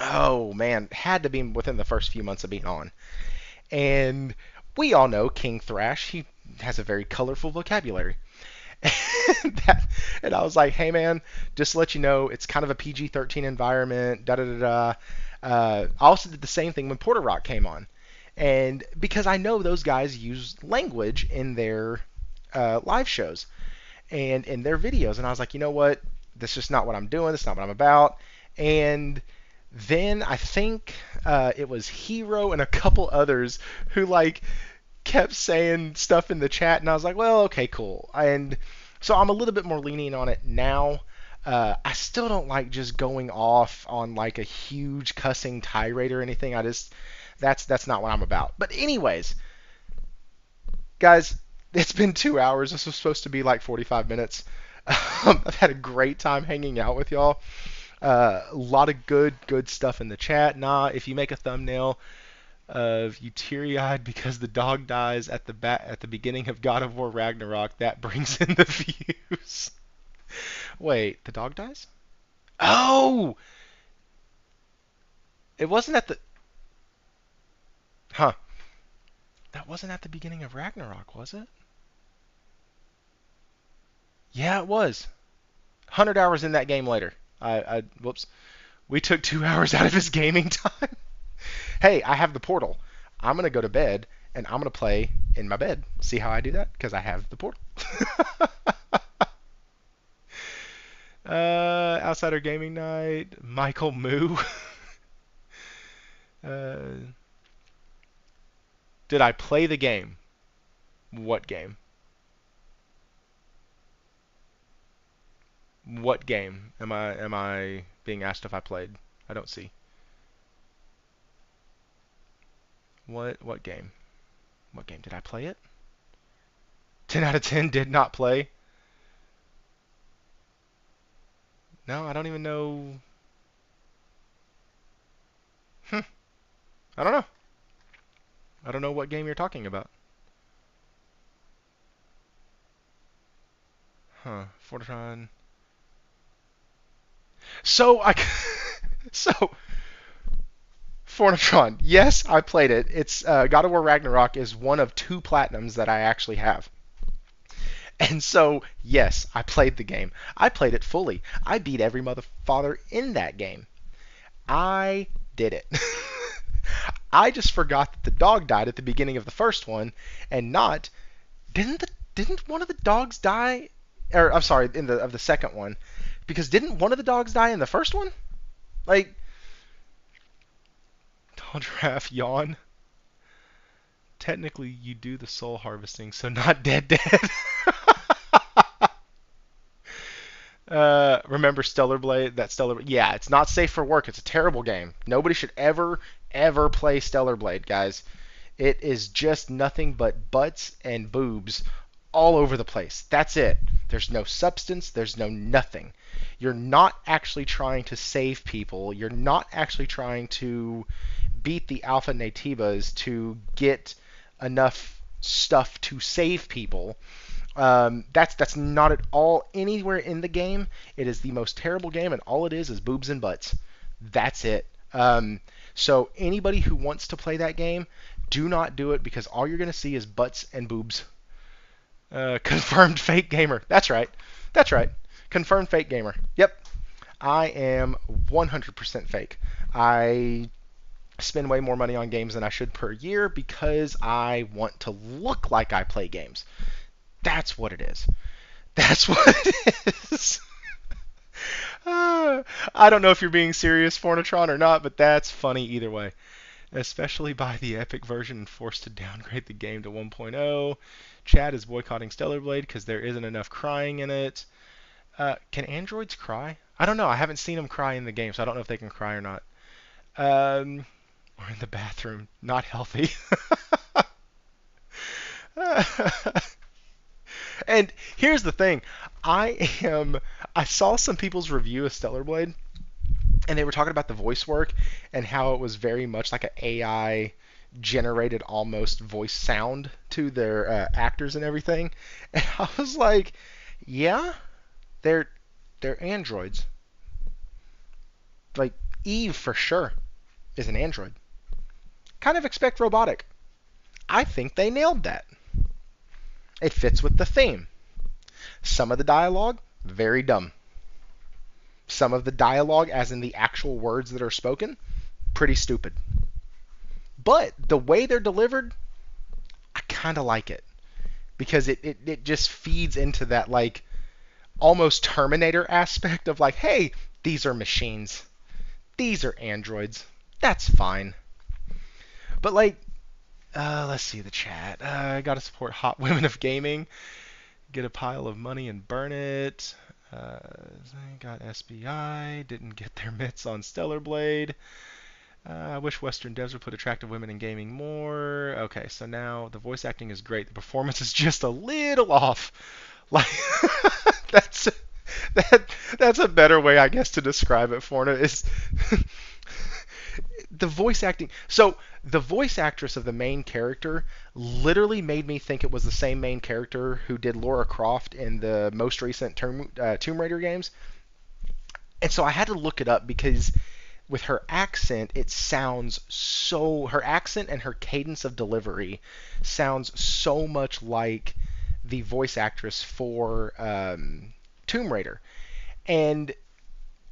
Oh man, had to be within the first few months of being on. And we all know King Thrash, he has a very colorful vocabulary. And I was like, hey man, just to let you know, it's kind of a PG-13 environment, da da da da. I also did the same thing when Porter Rock came on. And because I know those guys use language in their live shows and in their videos. And I was like, you know what? This is just not what I'm doing. This is not what I'm about. And then I think it was Hero and a couple others who like kept saying stuff in the chat, and I was like, well, okay, cool. And so I'm a little bit more lenient on it now. I still don't like just going off on like a huge cussing tirade or anything. That's not what I'm about. But anyways, guys, it's been 2 hours. This was supposed to be like 45 minutes. I've had a great time hanging out with y'all. A lot of good stuff in the chat. Nah, if you make a thumbnail of you teary-eyed because the dog dies at the beginning of God of War Ragnarok, that brings in the views. Wait, the dog dies? Oh, it wasn't at the. Huh. That wasn't at the beginning of Ragnarok, was it? Yeah, it was. 100 hours in that game later. Whoops. We took 2 hours out of his gaming time. Hey, I have the portal. I'm going to go to bed and I'm going to play in my bed. See how I do that? Because I have the portal. Outsider Gaming Night. Michael Moo. uh, did I play the game? What game? What game am I being asked if I played? I don't see. What game? What game did I play it? 10 out of 10 did not play. No, I don't even know. Hmm, I don't know. I don't know what game you're talking about. Huh, Fortran. So I so Fortran. Yes, I played it. It's God of War Ragnarok is one of two platinums that I actually have. And so, yes, I played the game. I played it fully. I beat every mother father in that game. I did it. I just forgot that the dog died at the beginning of the first one, and not didn't one of the dogs die? Or I'm sorry, in the second one, because didn't one of the dogs die in the first one? Like, Tall Giraffe yawn. Technically, you do the soul harvesting, so not dead. Remember Stellar Blade? That Stellar. Yeah, it's not safe for work. It's a terrible game. Nobody should ever play Stellar Blade, guys. It is just nothing but butts and boobs all over the place. That's it. There's no substance. There's no nothing. You're not actually trying to save people. You're not actually trying to beat the alpha nativas to get enough stuff to save people. That's not at all anywhere in the game. It is the most terrible game, and all it is boobs and butts. That's it. So anybody who wants to play that game, do not do it because all you're going to see is butts and boobs. Confirmed fake gamer. That's right. That's right. Confirmed fake gamer. Yep. I am 100% fake. I spend way more money on games than I should per year because I want to look like I play games. That's what it is. That's what it is. I don't know if you're being serious, Fornitron, or not, but that's funny either way. Especially by the Epic version and forced to downgrade the game to 1.0. Chad is boycotting Stellar Blade because there isn't enough crying in it. Can androids cry? I don't know. I haven't seen them cry in the game, so I don't know if they can cry or not. Or in the bathroom. Not healthy. And here's the thing. I saw some people's review of Stellar Blade, and they were talking about the voice work and how it was very much like an AI generated almost voice sound to their actors and everything. And I was like, yeah, they're androids. Like Eve for sure is an android. Kind of expect robotic. I think they nailed that. It fits with the theme. Some of the dialogue, very dumb. Some of the dialogue, as in the actual words that are spoken, pretty stupid. But the way they're delivered, I kind of like it. Because it just feeds into that, like, almost Terminator aspect of, like, hey, these are machines. These are androids. That's fine. But, like, let's see the chat. I gotta support hot women of gaming. Get a pile of money and burn it. Uh, got SBI. Didn't get their mitts on Stellar Blade. I wish Western devs would put attractive women in gaming more. Okay, so now the voice acting is great. The performance is just a little off. Like that's that that's a better way, I guess, to describe it. Forna is the voice acting. So the voice actress of the main character literally made me think it was the same main character who did Laura Croft in the most recent Tomb Raider games. And so I had to look it up because with her accent, it sounds so. Her accent and her cadence of delivery sounds so much like the voice actress for Tomb Raider. And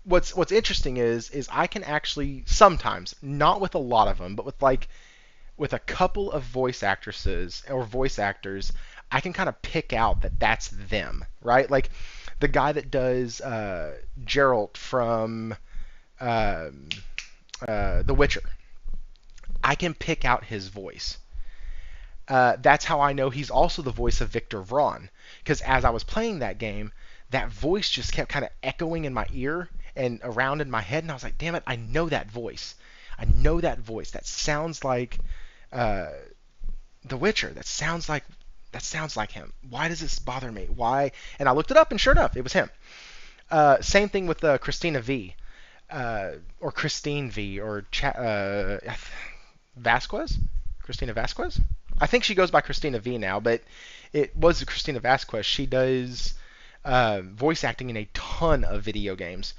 what's interesting is I can actually sometimes, not with a lot of them, but with a couple of voice actresses or voice actors, I can kind of pick out that that's them, right? Like the guy that does Geralt from um, The Witcher. I can pick out his voice. That's how I know he's also the voice of Victor Vron. Because as I was playing that game, that voice just kept kind of echoing in my ear and around in my head, and I was like, damn it, I know that voice. I know that voice. That sounds like uh, The Witcher. That sounds like him. Why does this bother me? Why? And I looked it up, and sure enough, it was him. Same thing with Christina V. Or Christine V. or Vasquez? Christina Vasquez? I think she goes by Christina V now, but it was Christina Vasquez. She does voice acting in a ton of video games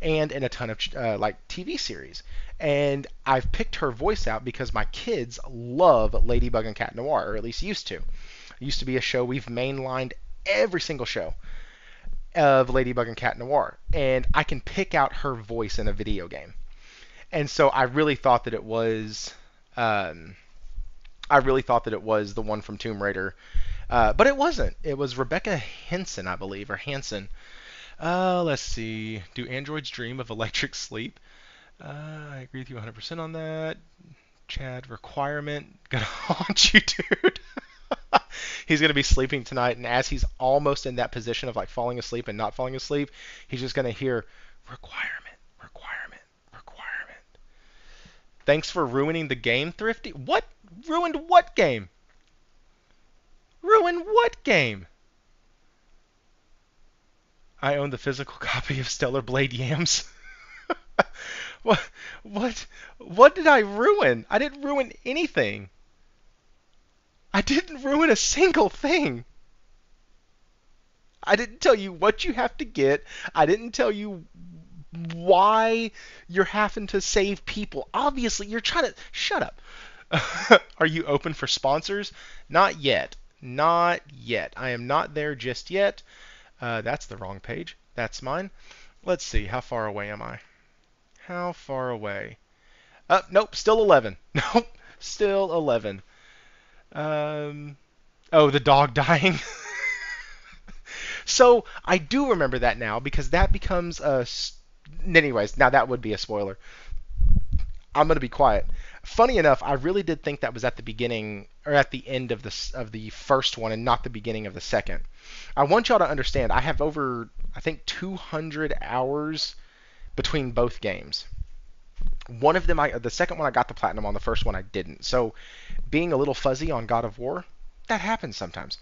and in a ton of like TV series. And I've picked her voice out because my kids love Ladybug and Cat Noir, or at least used to. It used to be a show we've mainlined every single show of Ladybug and Cat Noir, and I can pick out her voice in a video game. And so I really thought that it was um, I really thought that it was the one from Tomb Raider, but it wasn't. It was Rebecca Henson, I believe, or Hanson. Let's see. Do androids dream of electric sleep? I agree with you 100% on that. Chad, requirement gonna haunt you, dude. He's gonna be sleeping tonight, and as he's almost in that position of like falling asleep and not falling asleep, he's just gonna hear requirement, requirement, requirement. Thanks for ruining the game, Thrifty. What? Ruined what game? Ruined what game? I own the physical copy of Stellar Blade Yams. what? What? What did I ruin? I didn't ruin anything. I didn't ruin a single thing. I didn't tell you what you have to get. I didn't tell you why you're having to save people. Obviously, you're trying to. Shut up. Are you open for sponsors? Not yet. Not yet. I am not there just yet. That's the wrong page. That's mine. Let's see. How far away am I? How far away? Nope. Still 11. Nope. Still 11. Oh, the dog dying. So I do remember that now because that becomes a. Anyways, now that would be a spoiler. I'm gonna be quiet. Funny enough, I really did think that was at the beginning or at the end of the first one and not the beginning of the second. I want y'all to understand. I have over I think 200 hours between both games. One of them, the second one I got the platinum on. The first one I didn't. So being a little fuzzy on God of War, that happens sometimes.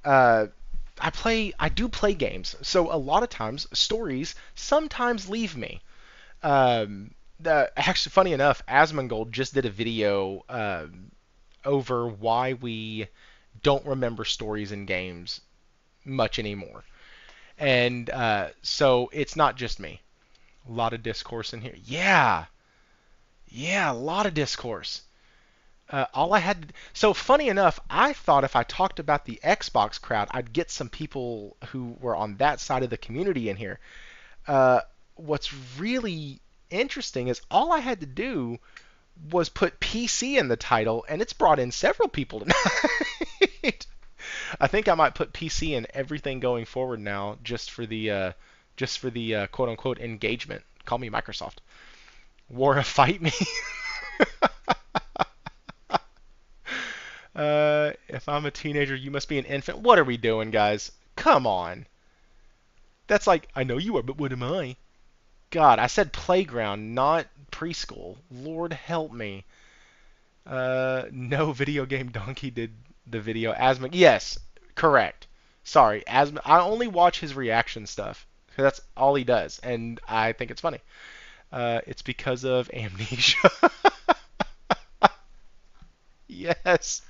Uh, I do play games, so a lot of times stories sometimes leave me. Actually, funny enough, Asmongold just did a video over why we don't remember stories in games much anymore, and so it's not just me. A lot of discourse in here. Yeah, yeah, a lot of discourse. All I had. So funny enough, I thought if I talked about the Xbox crowd, I'd get some people who were on that side of the community in here. Uh, what's really interesting is all I had to do was put PC in the title, and it's brought in several people tonight. I think I might put PC in everything going forward now, just for the quote unquote engagement. Call me Microsoft. War fight me. If I'm a teenager, you must be an infant. What are we doing, guys? Come on. That's like, I know you are, but what am I? God, I said playground, not preschool. Lord help me. No video game donkey did the video. Asthma. Yes, correct. Sorry, Asthma. I only watch his reaction stuff. 'Cause that's all he does, and I think it's funny. It's because of amnesia. Yes.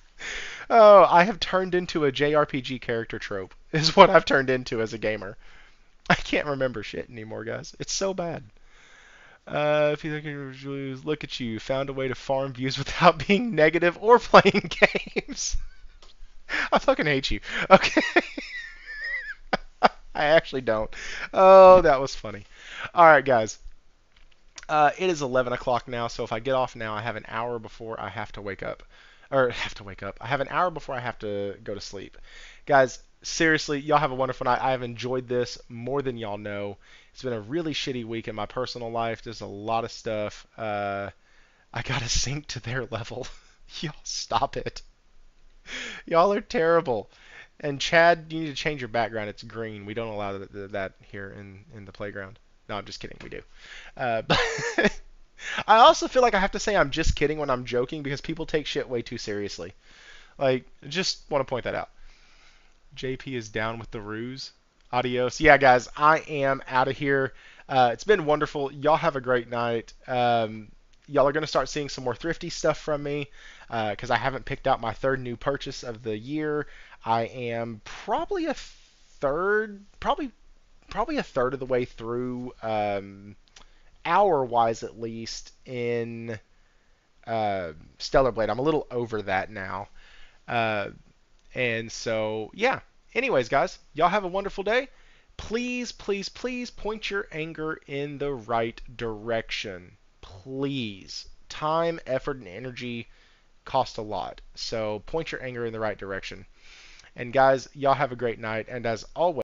Oh, I have turned into a JRPG character trope, is what I've turned into as a gamer. I can't remember shit anymore, guys. It's so bad. If you think you're look at you, found a way to farm views without being negative or playing games. I fucking hate you. Okay. I actually don't. Oh, that was funny. All right, guys. It is 11 o'clock now, so if I get off now, I have an hour before I have to wake up. Or have to wake up. I have an hour before I have to go to sleep. Guys, seriously, y'all have a wonderful night. I have enjoyed this more than y'all know. It's been a really shitty week in my personal life. There's a lot of stuff. I gotta sink to their level. Y'all stop it. Y'all are terrible. And Chad, you need to change your background. It's green. We don't allow that here in the playground. No, I'm just kidding. We do. But I also feel like I have to say I'm just kidding when I'm joking because people take shit way too seriously. Like, just want to point that out. JP is down with the ruse. Adios. Yeah, guys, I am out of here. It's been wonderful. Y'all have a great night. Y'all are going to start seeing some more thrifty stuff from me because I haven't picked out my third new purchase of the year. I am probably a third, probably a third of the way through, hour-wise at least, in Stellar Blade. I'm a little over that now. Uh, and so, yeah. Anyways, guys, y'all have a wonderful day. Please, please, please point your anger in the right direction. Please. Time, effort, and energy cost a lot. So point your anger in the right direction. And guys, y'all have a great night. And as always,